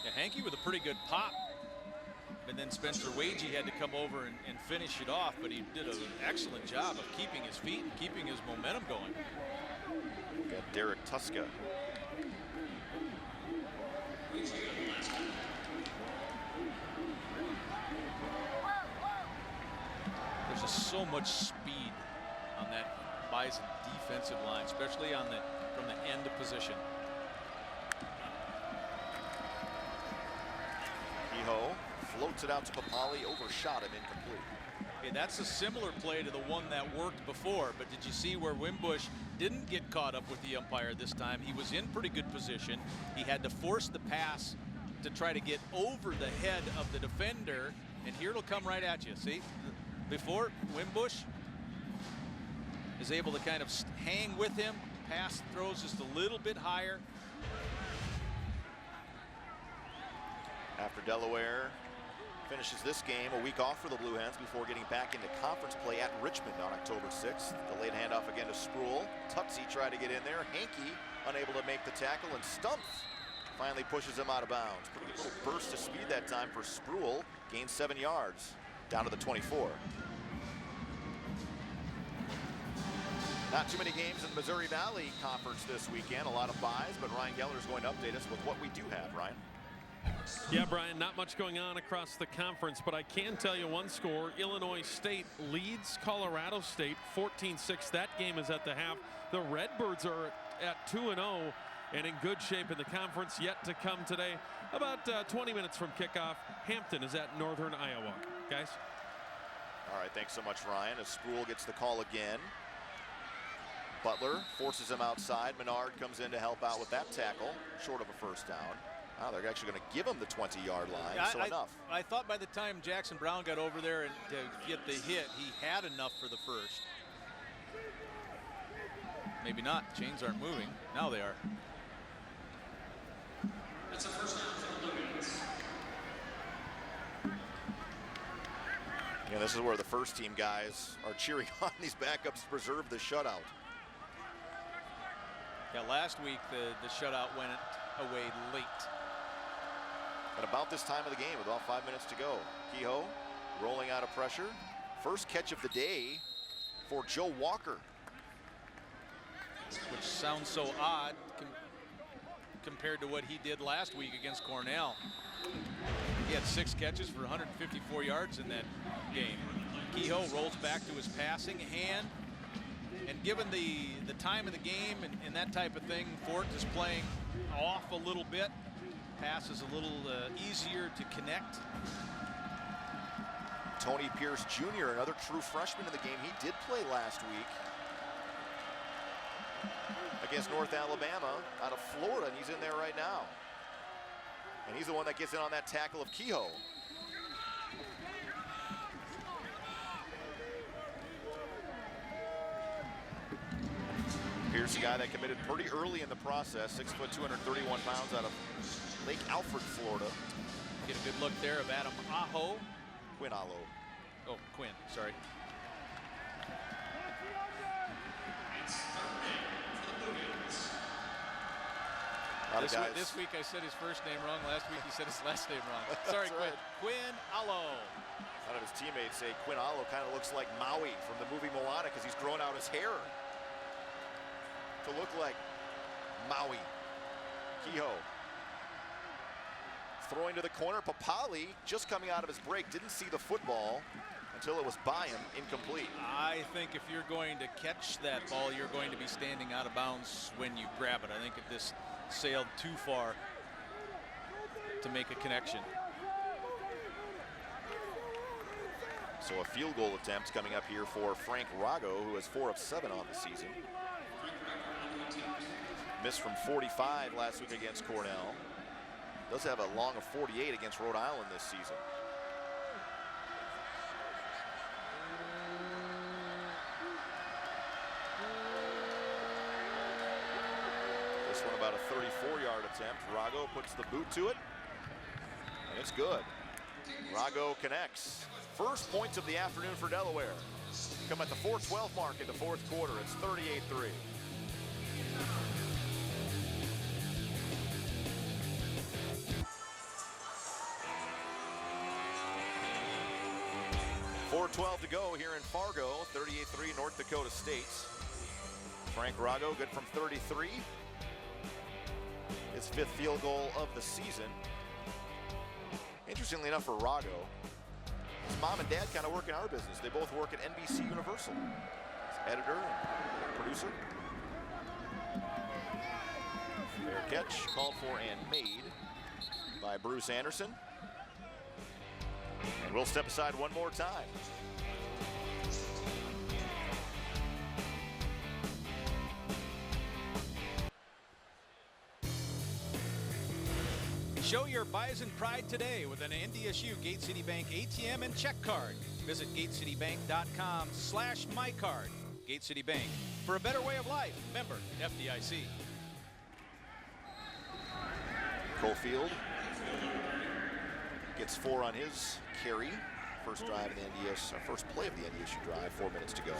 Yeah, Hankey with a pretty good pop. And then Spencer Wagey had to come over and finish it off, but he did an excellent job of keeping his feet and keeping his momentum going. We got Derek Tuska. There's just so much speed on that Bison defensive line, especially on from the end of position. Kehoe floats it out to Papale, overshot him, incomplete. Okay, that's a similar play to the one that worked before, but did you see where Wimbush didn't get caught up with the umpire this time? He was in pretty good position. He had to force the pass to try to get over the head of the defender, and here it'll come right at you. See, before Wimbush is able to kind of hang with him, pass throws just a little bit higher. After Delaware finishes this game, a week off for the Blue Hens before getting back into conference play at Richmond on October 6th. Delayed handoff again to Spruill. Tutsi tried to get in there. Hankey unable to make the tackle, and Stumpf finally pushes him out of bounds. Pretty good little burst of speed that time for Spruill. Gained 7 yards, down to the 24. Not too many games in the Missouri Valley Conference this weekend. A lot of byes, but Ryan Geller is going to update us with what we do have, Ryan. Yeah, Brian, not much going on across the conference, but I can tell you one score. Illinois State leads Colorado State 14-6. That game is at the half. The Redbirds are at 2-0 and in good shape in the conference. Yet to come today. About 20 minutes from kickoff, Hampton is at Northern Iowa. Guys? All right, thanks so much, Ryan. As Spruill gets the call again. Butler forces him outside. Menard comes in to help out with that tackle, short of a first down. Wow, they're actually going to give him the 20-yard line, so enough. I thought by the time Jackson Brown got over there and to get the hit, he had enough for the first. Maybe not. The chains aren't moving. Now they are. That's a first down for the Blue Hens. Yeah, this is where the first team guys are cheering on these backups to preserve the shutout. Yeah, last week the shutout went away late. At about this time of the game, with about 5 minutes to go. Kehoe rolling out of pressure. First catch of the day for Joe Walker. Which sounds so odd compared to what he did last week against Cornell. He had 6 catches for 154 yards in that game. Kehoe rolls back to his passing hand. And given the time of the game and that type of thing, Fort is playing off a little bit. Pass is a little easier to connect. Tony Pierce Jr., another true freshman in the game. He did play last week. against North Alabama out of Florida, and he's in there right now. And he's the one that gets in on that tackle of Kehoe. Here's a guy that committed pretty early in the process, 6 foot, 231 pounds, out of Lake Alfred, Florida. Get a good look there of Adam Aho. Quinn Aho. Oh, Quinn, sorry. This week I said his first name wrong. Last week he said his last name wrong. Sorry, Quinn. Right. Quinn Aho. One of his teammates say Quinn Aho kind of looks like Maui from the movie Moana because he's grown out his hair to look like Maui. Kehoe. Throwing to the corner. Papale, just coming out of his break, didn't see the football until it was by him, incomplete. I think if you're going to catch that ball, you're going to be standing out of bounds when you grab it. I think if this sailed too far to make a connection. So a field goal attempt coming up here for Frank Rago, who has 4 of 7 on the season. Missed from 45 last week against Cornell. Does have a long of 48 against Rhode Island this season. This one about a 34-yard attempt. Rago puts the boot to it, and it's good. Rago connects. First points of the afternoon for Delaware. Come at the 4:12 mark in the 4th quarter. It's 38-3. .412 to go here in Fargo. 38-3 North Dakota State. Frank Rago good from 33. His 5th field goal of the season. Interestingly enough for Rago, his mom and dad kind of work in our business. They both work at NBC Universal. He's editor and producer. Fair catch, called for and made by Bruce Anderson. And we'll step aside one more time. Show your Bison pride today with an NDSU Gate City Bank ATM and check card. Visit gatecitybank.com/mycard. Gate City Bank, for a better way of life. Member FDIC. Cofield gets 4 on his carry. First drive in the NDSU, first play of the NDSU drive, 4 minutes to go.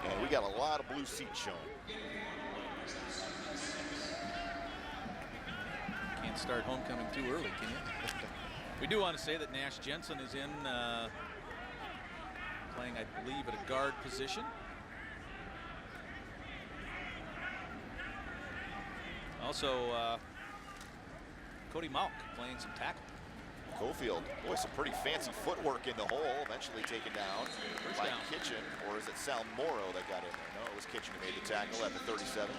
And we got a lot of blue seats shown. Can't start homecoming too early, can you? We do want to say that Nash Jensen is in playing, I believe, at a guard position. Also, Cody Malk playing some tackle. Cofield, boy, some pretty fancy footwork in the hole, eventually taken down by down. Kitchen, or is it Sal Morrow that got in there? No, it was Kitchen who made the tackle at the 37.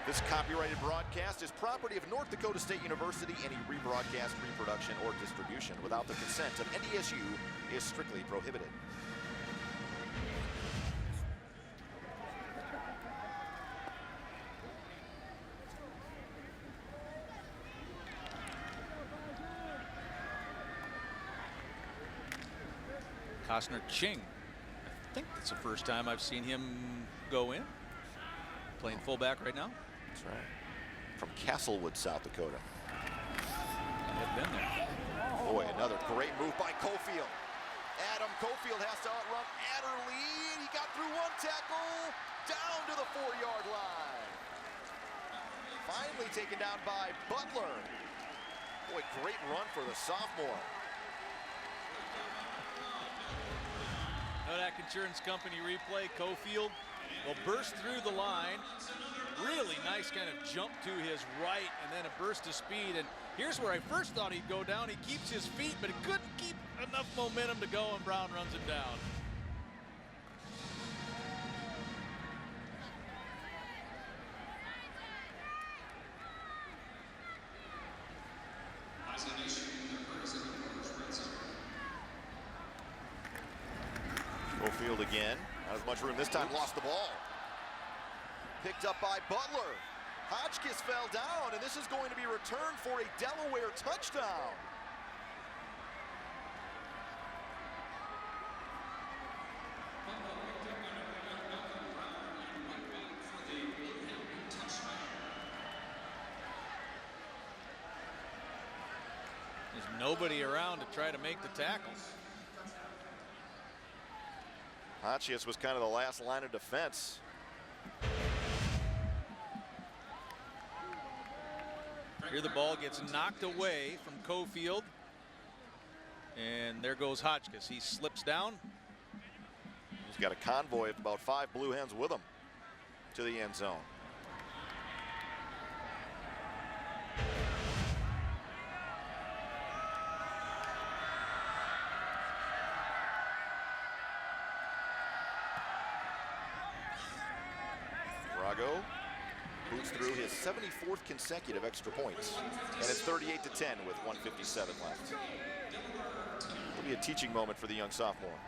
This copyrighted broadcast is property of North Dakota State University. Any rebroadcast, reproduction, or distribution without the consent of NDSU is strictly prohibited. Costner Ching. I think that's the first time I've seen him go in. Playing fullback right now. That's right. From Castlewood, South Dakota. I've been there. Boy, another great move by Cofield. Adam Cofield has to outrun Adderley, and he got through one tackle down to the 4-yard line. Finally taken down by Butler. Boy, great run for the sophomore. Nodak Insurance Company replay. Cofield will burst through the line. Really nice kind of jump to his right and then a burst of speed. And here's where I first thought he'd go down. He keeps his feet, but he couldn't keep enough momentum to go, and Brown runs him down. Cofield again. Not as much room this time. Lost the ball. Picked up by Butler. Hotchkiss fell down, and this is going to be returned for a Delaware touchdown. There's nobody around to try to make the tackle. Hotchkiss was kind of the last line of defense. Here the ball gets knocked away from Cofield. And there goes Hotchkiss. He slips down. He's got a convoy of about 5 Blue Hens with him to the end zone. Drago boots through his 74th consecutive extra points, and it's 38-10 with 1:57 left. It'll be a teaching moment for the young sophomore.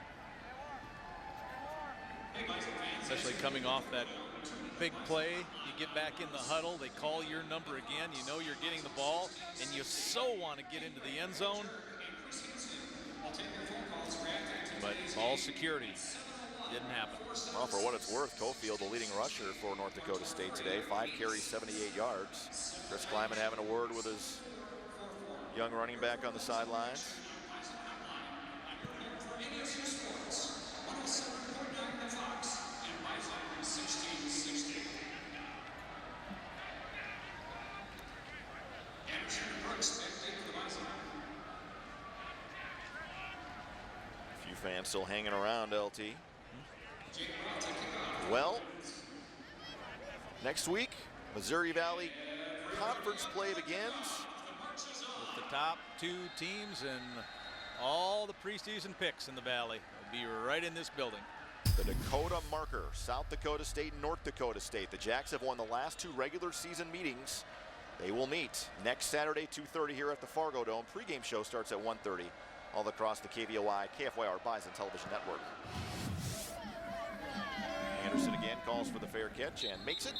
Especially coming off that big play, you get back in the huddle, they call your number again, you know you're getting the ball, and you so want to get into the end zone. But ball security didn't happen. Well, for what it's worth, Cofield, the leading rusher for North Dakota State today, 5 carries, 78 yards. Chris Kleiman having a word with his young running back on the sidelines. A few fans still hanging around, LT. Well, next week, Missouri Valley Conference play begins. With the top 2 teams and all the preseason picks in the Valley will be right in this building. The Dakota Marker, South Dakota State and North Dakota State. The Jacks have won the last 2 regular season meetings. They will meet next Saturday, 2:30 here at the Fargo Dome. Pre-game show starts at 1:30 all across the KVOI, KFYR Bison Television Network. Anderson again calls for the fair catch and makes it.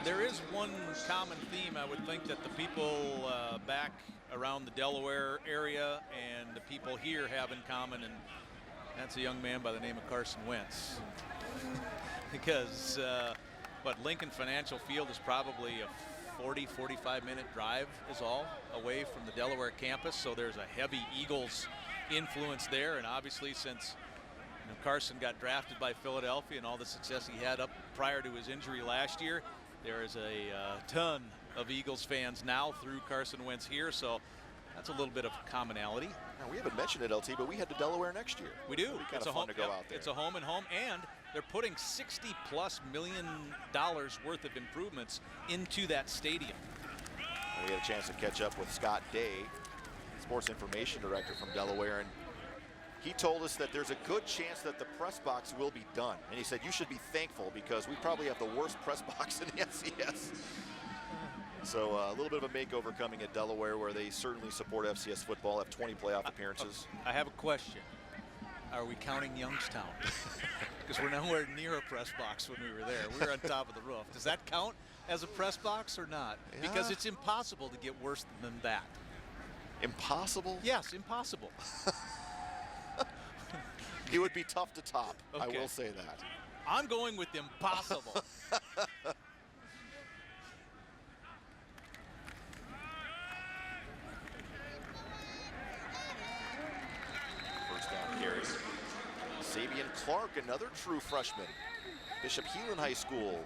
There is one common theme I would think that the people back around the Delaware area and the people here have in common, and that's a young man by the name of Carson Wentz. Because Lincoln Financial Field is probably a 40-45 minute drive is all away from the Delaware campus, so there's a heavy Eagles influence there, and obviously since Carson got drafted by Philadelphia and all the success he had up prior to his injury last year, there is a ton of Eagles fans now through Carson Wentz here, so that's a little bit of commonality. Now, we haven't mentioned it, LT, but we head to Delaware next year. We do. It's a fun to go out there. It's a home and home, and they're putting $60+ million worth of improvements into that stadium. And we had a chance to catch up with Scott Day, sports information director from Delaware, and he told us that there's a good chance that the press box will be done. And he said, you should be thankful because we probably have the worst press box in the FCS. So a little bit of a makeover coming at Delaware, where they certainly support FCS football, have 20 playoff appearances. I have a question. Are we counting Youngstown? Because we're nowhere near a press box when we were there. We were on top of the roof. Does that count as a press box or not? Yeah. Because it's impossible to get worse than that. Impossible? Yes, impossible. It would be tough to top. Okay. I will say that. I'm going with impossible. First down carry. Sabian Clark, another true freshman. Bishop Heelan High School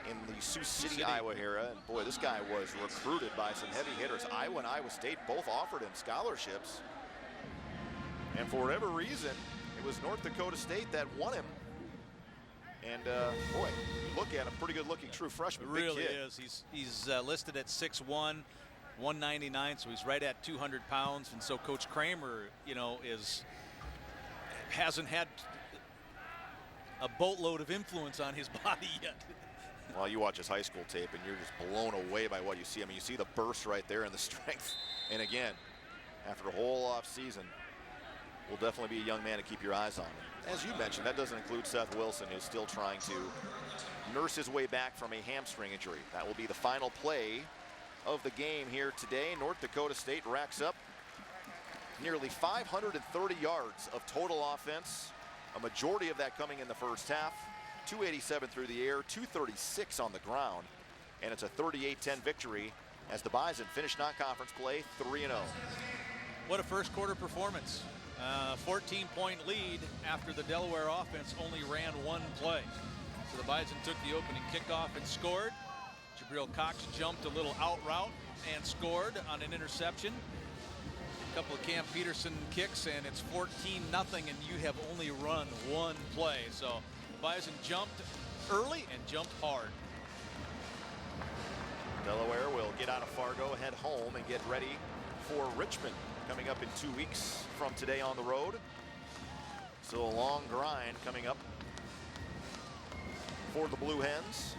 in the Sioux City, Iowa era. And boy, this guy was recruited by some heavy hitters. Iowa and Iowa State both offered him scholarships. And for whatever reason, it was North Dakota State that won him. And boy, you look at him, pretty good looking true freshman. Really big kid. is. He's listed at 6'1", 199, so he's right at 200 pounds. And so Coach Kramer, hasn't had a boatload of influence on his body yet. Well, you watch his high school tape and you're just blown away by what you see. I mean, you see the burst right there and the strength. And again, after a whole off season, will definitely be a young man to keep your eyes on. As you mentioned, that doesn't include Seth Wilson, who's still trying to nurse his way back from a hamstring injury. That will be the final play of the game here today. North Dakota State racks up nearly 530 yards of total offense, a majority of that coming in the first half. 287 through the air, 236 on the ground, and it's a 38-10 victory as the Bison finish non-conference play 3-0. What a first quarter performance. 14-point lead after the Delaware offense only ran one play. So the Bison took the opening kickoff and scored. Jabril Cox jumped a little out route and scored on an interception. A couple of Cam Peterson kicks, and it's 14-0, and you have only run one play. So the Bison jumped early and jumped hard. Delaware will get out of Fargo, head home, and get ready for Richmond coming up in 2 weeks from today on the road. So a long grind coming up for the Blue Hens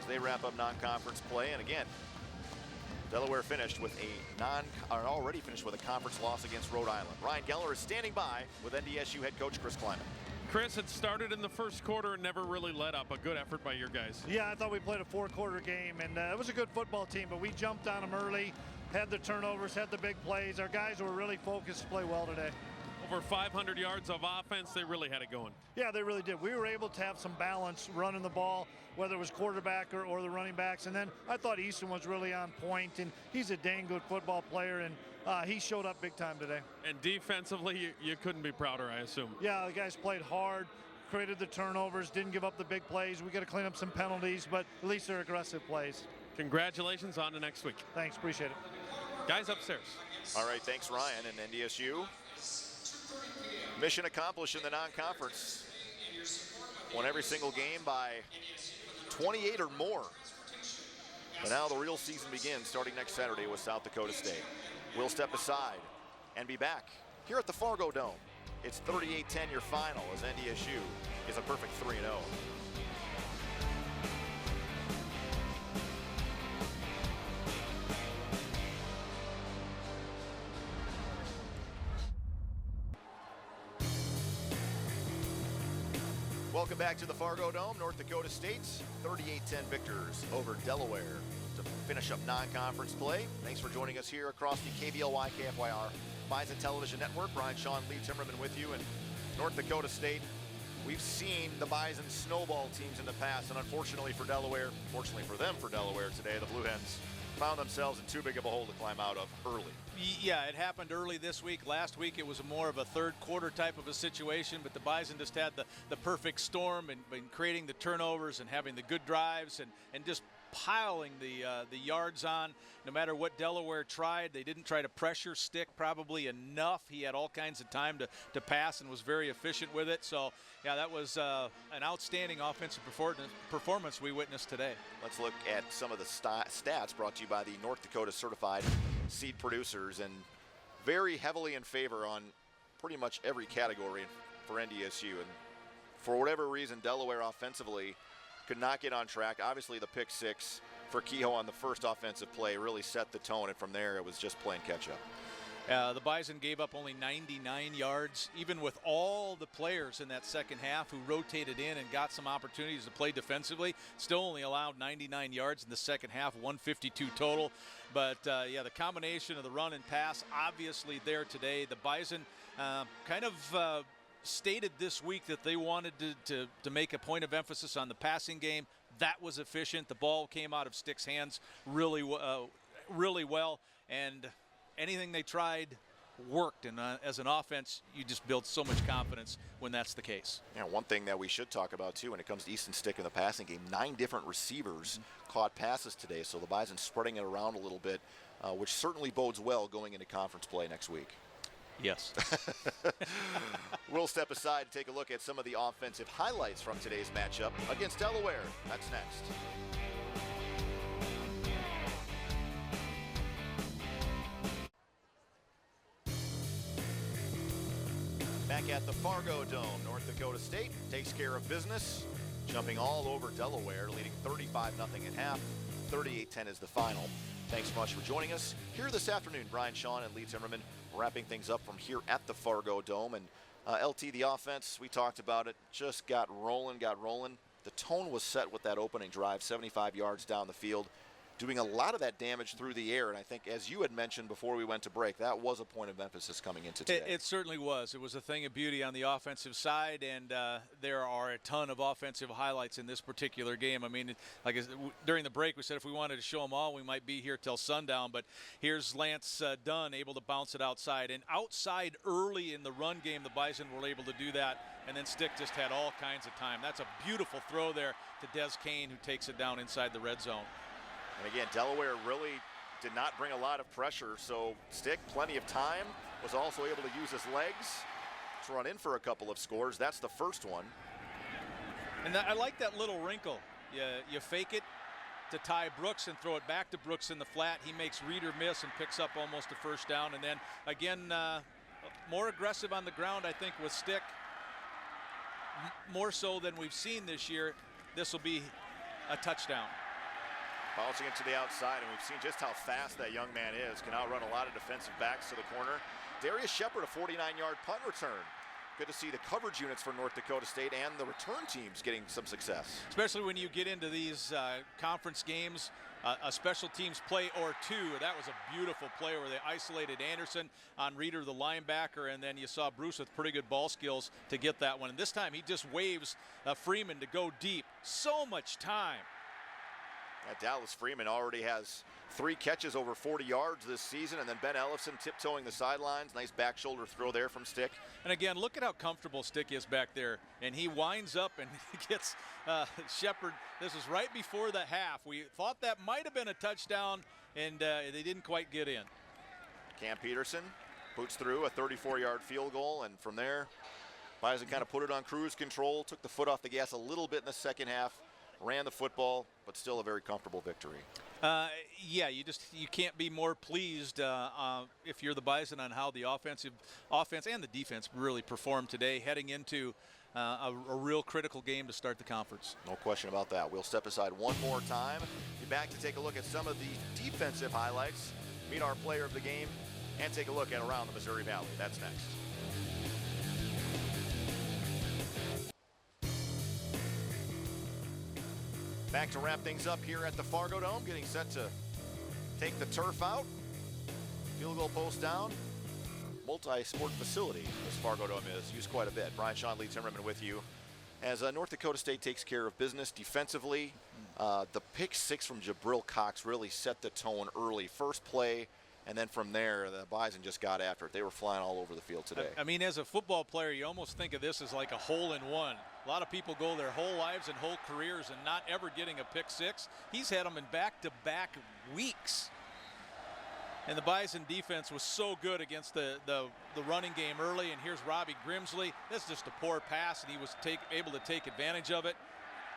as they wrap up non-conference play. And again, Delaware finished with already finished with a conference loss against Rhode Island. Ryan Geller is standing by with NDSU head coach Chris Kleiman. Chris, it started in the first quarter and never really let up. A good effort by your guys. Yeah, I thought we played a four-quarter game, and it was a good football team, but we jumped on them early, had the turnovers, had the big plays. Our guys were really focused to play well today. Over 500 yards of offense. They really had it going. Yeah, they really did. We were able to have some balance running the ball, whether it was quarterback or the running backs. And then I thought Easton was really on point, and he's a dang good football player, and he showed up big time today. And defensively, you couldn't be prouder, I assume. Yeah, the guys played hard, created the turnovers, didn't give up the big plays. We got to clean up some penalties, but at least they're aggressive plays. Congratulations on to next week. Thanks, appreciate it. Guys upstairs. All right, thanks, Ryan. And NDSU, mission accomplished in the non-conference. Won every single game by 28 or more. But now the real season begins starting next Saturday with South Dakota State. We'll step aside and be back here at the Fargo Dome. It's 38-10 your final as NDSU is a perfect 3-0. Welcome back to the Fargo Dome. North Dakota State 38-10 victors over Delaware to finish up non-conference play. Thanks for joining us here across the KVLY KFYR Bison Television Network. Brian Shaw and Lee Timmerman with you. And North Dakota State, we've seen the Bison snowball teams in the past, and unfortunately for Delaware, fortunately for them for Delaware today, the Blue Hens found themselves in too big of a hole to climb out of early. Yeah, it happened early this week. Last week it was more of a third quarter type of a situation, but the Bison just had the perfect storm and creating the turnovers and having the good drives and just piling the yards on. No matter what Delaware tried, they didn't try to pressure Stick probably enough. He had all kinds of time to pass and was very efficient with it. So, yeah, that was an outstanding offensive performance we witnessed today. Let's look at some of the stats brought to you by the North Dakota Certified Seed Producers, and very heavily in favor on pretty much every category for NDSU. And for whatever reason, Delaware offensively could not get on track. Obviously, the pick six for Kehoe on the first offensive play really set the tone, and from there, it was just playing catch-up. The Bison gave up only 99 yards, even with all the players in that second half who rotated in and got some opportunities to play defensively. Still only allowed 99 yards in the second half, 152 total. But, yeah, the combination of the run and pass, obviously there today. The Bison kind of stated this week that they wanted to make a point of emphasis on the passing game. That was efficient. The ball came out of Stick's hands really well, and anything they tried worked. And as an offense, you just build so much confidence when that's the case. Yeah, one thing that we should talk about too when it comes to Easton Stick in the passing game, 9 different receivers caught passes today, so the Bison spreading it around a little bit, which certainly bodes well going into conference play next week. Yes. We'll step aside and take a look at some of the offensive highlights from today's matchup against Delaware. That's next. Back at the Fargo Dome, North Dakota State takes care of business, jumping all over Delaware, leading 35-0 at half. 38-10 is the final. Thanks so much for joining us here this afternoon. Brian Shaw and Lee Timmerman wrapping things up from here at the Fargo Dome. And LT, the offense, we talked about it, just got rolling. The tone was set with that opening drive, 75 yards down the field, doing a lot of that damage through the air. And I think, as you had mentioned before we went to break, that was a point of emphasis coming into today. It certainly was. It was a thing of beauty on the offensive side, and there are a ton of offensive highlights in this particular game. I mean, like during the break, we said if we wanted to show them all, we might be here till sundown. But here's Lance Dunn able to bounce it outside. And outside early in the run game, the Bison were able to do that. And then Stick just had all kinds of time. That's a beautiful throw there to Des Kane, who takes it down inside the red zone. And again, Delaware really did not bring a lot of pressure, so Stick, plenty of time, was also able to use his legs to run in for a couple of scores. That's the first one. And I like that little wrinkle. You fake it to Ty Brooks and throw it back to Brooks in the flat. He makes Reeder miss and picks up almost a first down. And then, again, more aggressive on the ground, I think, with Stick. More so than we've seen this year. This will be a touchdown. Bouncing it to the outside, and we've seen just how fast that young man is. Can outrun a lot of defensive backs to the corner. Darius Shepard, a 49-yard punt return. Good to see the coverage units for North Dakota State and the return teams getting some success. Especially when you get into these conference games, a special teams play or two. That was a beautiful play where they isolated Anderson on Reeder, the linebacker, and then you saw Bruce with pretty good ball skills to get that one. And this time he just waves Freeman to go deep. So much time. Dallas Freeman already has 3 catches over 40 yards this season, and then Ben Ellison tiptoeing the sidelines. Nice back shoulder throw there from Stick. And again, look at how comfortable Stick is back there. And he winds up and gets Shepard. This was right before the half. We thought that might have been a touchdown, and they didn't quite get in. Cam Peterson puts through a 34-yard field goal, and from there, Bison kind of put it on cruise control, took the foot off the gas a little bit in the second half, ran the football, but still a very comfortable victory. Yeah, you can't be more pleased if you're the Bison on how the offense and the defense really performed today, heading into a real critical game to start the conference. No question about that. We'll step aside one more time. Be back to take a look at some of the defensive highlights, meet our player of the game, and take a look at around the Missouri Valley. That's next. Back to wrap things up here at the Fargo Dome, getting set to take the turf out. Field goal post down. Multi-sport facility this Fargo Dome is used quite a bit. Brian Shawn, Lee Timmerman with you. As North Dakota State takes care of business defensively, the pick 6 from Jabril Cox really set the tone early. First play, and then from there, the Bison just got after it. They were flying all over the field today. I mean, as a football player, you almost think of this as like a hole-in-one. A lot of people go their whole lives and whole careers and not ever getting a pick 6. He's had them in back-to-back weeks. And the Bison defense was so good against the running game early. And here's Robbie Grimsley. That's just a poor pass, and he was able to take advantage of it.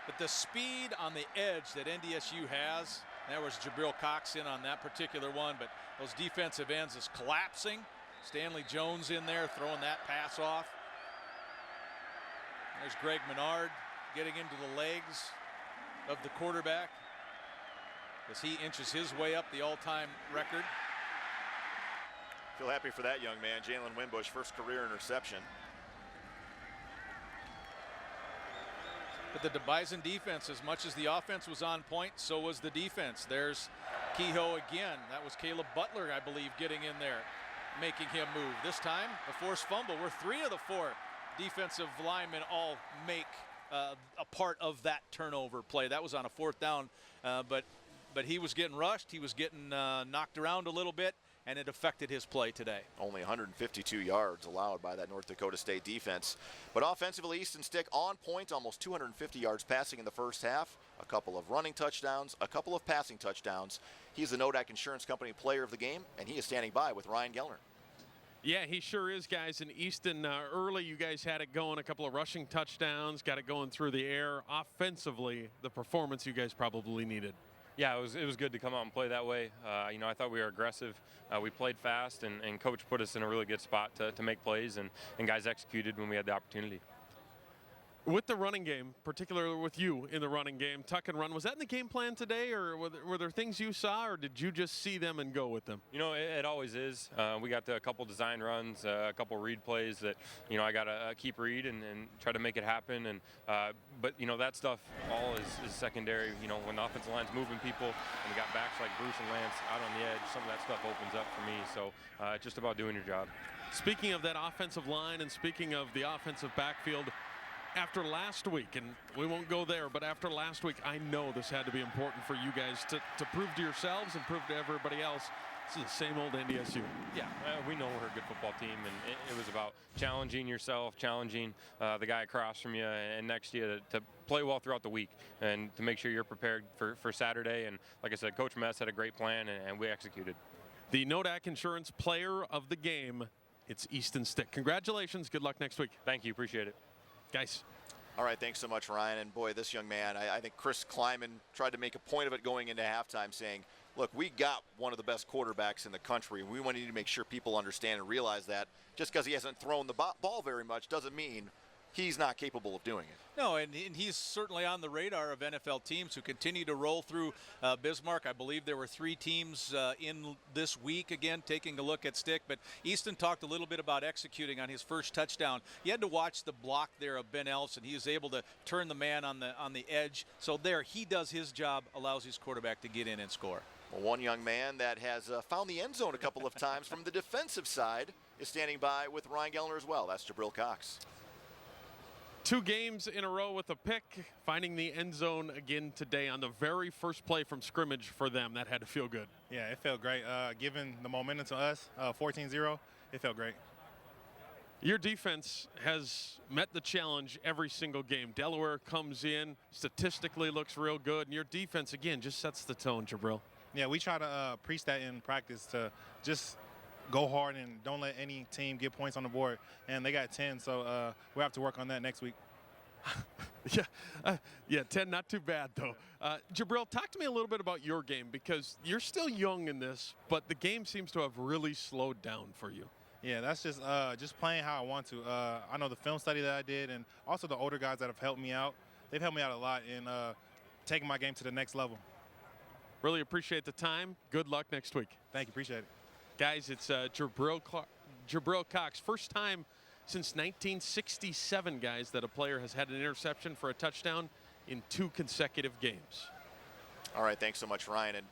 But the speed on the edge that NDSU has, there was Jabril Cox in on that particular one, but those defensive ends is collapsing. Stanley Jones in there throwing that pass off. There's Greg Menard getting into the legs of the quarterback as he inches his way up the all-time record. Feel happy for that young man, Jalen Winbush, first career interception. But the Bison defense, as much as the offense was on point, so was the defense. There's Kehoe again. That was Caleb Butler, I believe, getting in there, making him move. This time, a forced fumble, where 3 of the 4 defensive linemen all make a part of that turnover play. That was on a 4th down, but he was getting rushed. He was getting knocked around a little bit, and it affected his play today. Only 152 yards allowed by that North Dakota State defense. But offensively, Easton Stick on point, almost 250 yards passing in the first half, a couple of running touchdowns, a couple of passing touchdowns. He's the Nodak Insurance Company player of the game, and he is standing by with Ryan Gellner. Yeah, he sure is, guys. In Easton, early you guys had it going, a couple of rushing touchdowns, got it going through the air. Offensively, the performance you guys probably needed. Yeah, it was good to come out and play that way. I thought we were aggressive. We played fast, and Coach put us in a really good spot to make plays, and guys executed when we had the opportunity. With the running game, particularly with you in the running game, tuck and run, was that in the game plan today, or were there things you saw, or did you just see them and go with them? You know, it always is. We got a couple design runs, a couple read plays that, you know, I got to keep read and try to make it happen. And but, you know, that stuff all is secondary. You know, when the offensive line's moving people and we got backs like Bruce and Lance out on the edge, some of that stuff opens up for me. So it's just about doing your job. Speaking of that offensive line and speaking of the offensive backfield, after last week, and we won't go there, but after last week, I know this had to be important for you guys to prove to yourselves and prove to everybody else. This is the same old NDSU. Yeah, we know we're a good football team, and it was about challenging yourself, challenging the guy across from you and next to you to play well throughout the week and to make sure you're prepared for Saturday. And like I said, Coach Mess had a great plan, and we executed. The Nodak Insurance Player of the Game, it's Easton Stick. Congratulations. Good luck next week. Thank you. Appreciate it. Guys. All right, thanks so much, Ryan. And boy, this young man, I think Chris Kleiman tried to make a point of it going into halftime, saying, look, we got one of the best quarterbacks in the country, and we need to make sure people understand and realize that just because he hasn't thrown the ball very much doesn't mean he's not capable of doing it. No, and he's certainly on the radar of NFL teams who continue to roll through Bismarck. I believe there were 3 teams in this week, again, taking a look at Stick. But Easton talked a little bit about executing on his first touchdown. You had to watch the block there of Ben Elson. He was able to turn the man on the edge. So there, he does his job, allows his quarterback to get in and score. Well, one young man that has found the end zone a couple of times from the defensive side is standing by with Ryan Gellner as well. That's Jabril Cox. 2 games in a row with a pick, finding the end zone again today on the very first play from scrimmage for them. That had to feel good. Yeah, it felt great. Given the momentum to us, 14-0, it felt great. Your defense has met the challenge every single game. Delaware comes in, statistically looks real good, and your defense, again, just sets the tone, Jabril. Yeah, we try to preach that in practice to just go hard and don't let any team get points on the board. And they got 10, so we'll have to work on that next week. Yeah, 10, not too bad, though. Jabril, talk to me a little bit about your game, because you're still young in this, but the game seems to have really slowed down for you. Yeah, that's just playing how I want to. I know the film study that I did, and also the older guys that have helped me out. They've helped me out a lot in taking my game to the next level. Really appreciate the time. Good luck next week. Thank you. Appreciate it. Guys, it's Jabril Cox. First time since 1967, guys, that a player has had an interception for a touchdown in 2 consecutive games. All right, thanks so much, Ryan. And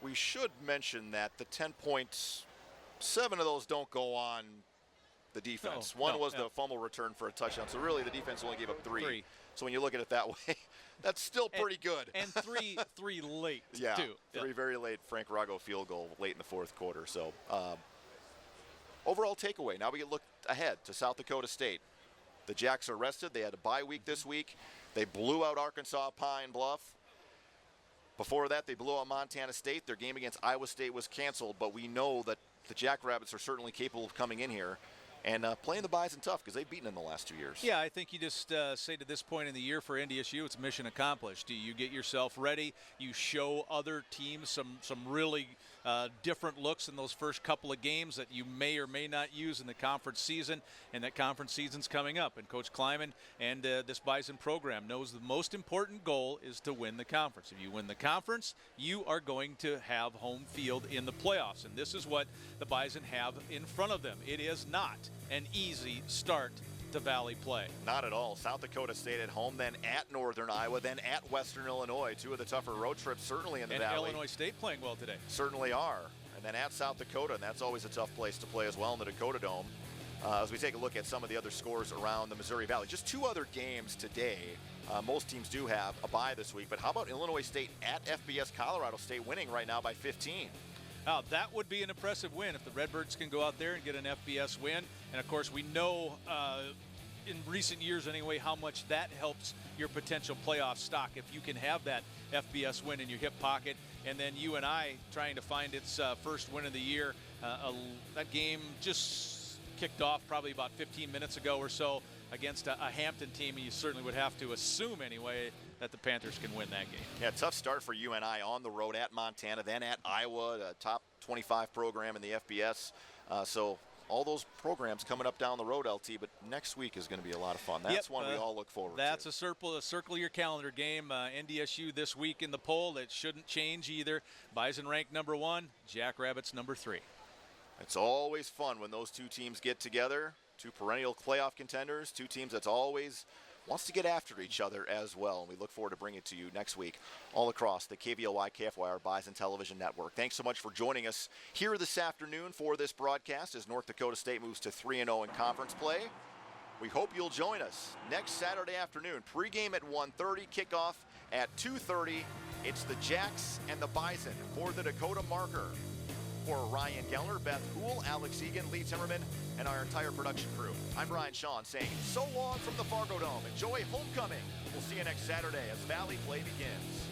we should mention that the 10 points, 7 of those don't go on the defense. One was the fumble return for a touchdown. So really the defense only gave up 3. So when you look at it that way, that's still pretty good. And three late, yeah, too. 3 very late Frank Rago field goal late in the 4th quarter. So overall takeaway, now we look ahead to South Dakota State. The Jacks are rested. They had a bye week this week. They blew out Arkansas Pine Bluff. Before that, they blew out Montana State. Their game against Iowa State was canceled, but we know that the Jackrabbits are certainly capable of coming in here and playing the Bison tough because they've beaten them the last 2 years. Yeah, I think you just say to this point in the year for NDSU, it's mission accomplished. You get yourself ready. You show other teams some really different looks in those first couple of games that you may or may not use in the conference season, and that conference season's coming up. And Coach Kleiman and this Bison program knows the most important goal is to win the conference. If you win the conference, you are going to have home field in the playoffs, and this is what the Bison have in front of them. It is not an easy start to Valley play. Not at all. South Dakota State at home, then at Northern Iowa, then at Western Illinois. 2 of the tougher road trips certainly in the Valley. And Illinois State playing well today. Certainly are. And then at South Dakota, and that's always a tough place to play as well in the Dakota Dome. As we take a look at some of the other scores around the Missouri Valley. Just 2 other games today. Most teams do have a bye this week, but how about Illinois State at FBS Colorado State winning right now by 15? That would be an impressive win if the Redbirds can go out there and get an FBS win. And, of course, we know in recent years anyway how much that helps your potential playoff stock if you can have that FBS win in your hip pocket. And then UNI trying to find its first win of the year. That game just kicked off probably about 15 minutes ago or so against a Hampton team, and you certainly would have to assume anyway that the Panthers can win that game. Yeah, tough start for UNI on the road at Montana, then at Iowa, a top 25 program in the FBS. So all those programs coming up down the road, LT, but next week is going to be a lot of fun. That's one we all look forward to. That's a circle your calendar game. NDSU this week in the poll. It shouldn't change either. Bison ranked number 1, Jackrabbits number 3. It's always fun when those two teams get together. Two perennial playoff contenders, two teams that's always wants to get after each other as well. And we look forward to bringing it to you next week all across the KVOY KFYR Bison Television Network. Thanks so much for joining us here this afternoon for this broadcast as North Dakota State moves to 3-0 in conference play. We hope you'll join us next Saturday afternoon. Pregame at 1:30, kickoff at 2:30. It's the Jacks and the Bison for the Dakota Marker. For Ryan Gellner, Beth Hool, Alex Egan, Lee Timmerman, and our entire production crew, I'm Brian Shawn saying so long from the Fargo Dome. Enjoy homecoming. We'll see you next Saturday as Valley play begins.